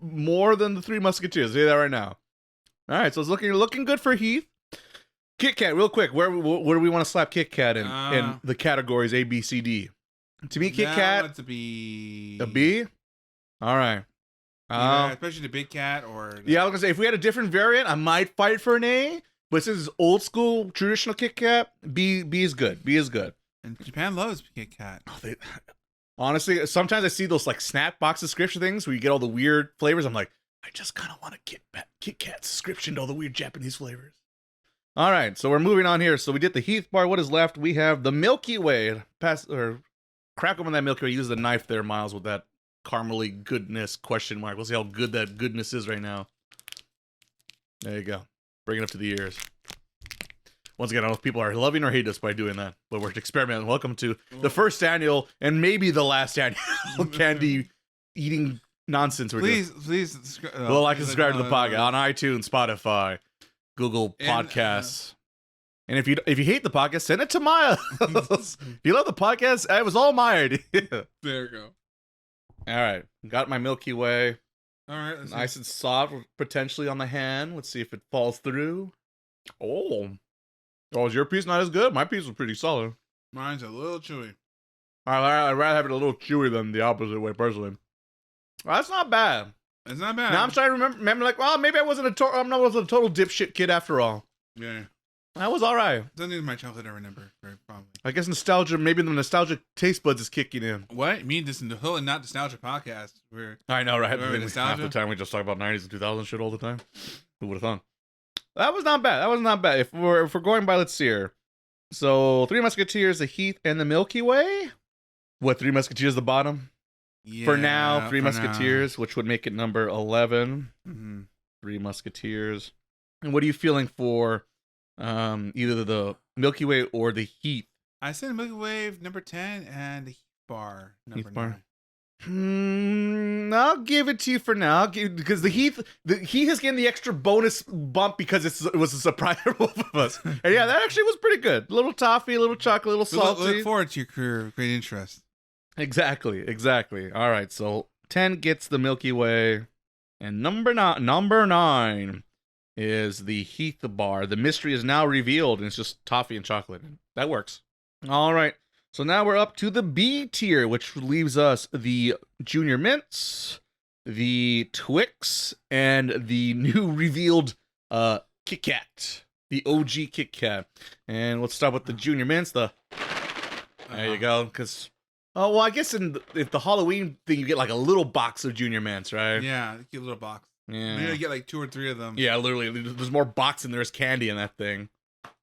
more than the Three Musketeers. I'll say that right now. All right, so it's looking good for Heath. Kit Kat, real quick. Where do we want to slap Kit Kat in the categories A, B, C, D? To me, Kit Kat. I want it to be a B. All right. Especially the Big Cat or. Yeah, I was gonna say if we had a different variant, I might fight for an A. But since it's old school traditional Kit Kat, B is good. B is good. And Japan loves Kit Kat. Honestly, sometimes I see those like snap box subscription things where you get all the weird flavors. I'm like, I just kind of want a Kit Kat subscription to all the weird Japanese flavors. All right, so we're moving on here. So we did the Heath bar. What is left? We have the Milky Way. Crack open that Milky Way. Use the knife there, Miles, with that caramely goodness question mark. We'll see how good that goodness is right now. There you go. Bring it up to the ears. Once again, I don't know if people are loving or hate us by doing that, but we're experimenting. Welcome to the first annual and maybe the last annual candy eating nonsense we're doing. Please subscribe. Well, like and subscribe to the podcast on iTunes, Spotify, Google Podcasts. And if you hate the podcast, send it to Miles. If you love the podcast, it was all my idea. There you go. All right, got my Milky Way. All right, let's nice and soft, potentially on the hand. Let's see if it falls through. Oh, is your piece not as good? My piece was pretty solid. Mine's a little chewy. I'd rather have it a little chewy than the opposite way, personally. Well, that's not bad. It's not bad. Now I'm trying to remember like, well, maybe I wasn't a total dipshit kid after all. Yeah. That was all right. Doesn't even my childhood I remember, very probably. I guess nostalgia, maybe the nostalgic taste buds is kicking in. What? You mean this is the whole not nostalgia podcast? I know, right? Nostalgia? Half the time we just talk about 90s and 2000s shit all the time. Who would have thought? That was not bad. If we're going by, let's see here. So, Three Musketeers, the Heath, and the Milky Way. What, Three Musketeers the bottom? Yeah, for now, Three Musketeers, which would make it number 11. Mm-hmm. Three Musketeers. And what are you feeling for either the Milky Way or the Heath? I said Milky Way number 10 and the Heath bar number 9. I'll give it to you for now, because the Heath has gained the extra bonus bump because it was a surprise for both of us. And yeah, that actually was pretty good. A little toffee, a little chocolate, a little salty. Look forward to your career. Great interest. Exactly. All right, so 10 gets the Milky Way, and number 9 is the Heath bar. The mystery is now revealed, and it's just toffee and chocolate. That works. All right. So now we're up to the B tier, which leaves us the Junior Mints, the Twix, and the new revealed Kit Kat, the OG Kit Kat. And let's start with the Junior Mints. There you go. Because I guess if the Halloween thing, you get like a little box of Junior Mints, right? Yeah, cute little box. Yeah. Maybe you get like 2 or 3 of them. Yeah, literally. There's more box than there's candy in that thing.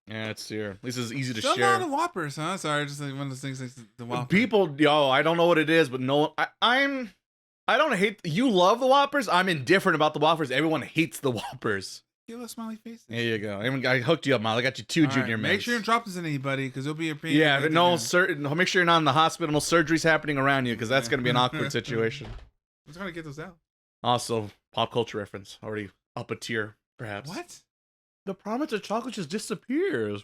Yeah, it's here. At least it's easy to Still share. not a Whoppers, huh? Sorry, just like one of those things like the Whopper. People, I don't know what it is, but no, I don't hate. You love the Whoppers. I'm indifferent about the Whoppers. Everyone hates the Whoppers. Cute little smiley faces. There you go. I hooked you up, Mal. I got you 2 Junior Mints. Make sure you don't drop this in anybody, because it'll be a pain. Yeah, but make sure you're not in the hospital. No surgeries happening around you, because that's going to be an awkward situation. I'm just gonna get those out. Also, pop culture reference. Already up a tier, perhaps. What? The promise of chocolate just disappears.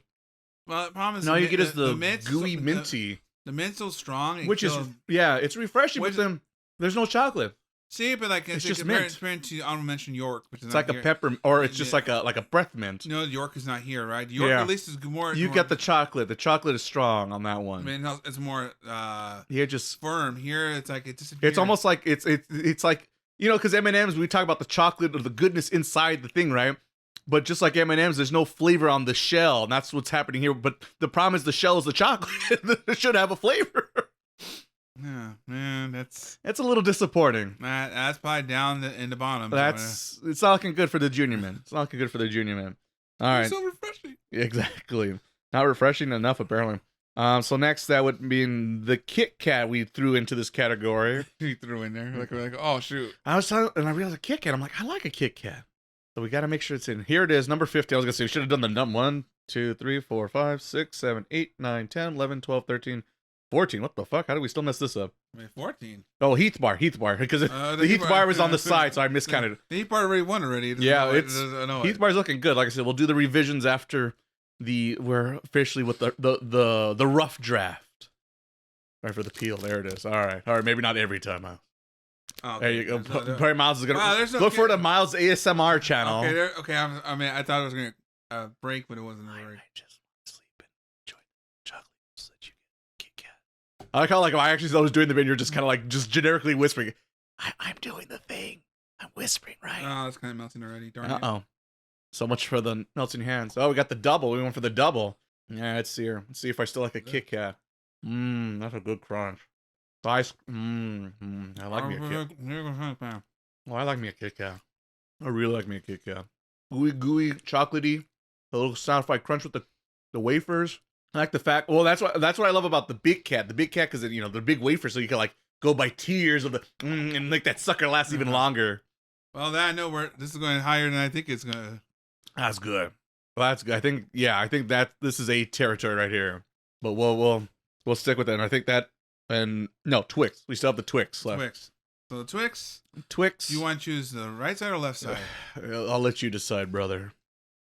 Well, I promise. All you get is the mint's gooey minty. The mint's so strong, Which is, it's refreshing, but then there's no chocolate. See, but like it's just mint. Compared to honorable mention York, which is it's like here. a pepper, or it's just like a breath mint. No, York is not here, right? York at least is more. You got the chocolate. The chocolate is strong on that one. I mean, it's more. Here, just firm. Here, it's like it disappears. It's almost like it's like because M&Ms, we talk about the chocolate or the goodness inside the thing, right? But just like M&Ms, there's no flavor on the shell, and that's what's happening here. But the problem is the shell is the chocolate. It should have a flavor. Yeah, man, that's a little disappointing. That's probably down in the bottom. It's not looking good for the Junior Man. It's not looking good for the Junior Man. All right. It's so refreshing. Exactly. Not refreshing enough, apparently. So next, that would mean the Kit Kat we threw into this category. He threw in there. Like, oh, shoot. I realized a Kit Kat. I'm like, I like a Kit Kat. So we got to make sure it's in. Here it is, number 50. I was going to say, we should have done the number 1, 2, 3, 4, 5, 6, 7, 8, 9, 10, 11, 12, 13, 14. What the fuck? How did we still mess this up? Wait, 14. Oh, Heath Bar. Because the Heath Bar was on the side, so I miscounted. The Heath Bar already won already. Yeah, Heath Bar's looking good. Like I said, we'll do the revisions after we're officially with the rough draft. Right, for the peel. There it is. All right. Maybe not every time, Miles. Oh, okay. There you go. Probably Miles is gonna look for the Miles ASMR channel. Okay. I mean, I thought it was gonna break, but it wasn't. I just want to sleep and enjoy the chocolate so that you get Kit Kat. I like how I actually was doing the video, just kind of like just generically whispering. I'm doing the thing. I'm whispering, right? Oh, it's kind of melting already. Darn it. Uh-oh. So much for the melting hands. Oh, we got the double. We went for the double. Yeah, let's see here. Let's see if I still like a Kit Kat. That's a good crunch. I like me a Kit Kat. Oh, I like me a Kit Kat. I really like me a Kit Kat. Gooey, chocolatey, a little satisfied crunch with the wafers. I like the fact. Well, that's what I love about the Big Cat. The Big Cat, because they're big wafers, so you can like go by tiers of the and make that sucker last even longer. Well, I know this is going higher than I think it's gonna. That's good. Well, that's good. I think that this is A territory right here. But we'll stick with it. And I think that. And no, Twix. We still have the Twix left. Twix. So the Twix. You want to choose the right side or left side? I'll let you decide, brother.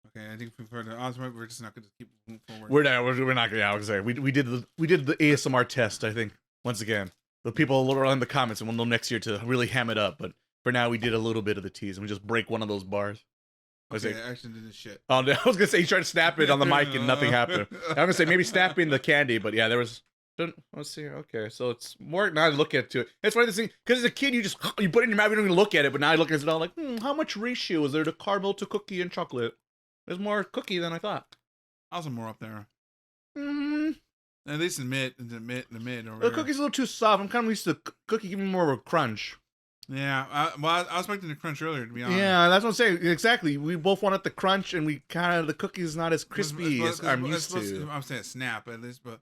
Okay, I think for the odds, we're just not going to keep moving forward. We're not. Yeah, I was saying we did the ASMR test. I think once again, the people will in the comments, and we'll know next year to really ham it up. But for now, we did a little bit of the tease, and we just break one of those bars. Okay, I actually did this shit. Oh, I was gonna say you tried to snap it on the mic, and nothing happened. I was gonna say maybe snapping the candy, but yeah, there was. Let's see. Okay, so it's more now. I look at it. It's funny this thing because as a kid, you put it in your mouth, you don't even look at it. But now I look at it all like, how much ratio is there to caramel to cookie and chocolate? There's more cookie than I thought. Also more up there. Mm. At least in the mid. The cookie's a little too soft. I'm kind of used to cookie giving me more of a crunch. Yeah, I was expecting the crunch earlier, to be honest. Yeah, that's what I'm saying. Exactly. We both wanted the crunch, and we the cookie's not as crispy as I'm used to. I'm saying snap at least, but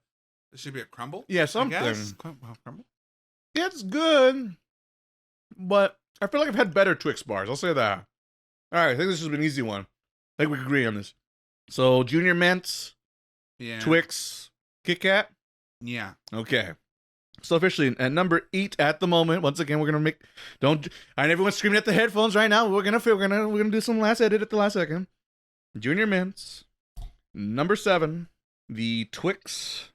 it should be a crumble. Yeah, something. Crumble. Yeah, it's good, but I feel like I've had better Twix bars. I'll say that. All right, I think this has been an easy one. I think we agree on this. So, Junior Mints, yeah, Twix, Kit Kat. Yeah. Okay. So officially at number 8 at the moment. Once again, we're gonna and everyone's screaming at the headphones right now. We're gonna do some last edit at the last second. Junior Mints. Number 7, the Twix.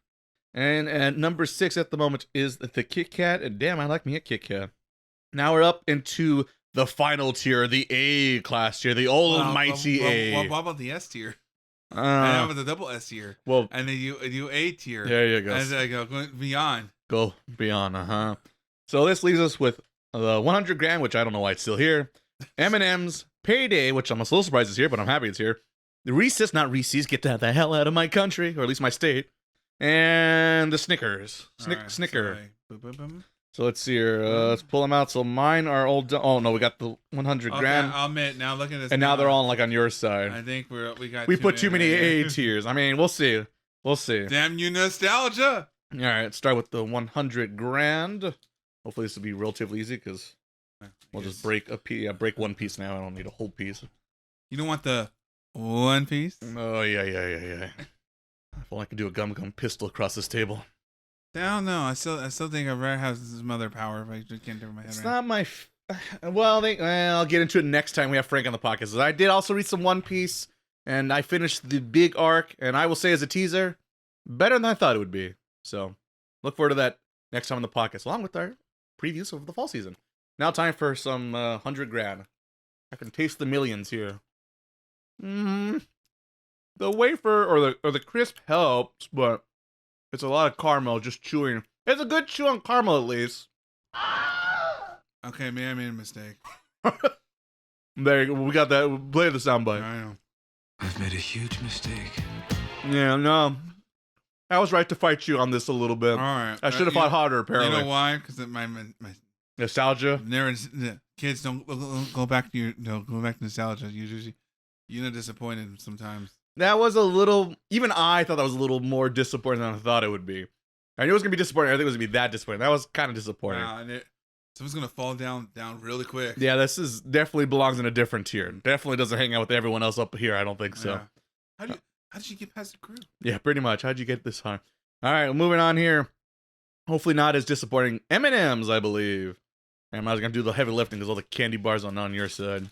And at number 6 at the moment is the Kit Kat. And damn, I like me a Kit Kat. Now we're up into the final tier, the A class tier, the almighty A. What about the S tier? And that was a double S tier. Well, And then you do A tier. there you go. And then I go beyond. Go beyond, So this leaves us with the 100 gram, which I don't know why it's still here. M&M's, Payday, which I'm a little surprised is here, but I'm happy it's here. The Reese's, not Reese's, get the hell out of my country, or at least my state. And the Snickers. Snicker. So let's see here. Let's pull them out. So mine are all done. Oh, no, we got the 100 gram. I'll admit, now look at this. And now they're all like on your side. I think we put too many A tiers. I mean, we'll see. We'll see. Damn you, nostalgia. All right, let's start with the 100 grand. Hopefully this will be relatively easy because we'll just break a piece. Yeah, break one piece now. I don't need a whole piece. You don't want the one piece? Oh, yeah. If only I could do a gum pistol across this table. I don't know. I still think I'd rather have this mother power, but I just can't do it in my head. It's right not my... Well, I'll get into it next time we have Frank on the podcast. I did also read some One Piece, and I finished the big arc, and I will say as a teaser, better than I thought it would be. So, look forward to that next time on the podcast, along with our previews of the fall season. Now time for some 100 grand. I can taste the millions here. The wafer or the crisp helps, but it's a lot of caramel just chewing. It's a good chew on caramel at least. Okay, man, I made a mistake. There you go. We got that. Play the soundbite. I know. I've made a huge mistake. Yeah, no. I was right to fight you on this a little bit. All right. I should have fought harder, apparently. You know why? Because my Nostalgia? the kids don't go back to go back to nostalgia. You're disappointed sometimes. That was a little... Even I thought that was a little more disappointing than I thought it would be. I knew it was going to be disappointing. I didn't think it was going to be that disappointing. That was kind of disappointing. Wow, someone's going to fall down really quick. Yeah, this is definitely belongs in a different tier. Definitely doesn't hang out with everyone else up here. I don't think so. Yeah. How did you get past the crew? Yeah, pretty much. How'd you get this high? All right, moving on here. Hopefully not as disappointing. M&M's, I believe. And I was going to do the heavy lifting because all the candy bars are on your side.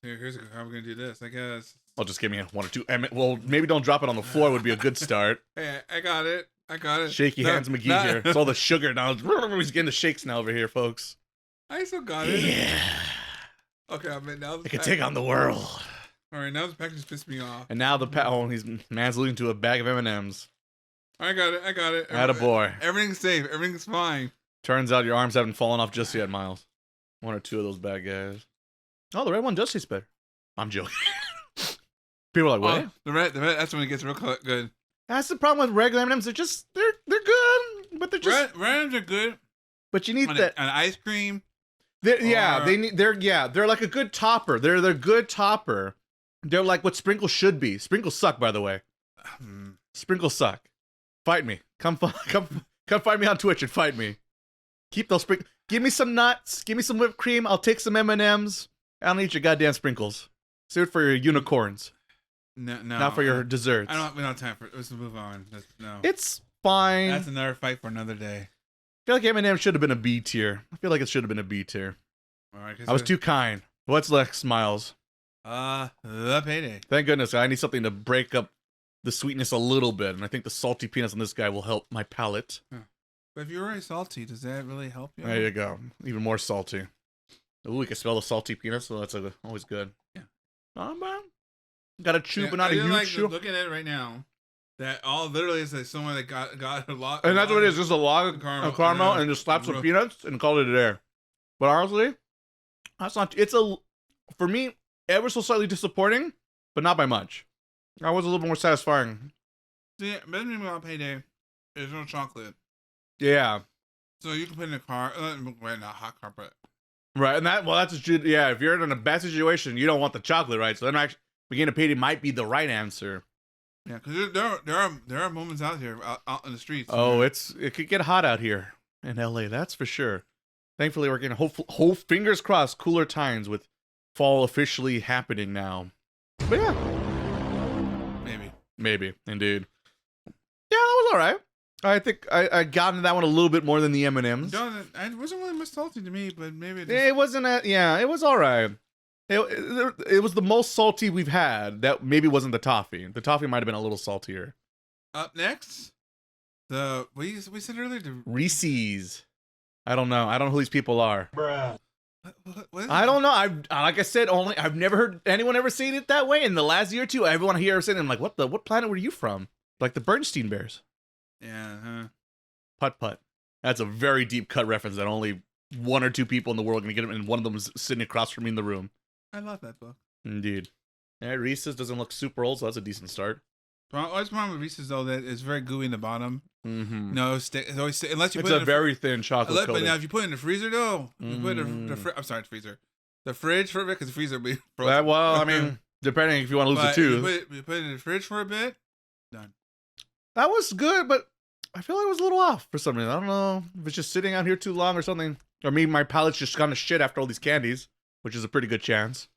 Here's how we're going to do this, I guess. I'll just give me one or two. Well, maybe don't drop it on the floor would be a good start. Hey, I got it. Shaky hands McGee here. It's all the sugar now. He's getting the shakes now over here, folks. I still got it. Yeah. Okay, I mean, now I can take on the world. All right, now the package pissed me off. And now man's losing to a bag of M&Ms. I got it. Attaboy. Everything's safe. Everything's fine. Turns out your arms haven't fallen off just yet, Miles. One or two of those bad guys. Oh, the red one does taste better. I'm joking. People are like, what? Oh, the red, that's when it gets real good. That's the problem with regular M&Ms. They're good, but they're just... Red M&Ms are good. But you need an ice cream. They're like a good topper. They're good topper. They're like what sprinkles should be. Sprinkles suck, by the way. Sprinkles suck. Fight me. Come fight me on Twitch and fight me. Keep those sprinkles. Give me some nuts. Give me some whipped cream. I'll take some M&Ms. I don't need your goddamn sprinkles. Save it for your unicorns. No. Not for your desserts. We don't have time for it. Let's move on. No. It's fine. That's another fight for another day. I feel like M&M should have been a B tier. I feel like it should have been a B tier. All right. I was too kind. What's next, Miles? The Payday. Thank goodness. I need something to break up the sweetness a little bit, and I think the salty peanuts on this guy will help my palate. Huh. But if you're already salty, does that really help you? There you go. Even more salty. Ooh, we can smell the salty peanuts, so that's always good. Yeah. Man. Got to chew, but not a huge chew. Looking at it right now, that all literally is like someone that got a lot. And that's what it is. Just a log of caramel and just slap some peanuts and call it a day. But honestly, that's not. For me, ever so slightly disappointing, but not by much. That was a little more satisfying. See, best thing about Payday is no chocolate. Yeah. So you can put in a car, not hot car, but right, and that's if you're in a bad situation, you don't want the chocolate, right? So then actually, beginning of Payday might be the right answer. Yeah, because there are moments out here out in the streets. Oh, it could get hot out here in LA, that's for sure. Thankfully, we're getting whole fingers crossed, cooler times with fall officially happening now. But yeah, maybe indeed. Yeah, that was all right. I think I got into that one a little bit more than the M&Ms. No, it wasn't really much salty to me, but maybe it wasn't. It was all right. It was the most salty we've had. That maybe wasn't the toffee. The toffee might have been a little saltier. Up next, we said earlier, Reese's. I don't know. I don't know who these people are. Bruh. What is I it? don't know. Like I said, I've never heard anyone ever saying it that way. In the last year or two, everyone here saying, "I'm like, what planet were you from?" Like the Bernstein Bears. Yeah. Putt putt. That's a very deep cut reference that only one or two people in the world are gonna get it, and one of them is sitting across from me in the room. I love that book. Indeed. Yeah, Reese's doesn't look super old, so that's a decent start. Always problem with Reese's though that it's very gooey in the bottom. Mm-hmm. No, it's always unless you It's put a it very thin chocolate But coating. now if you put it in the freezer though, you put it in I'm sorry, the freezer, the fridge for a bit because the freezer will be frozen. Well, I mean, depending if you want to lose But a tooth. you put it in the fridge for a bit. Done. That was good, but I feel like it was a little off for some reason. I don't know if it's just sitting out here too long or something. Or maybe my palate's just kind of shit after all these candies, which is a pretty good chance.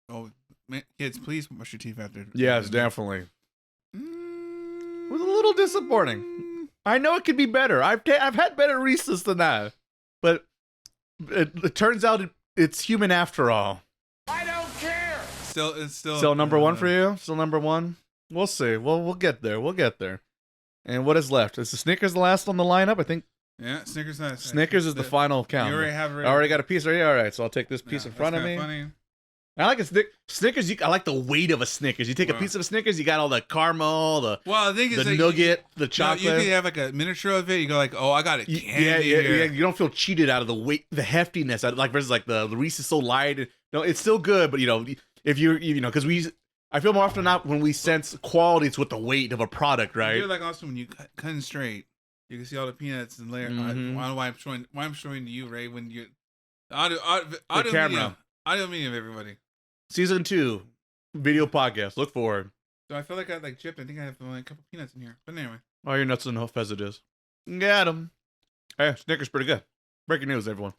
Oh, man, kids, please brush your teeth after. Yes, definitely. It was a little disappointing. I know it could be better. I've had better Reese's than that, but it turns out it's human after all. I don't care. It's still Still number one for you? Still number one? We'll see. We'll get there. We'll get there. And what is left? Is the Snickers the last on the lineup? I think Yeah, Snickers. Nice. Snickers is the final count. You already have. I already got a piece right here. All right, so I'll take this piece in front of me. Funny. I like a Snickers. I like the weight of a Snickers. You take a piece of a Snickers, you got all the caramel, the I think it's the like, nougat, the chocolate. You could have like a miniature of it. You go like, oh, I got it. Yeah. You don't feel cheated out of the weight, the heftiness. Like versus like the Reese's so light. No, it's still good, but if you know, because I feel more often not when we sense quality, it's with the weight of a product, right? You're like also when you cut straight, you can see all the peanuts and layer. I don't know why I'm showing to you, Ray, when you audio camera. Audio medium, everybody. Season 2, video podcast. Look forward. So I feel like I like chipped. I think I have only a couple peanuts in here. But anyway. Oh, you're nuts enough as it is. Got him. Hey, Snickers pretty good. Breaking news, everyone.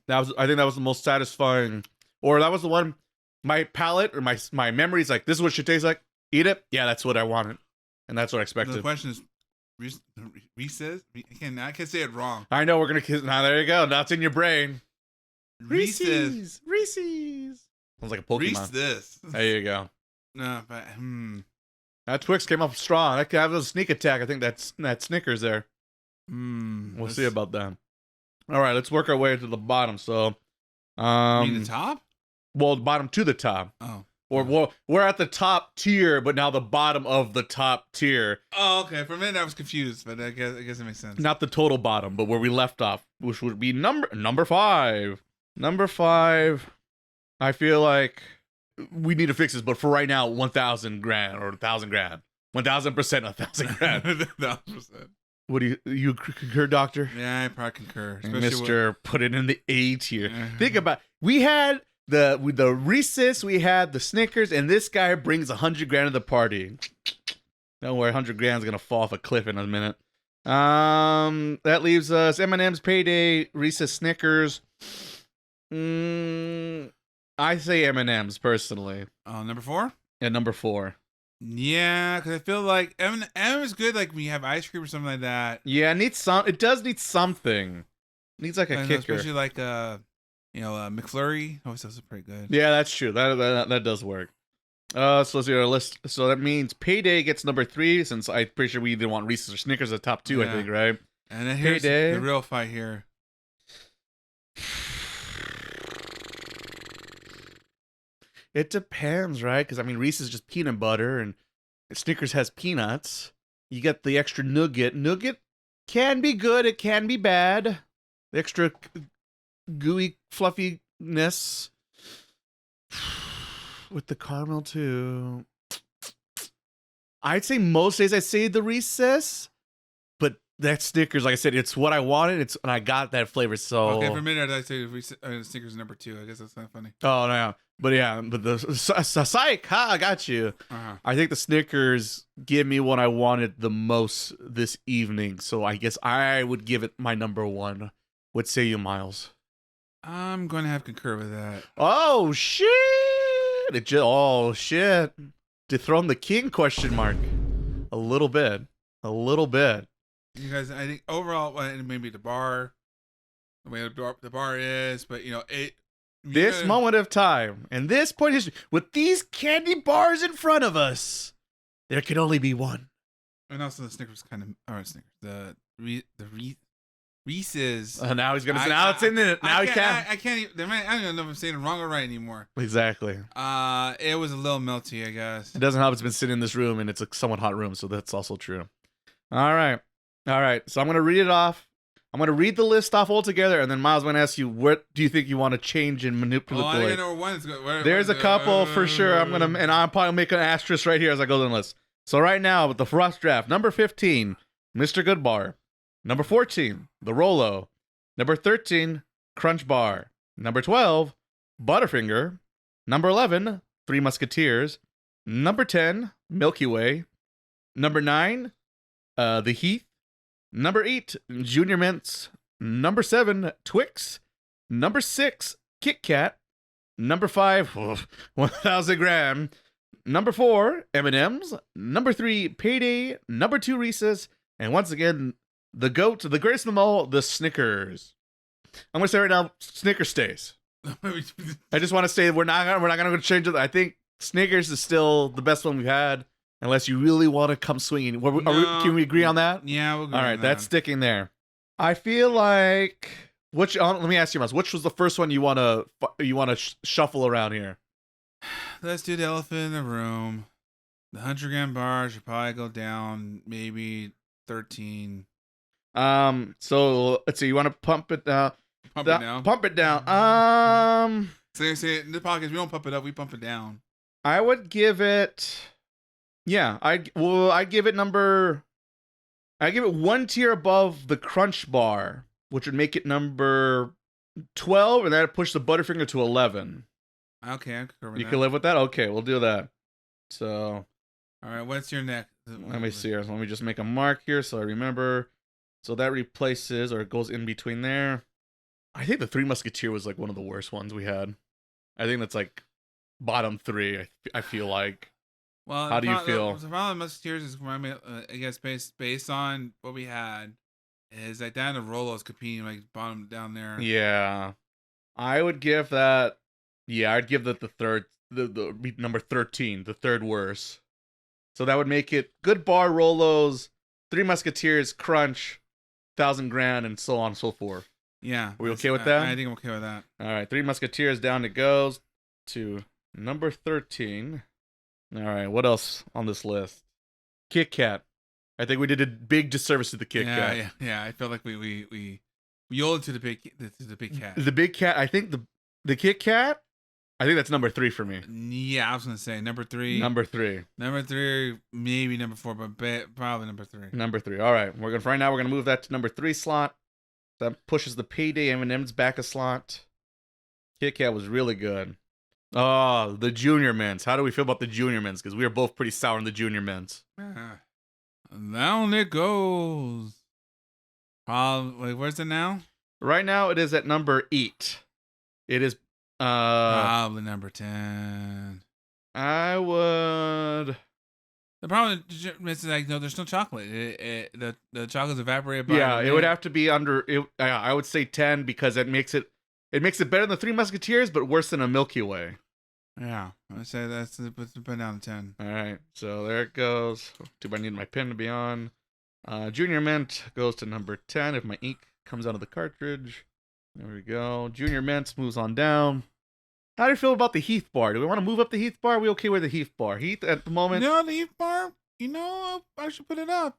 I think that was the most satisfying, or that was the one. My palate or my memories like this is what it should taste like. Eat it. Yeah, that's what I wanted, and that's what I expected. The question is, Reese's. I can't say it wrong. I know we're gonna kiss. Now there you go. Now it's in your brain. Reese's. Sounds like a Pokemon. Reese's. There you go. No, but That Twix came up strong. That was a sneak attack. I think that Snickers there. We'll see about that. All right, let's work our way to the bottom. So, you mean the top? Well, bottom to the top. Oh. Or we're at the top tier, but now the bottom of the top tier. Oh, okay. For a minute, I was confused, but I guess it makes sense. Not the total bottom, but where we left off, which would be number 5. Number 5. I feel like we need to fix this, but for right now, 1,000 grand or 1,000 grand, 1,000%, 1,000 grand. 1,000%. What do you concur, Doctor? Yeah, I probably concur. Mister, put it in the A tier. Think about we had the Reese's, we had the Snickers, and this guy brings 100 grand to the party. Don't worry, 100 grand is gonna fall off a cliff in a minute. That leaves us M&M's, Payday, Reese's, Snickers. I say M&M's personally. Number 4? Yeah, number 4. Yeah, because I feel like M&M is good. Like when you have ice cream or something like that. Yeah, it does need something. It needs like a kicker, especially like McFlurry. Always those are pretty good. Yeah, that's true. That does work. So let's see our list. So that means Payday gets number 3, since I'm pretty sure we either want Reese's or Snickers at top 2. Yeah. I think, right? And then here's Payday. the real fight here. It depends, right? Because I mean, Reese's is just peanut butter, and Snickers has peanuts. You get the extra nougat. Nougat can be good. It can be bad. The extra gooey fluffiness with the caramel too. I'd say most days I say the Reese's, but that Snickers, like I said, it's what I wanted. And I got that flavor. So Okay, for a minute I'd say Snickers number 2. I guess that's not funny. Oh no. But the psych, I got you. I think the Snickers give me what I wanted the most this evening, so I guess I would give it my number 1. What say you, Miles? I'm going to have to concur with that. Oh shit! Oh shit! Dethrone the king? Question mark. A little bit. You guys, I think overall, maybe the bar, the way the bar is, but This moment of time and this point in history, with these candy bars in front of us, there can only be one. And also the Snickers kind of, or Snickers, the Reese's. Now he's gonna. Now it's in it. Now he can. I can't even. I don't even know if I'm saying it wrong or right anymore. Exactly. It was a little melty, I guess. It doesn't help. It's been sitting in this room, and it's a somewhat hot room, so that's also true. All right. So I'm gonna read it off. I'm gonna read the list off altogether, and then Miles, I'm gonna ask you, what do you think you want to change and manipulate? I didn't know one is good. There's a couple for sure. And I'll probably make an asterisk right here as I go down the list. So right now, with the rough draft, number 15, Mr. Goodbar. Number 14, the Rolo. Number 13, Crunch Bar. Number 12, Butterfinger. Number 11, Three Musketeers. Number 10, Milky Way. Number 9, The Heath. Number 8, Junior Mints. Number 7, Twix. Number 6, Kit Kat. Number 5, 1,000 gram. Number 4, M&M's. Number 3, Payday. Number 2, Reese's. And once again, the GOAT, the greatest of them all, the Snickers. I'm gonna say right now, Snickers stays. I just want to say we're not gonna change it. I think Snickers is still the best one we've had, unless you really want to come swinging. Can we agree on that? Yeah, we'll agree. All right, that's sticking there. I feel like let me ask you, Miles, which was the first one you wanna shuffle around here? Let's do the elephant in the room. The 100-gram bar should probably go down maybe 13. So let's see. You want to pump it down? Pump it down. Pump it down. Say in the podcast, we don't pump it up. We pump it down. I would give it. Yeah, I give it one tier above the Crunch Bar, which would make it number 12, and that'd push the Butterfinger to 11. Okay, I can cover that. You can live with that? Okay, we'll do that. So, all right, what's your next? Let me see here. Let me just make a mark here so I remember. So that replaces, or it goes in between there. I think the Three Musketeer was like one of the worst ones we had. I think that's like bottom 3. I feel like. Well, how do you feel? The problem with Musketeers is, I guess, based on what we had, is that down the Rolos competing like bottom down there. Yeah, I would give that. Yeah, I'd give that the third, the number 13, the third worst. So that would make it Good Bar, Rolos, Three Musketeers, Crunch, 1,000 grand, and so on and so forth. Yeah. Are we okay with that? I think I'm okay with that. All right, Three Musketeers down it goes to number 13. All right, what else on this list? Kit Kat. I think we did a big disservice to the Kit Kat. Yeah. I felt like we owed it to the big cat. The big cat. I think the Kit Kat. I think that's number 3 for me. Yeah, I was gonna say number 3. Number 3, maybe number 4, but probably number 3. Number 3. All right, right now we're gonna move that to number 3 slot. That pushes the Payday M&M's back a slot. Kit Kat was really good. Oh, the Junior Mints. How do we feel about the Junior Mints? Because we are both pretty sour on the Junior Mints. Down it goes. Wait, where's it now? Right now it is at number 8. It is probably number 10. I would. The problem is like, no, there's no chocolate. The chocolate's evaporated. Yeah, it would have to be under. I would say 10 because it makes it better than the Three Musketeers, but worse than a Milky Way. Yeah, I say that's put down to 10. All right, so there it goes. Too bad I need my pen to be on. Junior Mint goes to number 10 if my ink comes out of the cartridge. There we go. Junior Mint moves on down. How do you feel about the Heath Bar? Do we want to move up the Heath Bar? Are we okay with the Heath Bar? Heath at the moment. No, the Heath Bar. I should put it up.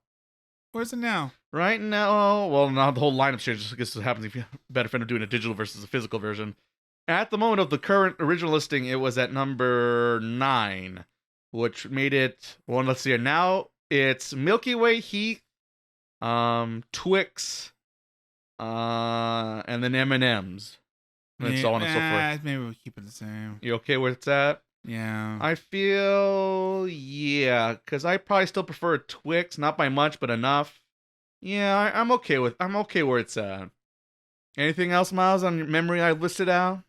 Where's it now? Right now, well, now the whole lineup changes. I guess it happens if you better friend of doing a digital versus a physical version. At the moment of the current original listing, it was at number 9, which made it. Well, let's see here. Now it's Milky Way, Heath, Twix, and then M&M's. And so on and so forth. Maybe we'll keep it the same. You okay where it's at? Yeah. I feel, because I probably still prefer Twix, not by much, but enough. Yeah, I'm okay where it's at. Anything else, Miles, on your memory I listed out?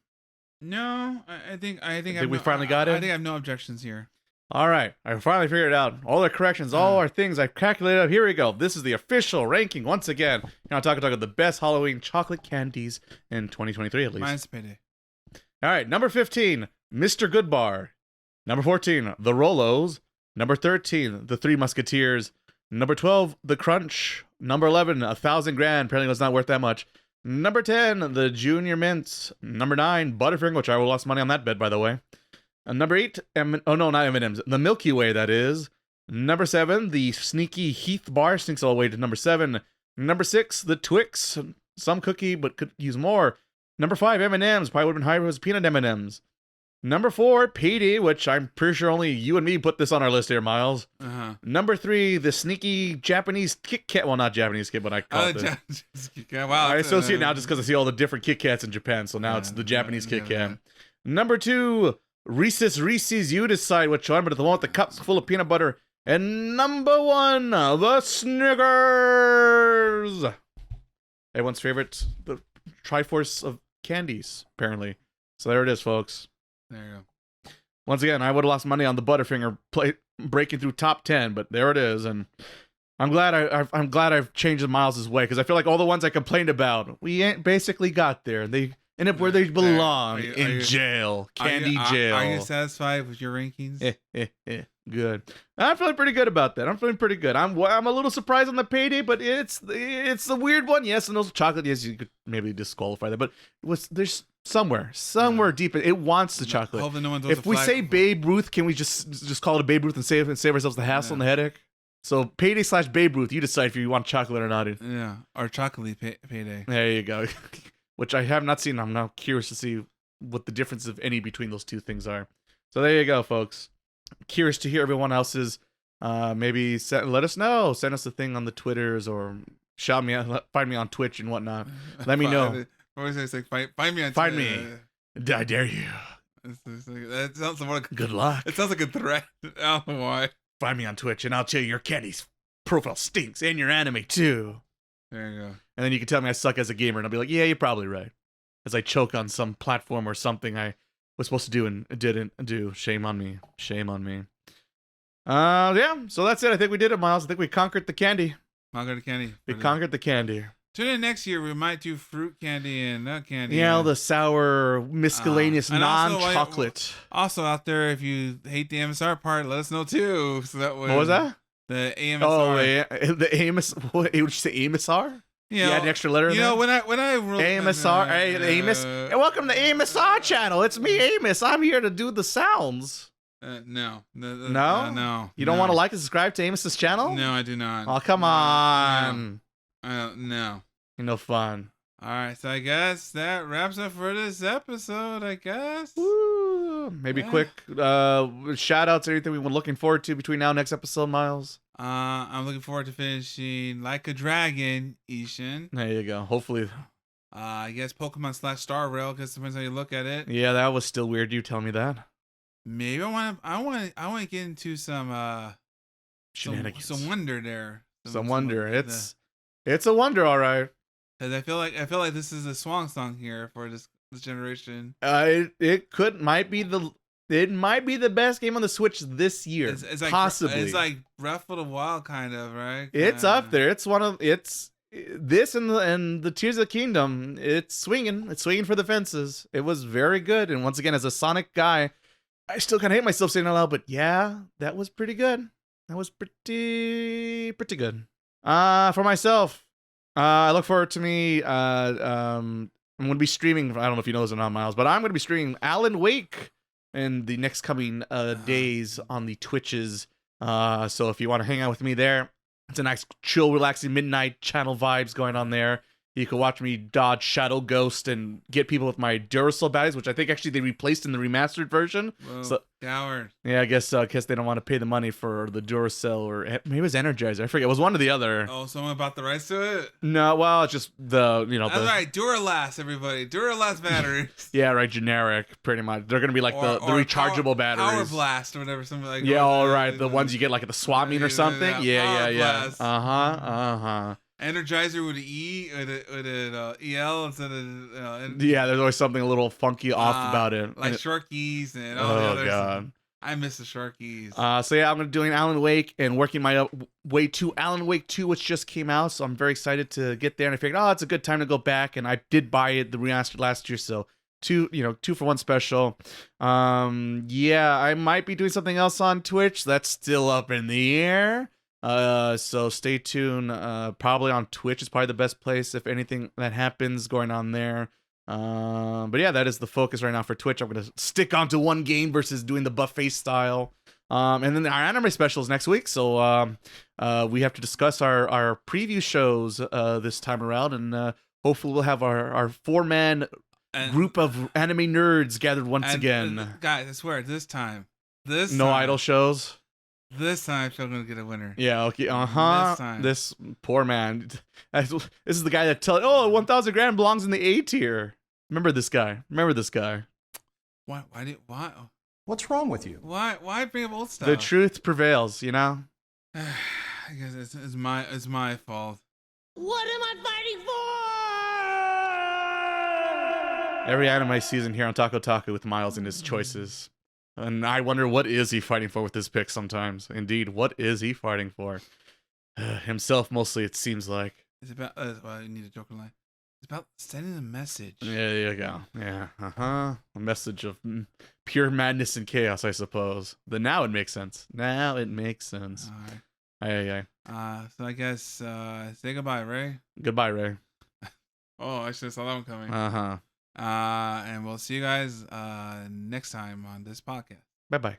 No, I think we finally got it? I think I have no objections here. All right, I finally figured it out. All our corrections, all our things I've calculated out. Here we go. This is the official ranking once again. Now talk about the best Halloween chocolate candies in 2023 at least. Minus Payday. All right, number 15, Mr. Goodbar. Number 14, the Rolos. Number 13, the Three Musketeers. Number 12, The Crunch. Number 11, 1,000 grand. Apparently, it was not worth that much. Number 10, The Junior Mints. Number 9, Butterfinger, which I lost money on that bet, by the way. Number 8, not M&M's. The Milky Way, that is. Number 7, the Sneaky Heath Bar. Sneaks all the way to number 7. Number 6, the Twix. Some cookie, but could use more. Number 5, M&M's. Probably would have been higher if it was peanut M&M's. Number 4, Payday, which I'm pretty sure only you and me put this on our list here, Miles. Uh-huh. Number 3, the sneaky Japanese Kit Kat. Well, not Japanese Kit, but I call it. Wow, I associate now just because I see all the different Kit Kats in Japan, so now it's the Japanese Kit Kat. Number 2, Reese's. You decide which one, but it's the one with the cups full of peanut butter. And number 1, the Snickers. Everyone's favorite, the Triforce of candies, apparently. So there it is, folks. There you go. Once again, I would have lost money on the Butterfinger breaking through top 10, but there it is, and I'm glad I've changed Miles' way, because I feel like all the ones I complained about, we ain't basically got there. They end up where they belong, in jail, candy jail. Are you satisfied with your rankings? Good. I'm feeling pretty good about that. I'm feeling pretty good. I'm a little surprised on the Payday, but it's the weird one. Yes, and those chocolate. Yes, you could maybe disqualify that, but there's somewhere deep it wants the chocolate. Hopefully no one if we say Babe Ruth, can we just call it a Babe Ruth and save ourselves the hassle and the headache? So Payday / Babe Ruth, you decide if you want chocolate or not. Yeah, or chocolate Payday. There you go. Which I have not seen. I'm now curious to see what the difference, if any, between those two things are. So there you go, folks. Curious to hear everyone else's. Maybe let us know. Send us a thing on the Twitters or shout me out, find me on Twitch and whatnot. Let me know. What was I saying? Find me on Find Twitter. me. I dare you. That sounds more like good luck. It sounds like a threat. I don't know why. Find me on Twitch and I'll tell you your candy's profile stinks and your anime too. There you go. And then you can tell me I suck as a gamer and I'll be like, yeah, you're probably right. As I choke on some platform or something I was supposed to do and didn't do. Shame on me. Shame on me. Yeah, so that's it. I think we did it, Miles. I think we conquered the candy. Conquered the candy. We conquered the candy. Tune in next year. We might do fruit candy and nut candy. Yeah, all the sour, miscellaneous, non-chocolate. Also, out there, if you hate the MSR part, let us know too. So that way. What was that? The AMSR. Oh, the Amos. What would you say? AMSR? You know, add an extra letter in there? when I wrote AMSR. Hey, Amos. And welcome to the AMSR channel. It's me, Amos. I'm here to do the sounds. No. No? You don't want to like and subscribe to Amos's channel? No, I do not. Oh, come on. No. You're no fun. All right, so I guess that wraps up for this episode, I guess. Woo. Maybe quick shout outs or anything we were looking forward to between now and next episode, Miles. I'm looking forward to finishing Like a Dragon, Ishin. There you go. Hopefully. I guess Pokemon / Star Rail, because it depends how you look at it. Yeah, that was still weird. You tell me that. Maybe I want to get into some shenanigans. Some wonder there. Some wonder. It's a wonder, all right. Cause I feel like this is a song here for this generation. It might be the best game on the Switch this year. It's like, possibly. It's like Breath of the Wild, kind of, right? It's up there. It's this and the Tears of the Kingdom. It's swinging for the fences. It was very good. And once again, as a Sonic guy, I still kind of hate myself saying it out loud, but yeah, that was pretty good. That was pretty good. For myself, I look forward to me. I'm going to be streaming. I don't know if you know this or not, Miles, but I'm going to be streaming Alan Wake in the next coming days on the Twitches. So if you want to hang out with me there, it's a nice, chill, relaxing midnight channel vibes going on there. You can watch me dodge Shadow Ghost and get people with my Duracell batteries, which I think actually they replaced in the remastered version. Whoa, so, coward. Yeah, I guess they don't want to pay the money for the Duracell, or maybe it was Energizer. I forget. It was one or the other. Oh, someone bought the rights to it? No, well, it's just That's right. Duralast, everybody. Duralast batteries. Yeah, right. Generic, pretty much. They're gonna be like the rechargeable batteries. Power Blast or whatever. Something like. Yeah, all right. The ones you get like at the swap meet or something. Yeah. Blast. Uh-huh. Energizer with an E, with an EL instead of yeah, there's always something a little funky off about it. Like Sharkies and all the others. Oh god, I miss the Sharkies. So yeah, I'm gonna be doing Alan Wake and working my way to Alan Wake 2, which just came out. So I'm very excited to get there. And I figured, it's a good time to go back. And I did buy it the remastered last year, so 2 for 1 special. Yeah, I might be doing something else on Twitch. That's still up in the air. So stay tuned. Probably on Twitch is probably the best place if anything that happens going on there. But yeah, that is the focus right now for Twitch. I'm gonna stick onto one game versus doing the buffet style. And then our anime specials next week. So we have to discuss our preview shows this time around, and hopefully we'll have our 4-man group of anime nerds gathered once again. Guys, I swear, this time, no idol shows. This time, I'm gonna get a winner. Yeah, okay, This poor man. This is the guy that 1,000 grand belongs in the A tier. Remember this guy. Why? What's wrong with you? Why bring up old stuff? The truth prevails, you know? I guess it's my fault. What am I fighting for? Every anime season here on Otaku with Miles and his choices. And I wonder, what is he fighting for with his picks sometimes? Indeed, what is he fighting for? Himself, mostly, it seems like. It's about, I need a Joker line. It's about sending a message. Yeah, there you go. Yeah, A message of pure madness and chaos, I suppose. But now it makes sense. All right. Aye. So I guess, say goodbye, Ray. Goodbye, Ray. Oh, I should have saw that one coming. Uh-huh. And we'll see you guys next time on this podcast. Bye-bye.